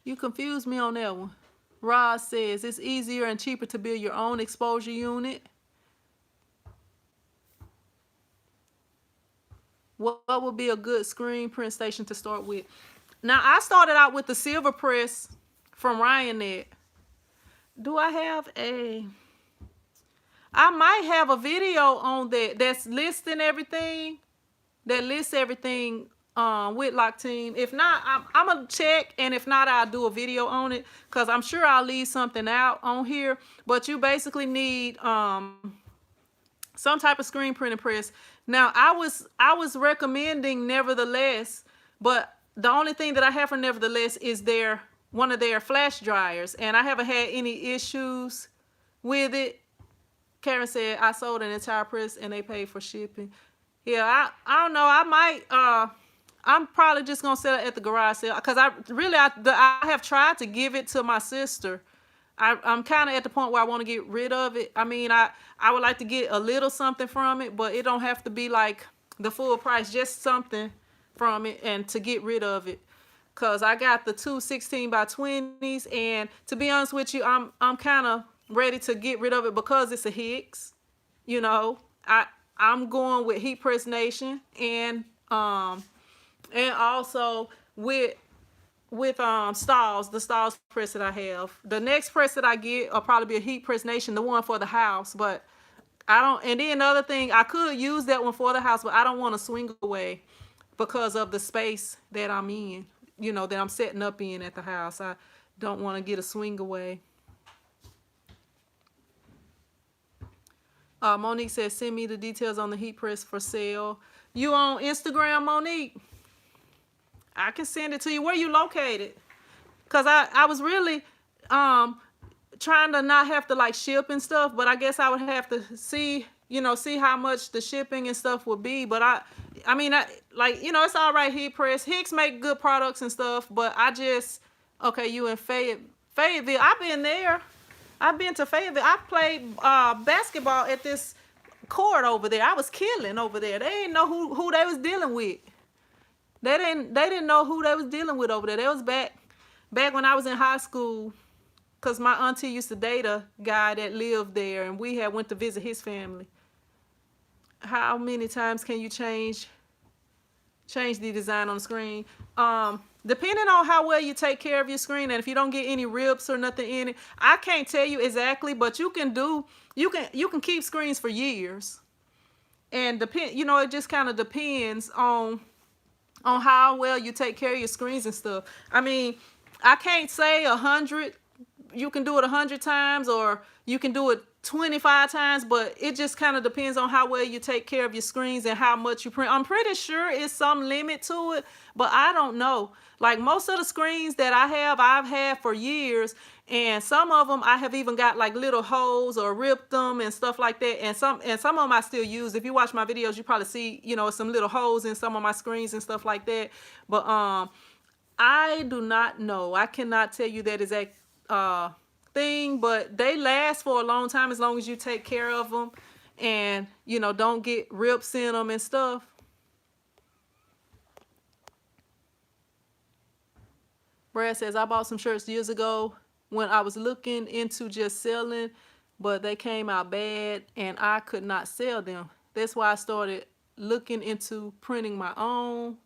You confused me on that one. Ross says, it's easier and cheaper to build your own exposure unit. What would be a good screen print station to start with? Now, I started out with the Silver Press from Ryonet. Do I have a... I might have a video on that that's listing everything. That lists everything Whitlock team. If not, I'm gonna check, and if not, I'll do a video on it, because I'm sure I'll leave something out on here. But you basically need some type of screen printing press. Now, I was recommending Nevertheless, but the only thing that I have for Nevertheless is one of their flash dryers, and I haven't had any issues with it. Karen said, I sold an entire press and they paid for shipping. Yeah, I don't know. I might I'm probably just gonna sell it at the garage sale, because I have tried to give it to my sister. I'm kind of at the point where I want to get rid of it. I mean, I would like to get a little something from it, but it don't have to be like the full price, just something from it, and to get rid of it. Cause I got the two 16 by 20s, and to be honest with you, I'm kind of ready to get rid of it because it's a Hicks. You know, I'm going with Heat Press Nation, and also with Stahls, the Stahls press that I have. The next press that I get will probably be a Heat Press Nation, the one for the house, but I don't. And then another thing, I could use that one for the house, but I don't want to swing away because of the space that I'm in, you know, that I'm setting up in at the house. I don't want to get a swing away. Monique says, send me the details on the heat press for sale. You on Instagram, Monique? I can send it to you. Where you located? Because I was really, trying to not have to like ship and stuff, but I guess I would have to see, see how much the shipping and stuff would be. But I mean, like, it's all right, heat press. Hicks make good products and stuff, but okay, you in Fayetteville. I've been there. I've been to Fayetteville. I played basketball at this court over there. I was killing over there. They didn't know who they was dealing with. They didn't know who they was dealing with over there. They was back when I was in high school, because my auntie used to date a guy that lived there, and we had went to visit his family. How many times can you change the design on the screen? Depending on how well you take care of your screen, and if you don't get any rips or nothing in it, I can't tell you exactly, but you can keep screens for years. And it just kind of depends on how well you take care of your screens and stuff. I mean, I can't say 100. You can do it 100 times, or you can do it 25 times, but it just kind of depends on how well you take care of your screens and how much you print. I'm pretty sure it's some limit to it, but I don't know. Like, most of the screens that I've had for years, and some of them I have even got like little holes or ripped them and stuff like that. And some of them I still use. If you watch my videos, you probably see, some little holes in some of my screens and stuff like that. But I do not know. I cannot tell you that exact thing, but they last for a long time as long as you take care of them and don't get rips in them and stuff. Brad says, I bought some shirts years ago when I was looking into just selling, but they came out bad and I could not sell them. That's why I started looking into printing my own.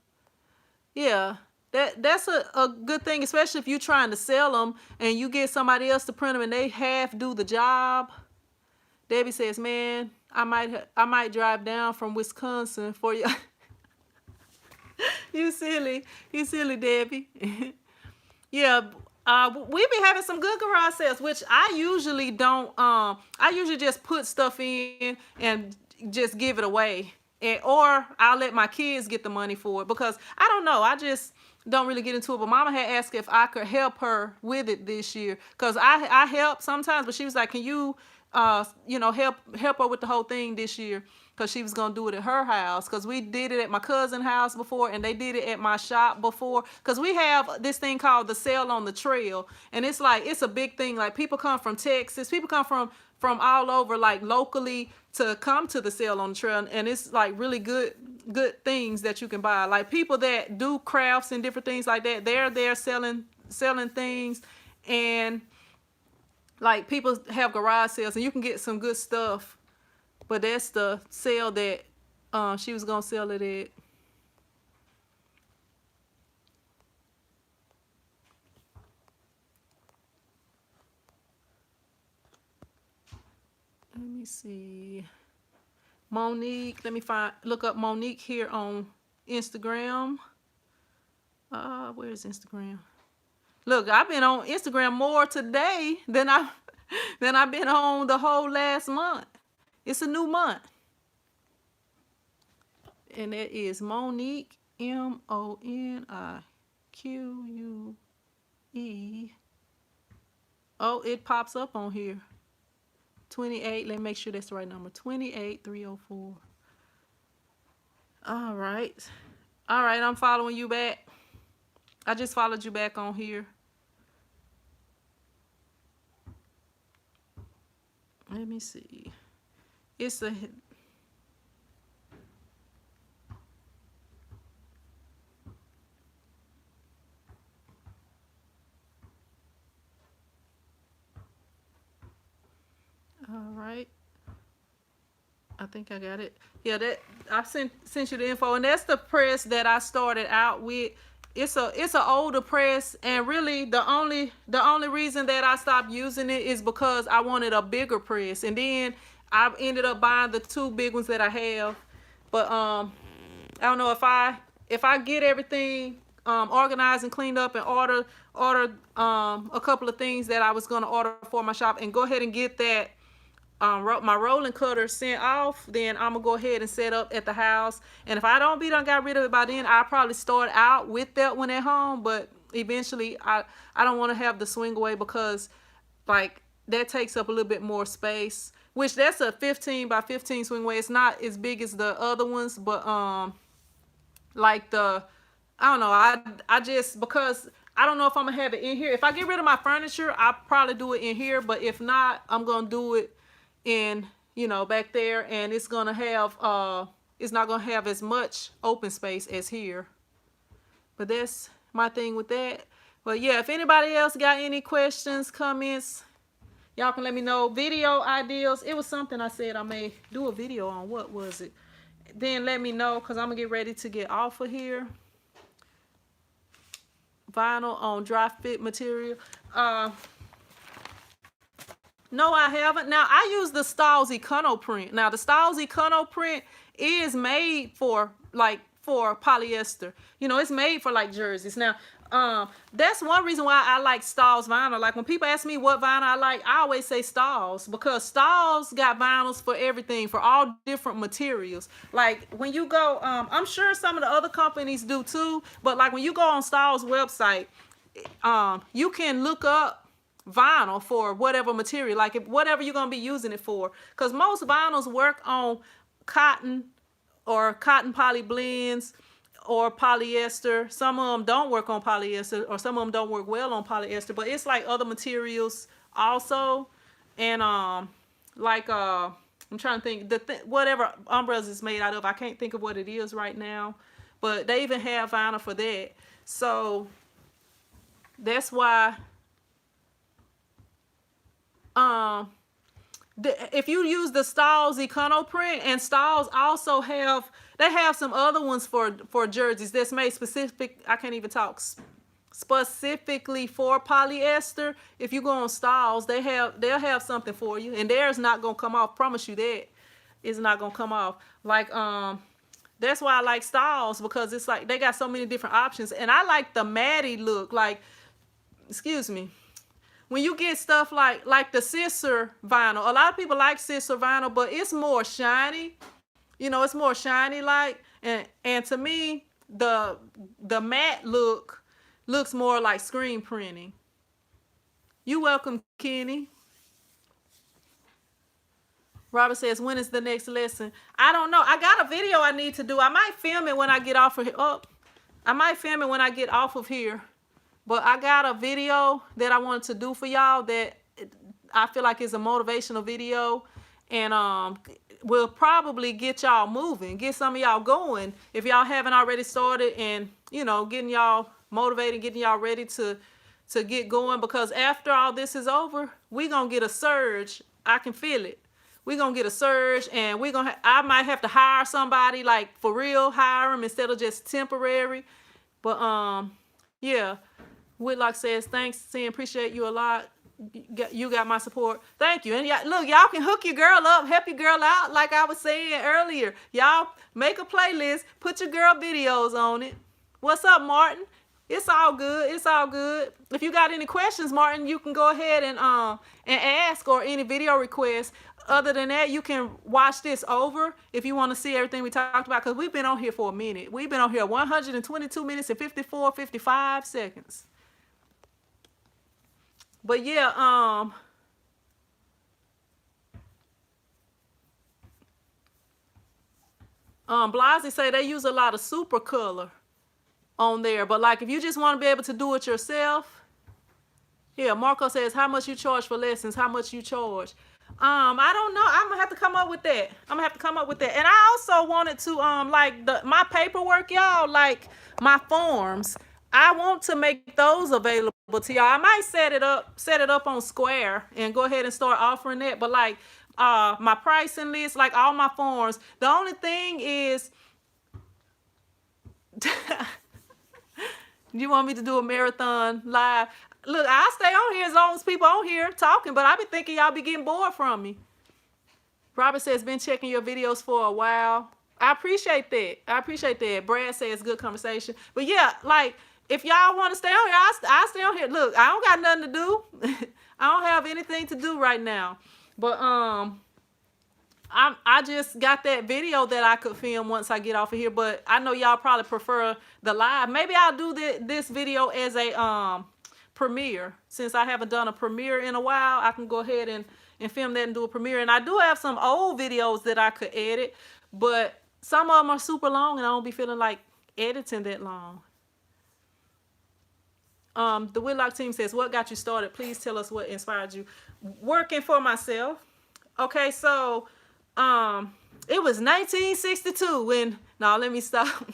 Yeah. That's a good thing, especially if you're trying to sell them and you get somebody else to print them and they half do the job. Debbie says, man, I might drive down from Wisconsin for you. You silly, Debbie. Yeah, we be having some good garage sales, which I usually don't. I usually just put stuff in and just give it away, or I'll let my kids get the money for it, because I don't know. I just don't really get into it. But Mama had asked if I could help her with it this year, because I help sometimes, but she was like, can you help her with the whole thing this year, because she was gonna do it at her house, because we did it at my cousin's house before and they did it at my shop before, because we have this thing called the Sale on the Trail, and it's a big thing. Like, people come from Texas, people come from all over, like locally, to come to the Sale on the Trail, and it's like really good things that you can buy. Like, people that do crafts and different things like that, they're there selling things, and like, people have garage sales and you can get some good stuff. But that's the sale that she was gonna sell it at. Let me see. Monique, look up Monique here on Instagram. Where's Instagram? Look, I've been on Instagram more today than I've been on the whole last month. It's a new month. And it is Monique, Monique. Oh, it pops up on here. 28. Let me make sure that's the right number. 28304. All right. I'm following you back. I just followed you back on here. Let me see. It's a... All right. I think I got it. Yeah, that I sent you the info, and that's the press that I started out with. It's an older press, and really the only reason that I stopped using it is because I wanted a bigger press, and then I ended up buying the two big ones that I have. But I don't know, if I get everything organized and cleaned up and order a couple of things that I was gonna order for my shop, and go ahead and get that my rolling cutter sent off, then I'm gonna go ahead and set up at the house. And if I don't got rid of it by then, I'll probably start out with that one at home. But eventually I don't want to have the swing away, because like that takes up a little bit more space, which that's a 15 by 15 swing weight. It's not as big as the other ones, but like I don't know, I just, because I don't know if I'm gonna have it in here. If I get rid of my furniture, I'll probably do it in here, but if not, I'm gonna do it in, you know, back there, and it's gonna have it's not gonna have as much open space as here. But that's my thing with that. But yeah, if anybody else got any questions, comments, y'all can let me know. Video ideas. It was something I said I may do a video on. What was it? Then let me know, because I'm going to get ready to get off of here. Vinyl on dry fit material. No, I haven't. Now, I use the Stahl's Econo print. Now, the Stahl's Econo print is made for polyester. You know, it's made for like jerseys. Now, that's one reason why I like Stahl's vinyl. Like when people ask me what vinyl I like, I always say Stahl's, because Stahl's got vinyls for everything, for all different materials. Like when you go, I'm sure some of the other companies do too, but like when you go on Stahl's website, you can look up vinyl for whatever material, like whatever you're gonna be using it for, because most vinyls work on cotton or cotton poly blends or polyester. Some of them don't work on polyester, or some of them don't work well on polyester, but it's like other materials also. And like I'm trying to think, whatever umbrellas is made out of, I can't think of what it is right now, but they even have vinyl for that. So that's why if you use the Stahl's Econo print, and Stahl's also have some other ones for jerseys that's made specific, I can't even talk, specifically for polyester. If you go on Stahl's, they'll have something for you, and theirs not gonna come off. Promise you that it's not gonna come off. Like that's why I like Stahl's, because it's like they got so many different options, and I like the matty look. Like, excuse me. When you get stuff like the Scissor vinyl, a lot of people like Scissor vinyl, but it's more shiny. You know, it's more shiny like, and to me, the matte look looks more like screen printing. You welcome, Kenny. Robert says, when is the next lesson? I don't know. I got a video I need to do. I might film it when I get off of here. Oh, I might film it when I get off of here. But I got a video that I wanted to do for y'all that I feel like is a motivational video, and will probably get y'all moving, get some of y'all going if y'all haven't already started, and you know, getting y'all motivated, getting y'all ready to get going, because after all this is over, we gonna get a surge. I can feel it. We gonna get a surge, and I might have to hire somebody, like for real, hire them instead of just temporary. But yeah. Whitlock says, thanks, Sin, appreciate you a lot. You got my support. Thank you. And look, y'all can hook your girl up, help your girl out, like I was saying earlier. Y'all make a playlist, put your girl videos on it. What's up, Martin? It's all good. It's all good. If you got any questions, Martin, you can go ahead and ask, or any video requests. Other than that, you can watch this over if you want to see everything we talked about, because we've been on here for a minute. We've been on here 122 minutes and 55 seconds. But yeah, Blasey say they use a lot of super color on there. But like, if you just want to be able to do it yourself, yeah, Marco says, how much you charge for lessons? How much you charge? I don't know. I'm gonna have to come up with that. And I also wanted to like my paperwork, y'all, like my forms, I want to make those available to y'all. I might set it up on Square and go ahead and start offering that. But like my pricing list, like all my forms, the only thing is you want me to do a marathon live? Look, I'll stay on here as long as people on here talking, but I be thinking y'all be getting bored from me. Robert says, been checking your videos for a while. I appreciate that. Brad says, good conversation. But yeah, like, if y'all want to stay on here, I'll stay on here. Look, I don't got nothing to do. I don't have anything to do right now. But I just got that video that I could film once I get off of here. But I know y'all probably prefer the live. Maybe I'll do this video as a Premiere. Since I haven't done a Premiere in a while, I can go ahead and film that and do a Premiere. And I do have some old videos that I could edit, but some of them are super long and I don't be feeling like editing that long. The Whitlock team says, what got you started? Please tell us what inspired you. Working for myself. Okay, so it was 1962 when, no, let me stop.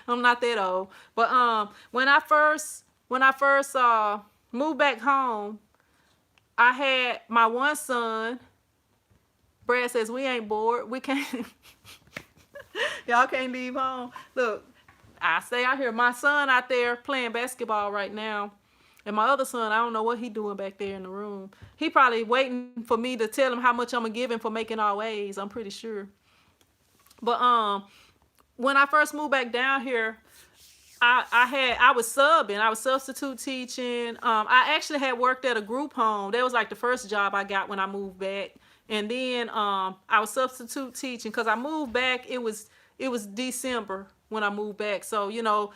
I'm not that old. But when I first moved back home, I had my one son. Brad says, we ain't bored. We can't. Y'all can't leave home. Look, I stay out here. My son out there playing basketball right now. And my other son, I don't know what he doing back there in the room. He probably waiting for me to tell him how much I'm going to give him for making all A's. I'm pretty sure. But when I first moved back down here, I was subbing. I was substitute teaching. I actually had worked at a group home. That was like the first job I got when I moved back. And then I was substitute teaching because I moved back. It was December when I moved back. So, you know,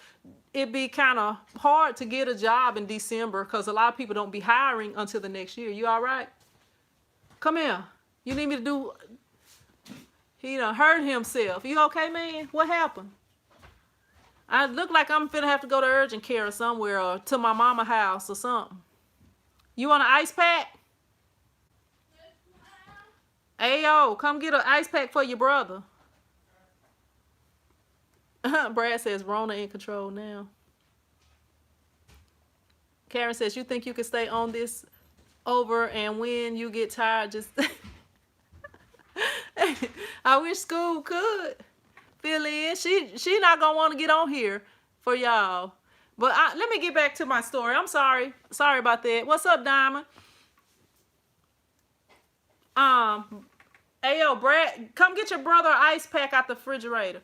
it'd be kind of hard to get a job in December because a lot of people don't be hiring until the next year. You all right? Come here. You need me to do... He done hurt himself. You okay, man? What happened? I look like I'm finna have to go to urgent care or somewhere or to my mama's house or something. You want an ice pack? Ayo, come get an ice pack for your brother. Brad says Rona in control now. Karen says, you think you can stay on this over and when you get tired, just... I wish school could fill in. She not gonna want to get on here for y'all. But let me get back to my story. I'm sorry. Sorry about that. What's up, Diamond? Hey, yo, Brad, come get your brother an ice pack out the refrigerator.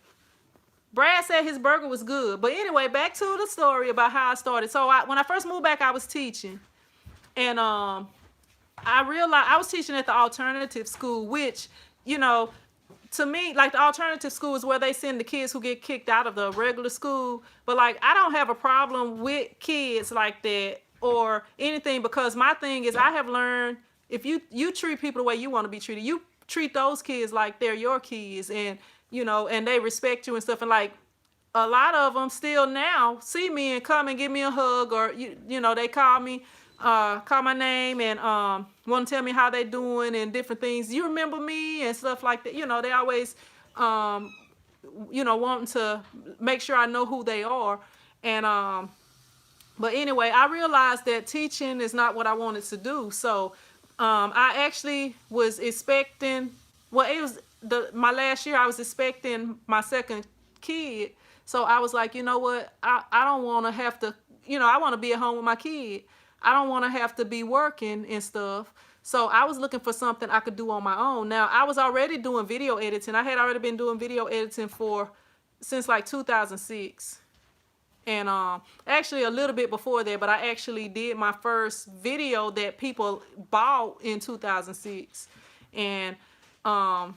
Brad said his burger was good. But anyway, back to the story about how I started. So when I first moved back, I was teaching. And I realized I was teaching at the alternative school, which, you know, to me, like the alternative school is where they send the kids who get kicked out of the regular school. But like, I don't have a problem with kids like that or anything, because my thing is I have learned if you treat people the way you want to be treated, you treat those kids like they're your kids, and you know, and they respect you and stuff. And like a lot of them still now see me and come and give me a hug, or you know, they call me. Call my name and want to tell me how they doing and different things. You remember me and stuff like that. You know, they always, you know, wanting to make sure I know who they are. And but anyway, I realized that teaching is not what I wanted to do. So I actually was expecting. Well, it was my last year. I was expecting my second kid. So I was like, you know what? I don't want to have to. You know, I want to be at home with my kid. I don't want to have to be working and stuff. So I was looking for something I could do on my own. Now, I was already doing video editing. I had already been doing video editing since like 2006. And actually a little bit before that, but I actually did my first video that people bought in 2006. And so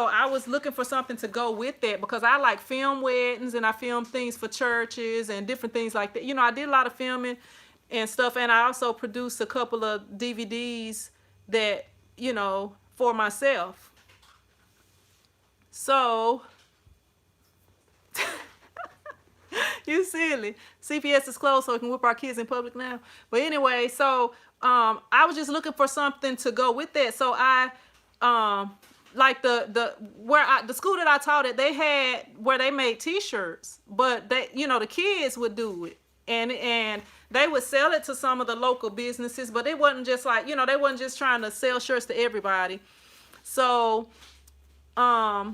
I was looking for something to go with that, because I like film weddings and I film things for churches and different things like that. You know, I did a lot of filming and stuff, and I also produced a couple of DVDs that, you know, for myself. So, you silly. CPS is closed, so we can whip our kids in public now. But anyway, so I was just looking for something to go with that. So I like the school that I taught at, they had where they made T-shirts, but they, you know, the kids would do it, and they would sell it to some of the local businesses, but it wasn't just like, you know, they wasn't just trying to sell shirts to everybody. So I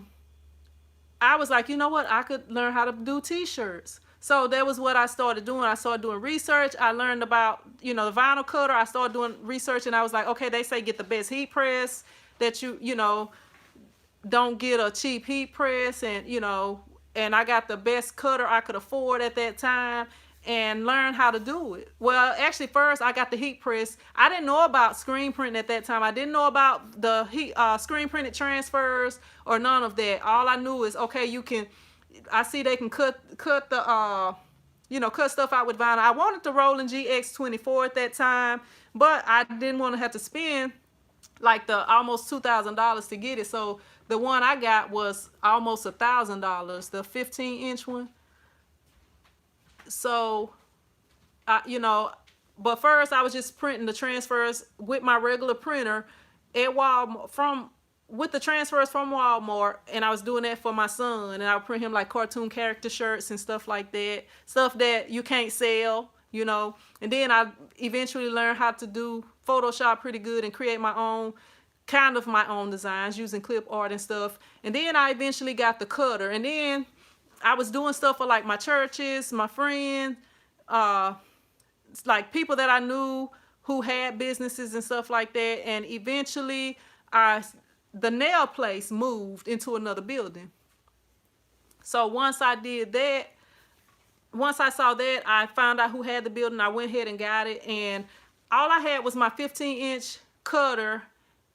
was like, you know what, I could learn how to do T-shirts. So that was what I started doing. I started doing research. I learned about, you know, the vinyl cutter. I started doing research, and I was like, okay, they say get the best heat press, that you know, don't get a cheap heat press, and, you know, and I got the best cutter I could afford at that time and learn how to do it. Well, actually, first I got the heat press. I didn't know about screen printing at that time. I didn't know about the screen printed transfers or none of that. All I knew is, okay, you can, I see they can cut the you know, cut stuff out with vinyl. I wanted the Roland GX24 at that time, but I didn't want to have to spend like the almost $2,000 to get it. So the one I got was almost $1,000, the 15-inch one. So, you know, but first I was just printing the transfers with my regular printer at Walmart with the transfers from Walmart, and I was doing that for my son, and I would print him like cartoon character shirts and stuff like that, stuff that you can't sell, you know. And then I eventually learned how to do Photoshop pretty good and create my own designs using clip art and stuff. And then I eventually got the cutter, and then I was doing stuff for like my churches, my friends, like people that I knew who had businesses and stuff like that. And eventually the nail place moved into another building. So once I did that, once I saw that, I found out who had the building. I went ahead and got it, and all I had was my 15-inch cutter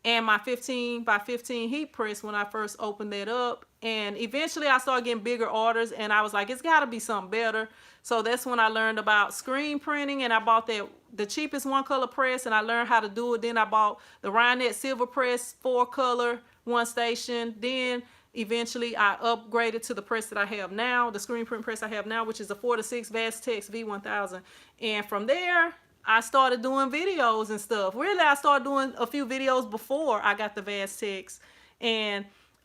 and my 15 by 15 heat press when I first opened that up. And eventually I started getting bigger orders, and I was like, it's got to be something better. So that's when I learned about screen printing, and I bought the cheapest 1-color press, and I learned how to do it. Then I bought the Ryonet Silver Press 4-color 1 station. Then eventually I upgraded to the press that I have now, the screen print press I have now, which is a 4-6 Vastex V1000. And from there, I started doing videos and stuff. Really, I started doing a few videos before I got the Vastex.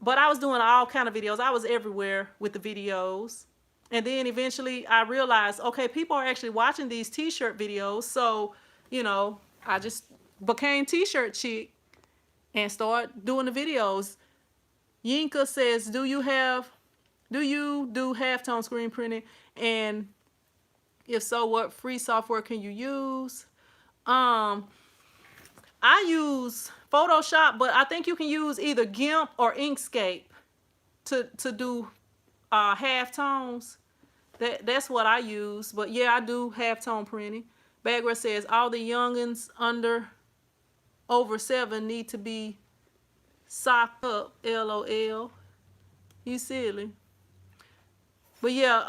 But I was doing all kind of videos. I was everywhere with the videos. And then eventually I realized, okay, people are actually watching these t-shirt videos. So, you know, I just became t-shirt chick and started doing the videos. Yinka says, do you do halftone screen printing? And if so, what free software can you use? I use Photoshop, but I think you can use either GIMP or Inkscape to do halftones. That's what I use. But yeah, I do halftone printing. Bagwell says all the youngins over 7 need to be socked up. LOL. You silly. But yeah,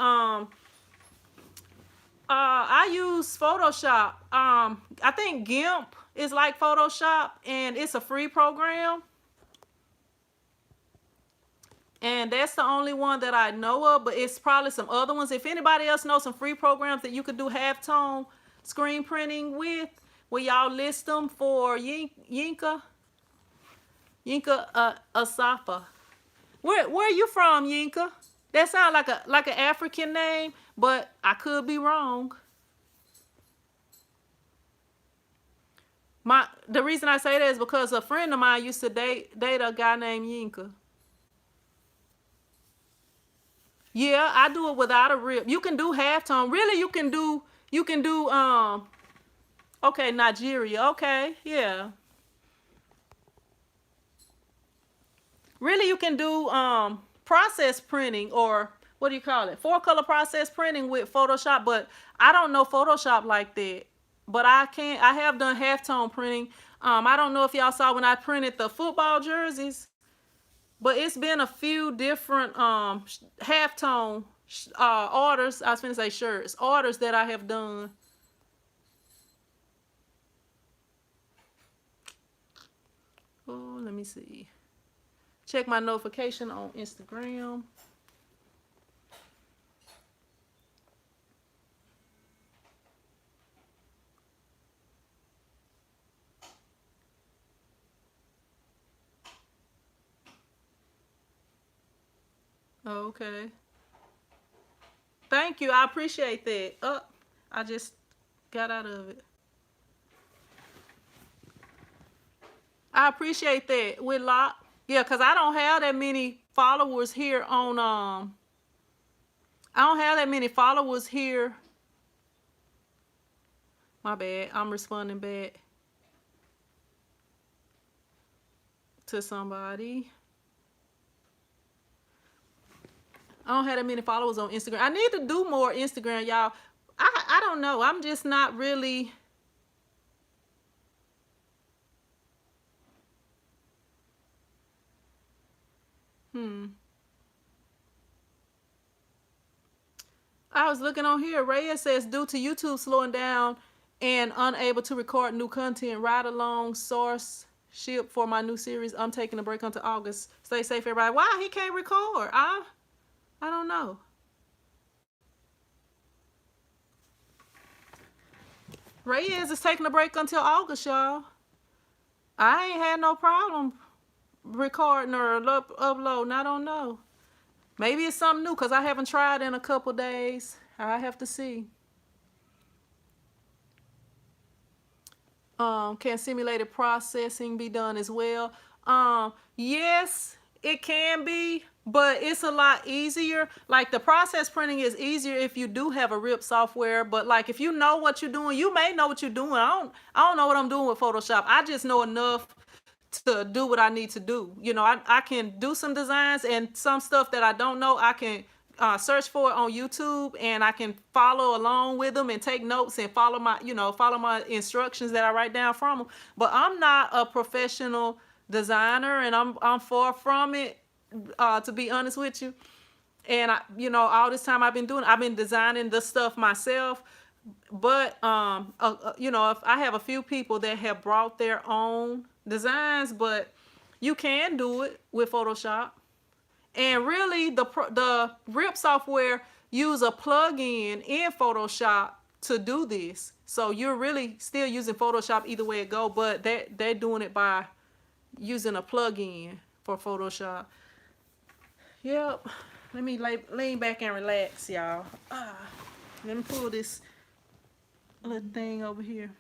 I use Photoshop. I think GIMP is like Photoshop, and it's a free program. And that's the only one that I know of, but it's probably some other ones. If anybody else knows some free programs that you could do halftone screen printing with, will y'all list them for Yinka Asafa? Where are you from, Yinka? That sounds like an African name, but I could be wrong. The reason I say that is because a friend of mine used to date a guy named Yinka. Yeah, I do it without a rip. You can do halftone. Really, you can do okay, Nigeria. Okay, yeah. Really, you can do process printing, or what do you call it? 4-color process printing with Photoshop, but I don't know Photoshop like that. But I have done halftone printing. I don't know if y'all saw when I printed the football jerseys, but it's been a few different halftone orders. I was finna say shirts. Orders that I have done. Oh, let me see. Check my notification on Instagram. Okay. Thank you. I appreciate that. I just got out of it. I appreciate that, Whitlock. Yeah, because I don't have that many followers here on I don't have that many followers here. My bad. I'm responding back to somebody. I don't have that many followers on Instagram. I need to do more Instagram, y'all. I don't know. I'm just not really. I was looking on here. Reyes says, due to YouTube slowing down and unable to record new content, ride along source ship for my new series. I'm taking a break until August. Stay safe, everybody. Why he can't record? I don't know. Reyes is taking a break until August, y'all. I ain't had no problem recording or uploading. I don't know. Maybe it's something new because I haven't tried in a couple days. I have to see. Can simulated processing be done as well? Yes, it can be, but it's a lot easier. Like the process printing is easier if you do have a RIP software, but like if you know what you're doing, you may know what you're doing. I don't know what I'm doing with Photoshop. I just know enough to do what I need to do. You know, I can do some designs, and some stuff that I don't know, I can search for it on YouTube, and I can follow along with them and take notes and follow my instructions that I write down from them. But I'm not a professional designer, and I'm far from it, to be honest with you. And all this time I've been designing the stuff myself. But if I have a few people that have brought their own designs, but you can do it with Photoshop. And really, the RIP software use a plug-in in Photoshop to do this. So you're really still using Photoshop either way it go, but they're doing it by using a plug-in for Photoshop. Yep. Let me lean back and relax, y'all. Let me pull this little thing over here.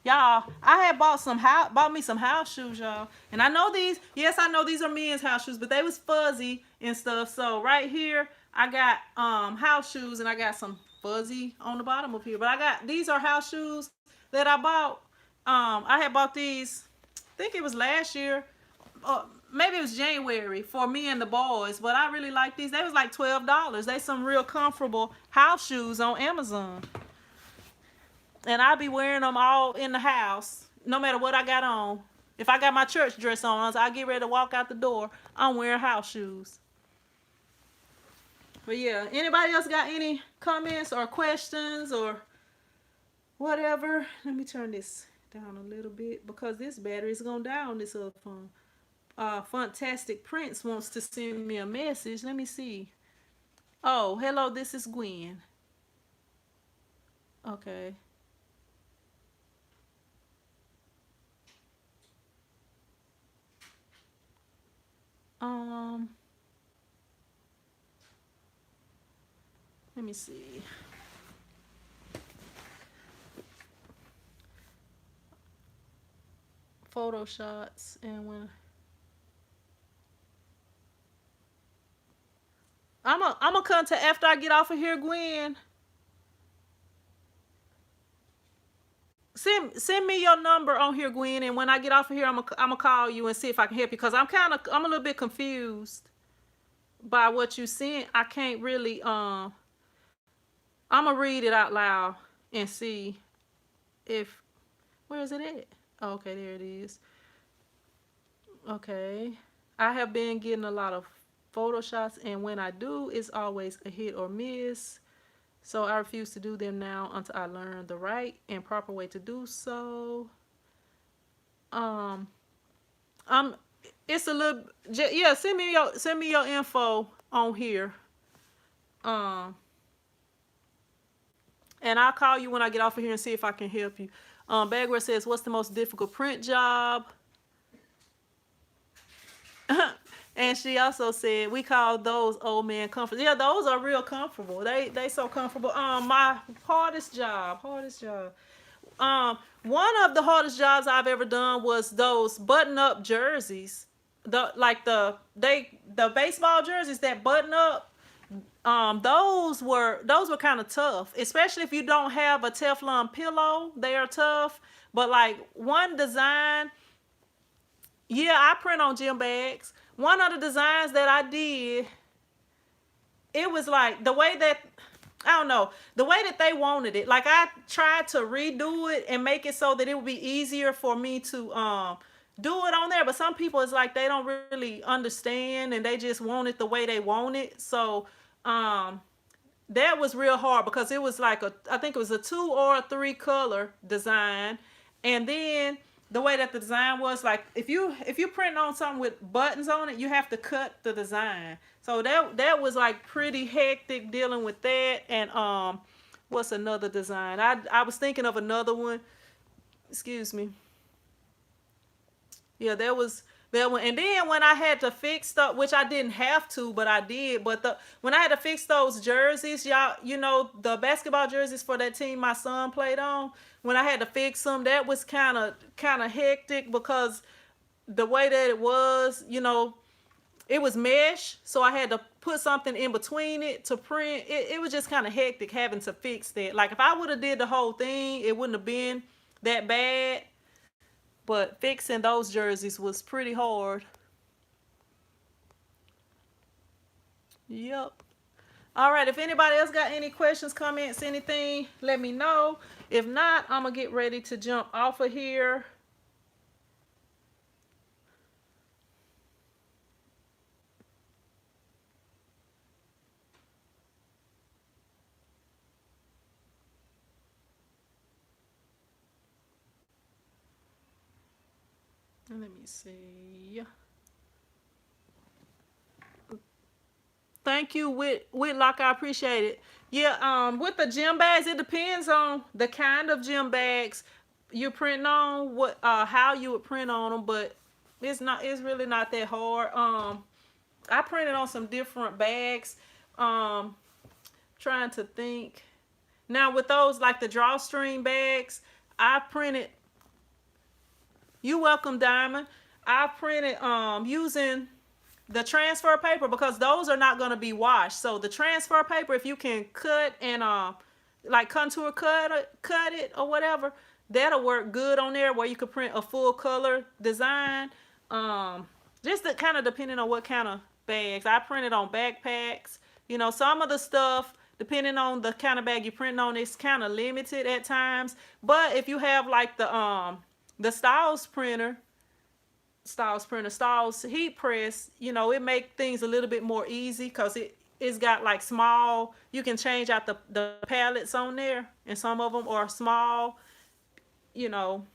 Y'all, I had bought me some house shoes, y'all. And I know these, yes, I know these are men's house shoes, but they was fuzzy and stuff. So right here, I got house shoes, and I got some fuzzy on the bottom of here. But these are house shoes that I bought. I had bought these, I think it was last year. Maybe it was January for me and the boys, but I really like these. They was like $12. They some real comfortable house shoes on Amazon. And I'll be wearing them all in the house, no matter what I got on. If I got my church dress on, so I get ready to walk out the door, I'm wearing house shoes. But yeah, anybody else got any comments or questions or whatever? Let me turn this down a little bit because this battery is going to die on this other phone. Fantastic Prince wants to send me a message. Let me see. Oh, hello, this is Gwen. Okay. Let me see. Photo shots, and when I'm gonna contact after I get off of here, Gwen. Send me your number on here, Gwen, and when I get off of here, I'm gonna call you and see if I can help you, because I'm a little bit confused by what you sent. I can't really I'm gonna read it out loud and see if where is it at? Oh, okay, there it is. Okay, I have been getting a lot of photo shots, and when I do, it's always a hit or miss. So I refuse to do them now until I learn the right and proper way to do so. It's a little, yeah, send me your info on here. And I'll call you when I get off of here and see if I can help you. Bagware says, what's the most difficult print job? And she also said, we call those old man comfortable. Yeah, those are real comfortable. They so comfortable. My hardest job. One of the hardest jobs I've ever done was those button-up jerseys. The baseball jerseys that button up. Those were kind of tough, especially if you don't have a Teflon pillow. They are tough. But like one design, yeah, I print on gym bags. One of the designs that I did, it was like the way that, I don't know, the way that they wanted it. Like I tried to redo it and make it so that it would be easier for me to do it on there. But some people, it's like they don't really understand and they just want it the way they want it. So that was real hard because it was like I think it was a 2 or a 3 color design. And then the way that the design was, like if you print on something with buttons on it, you have to cut the design. So that was like pretty hectic dealing with that. And what's another design? I was thinking of another one. Excuse me. Yeah, there was that one. And then when I had to fix stuff, which I didn't have to, but I did. But when I had to fix those jerseys, y'all, you know, the basketball jerseys for that team my son played on, when I had to fix them, that was kind of hectic because the way that it was, you know, it was mesh, so I had to put something in between it to print. It was just kind of hectic having to fix that. Like if I would have did the whole thing, it wouldn't have been that bad. But fixing those jerseys was pretty hard. Yep. All right, if anybody else got any questions, comments, anything, let me know. If not, I'm going to get ready to jump off of here. Let me see. Thank you, Whitlock. I appreciate it. Yeah, with the gym bags, it depends on the kind of gym bags you're printing on, how you would print on them, but it's really not that hard. I printed on some different bags. Trying to think. Now with those, like the drawstring bags, I printed. You welcome, Diamond. I printed using the transfer paper because those are not going to be washed. So the transfer paper, if you can cut and like contour cut it or whatever, that'll work good on there where you could print a full color design. Just kind of depending on what kind of bags. I printed on backpacks. You know, some of the stuff, depending on the kind of bag you're printing on, it's kind of limited at times. But if you have like the Styles printer, Styles heat press, you know, it make things a little bit more easy because it's got like small, you can change out the pallets on there, and some of them are small, you know,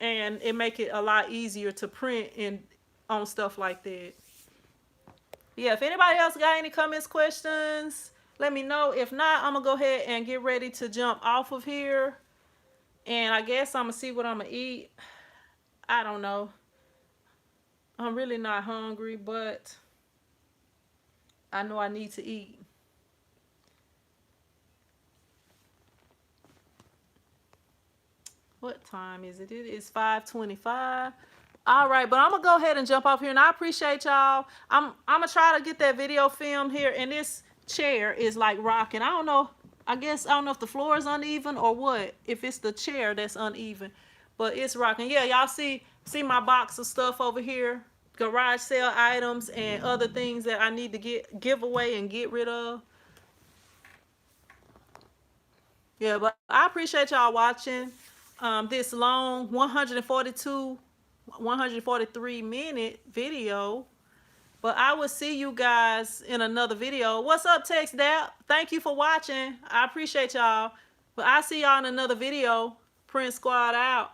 and it make it a lot easier to print on stuff like that. Yeah, if anybody else got any comments, questions, let me know. If not, I'm gonna go ahead and get ready to jump off of here. And I guess I'm gonna see what I'm gonna eat. I don't know. I'm really not hungry, but I know I need to eat. What time is it? It is 5:25. All right, but I'm gonna go ahead and jump off here, and I appreciate y'all. I'm gonna try to get that video filmed here, and this chair is like rocking. I don't know. I don't know if the floor is uneven or what. If it's the chair that's uneven, but it's rocking. Yeah, y'all see my box of stuff over here, garage sale items and other things that I need to give away and get rid of. Yeah, but I appreciate y'all watching this long 143-minute video. But I will see you guys in another video. What's up, Text Dap? Thank you for watching. I appreciate y'all. But I'll see y'all in another video. Print Squad out.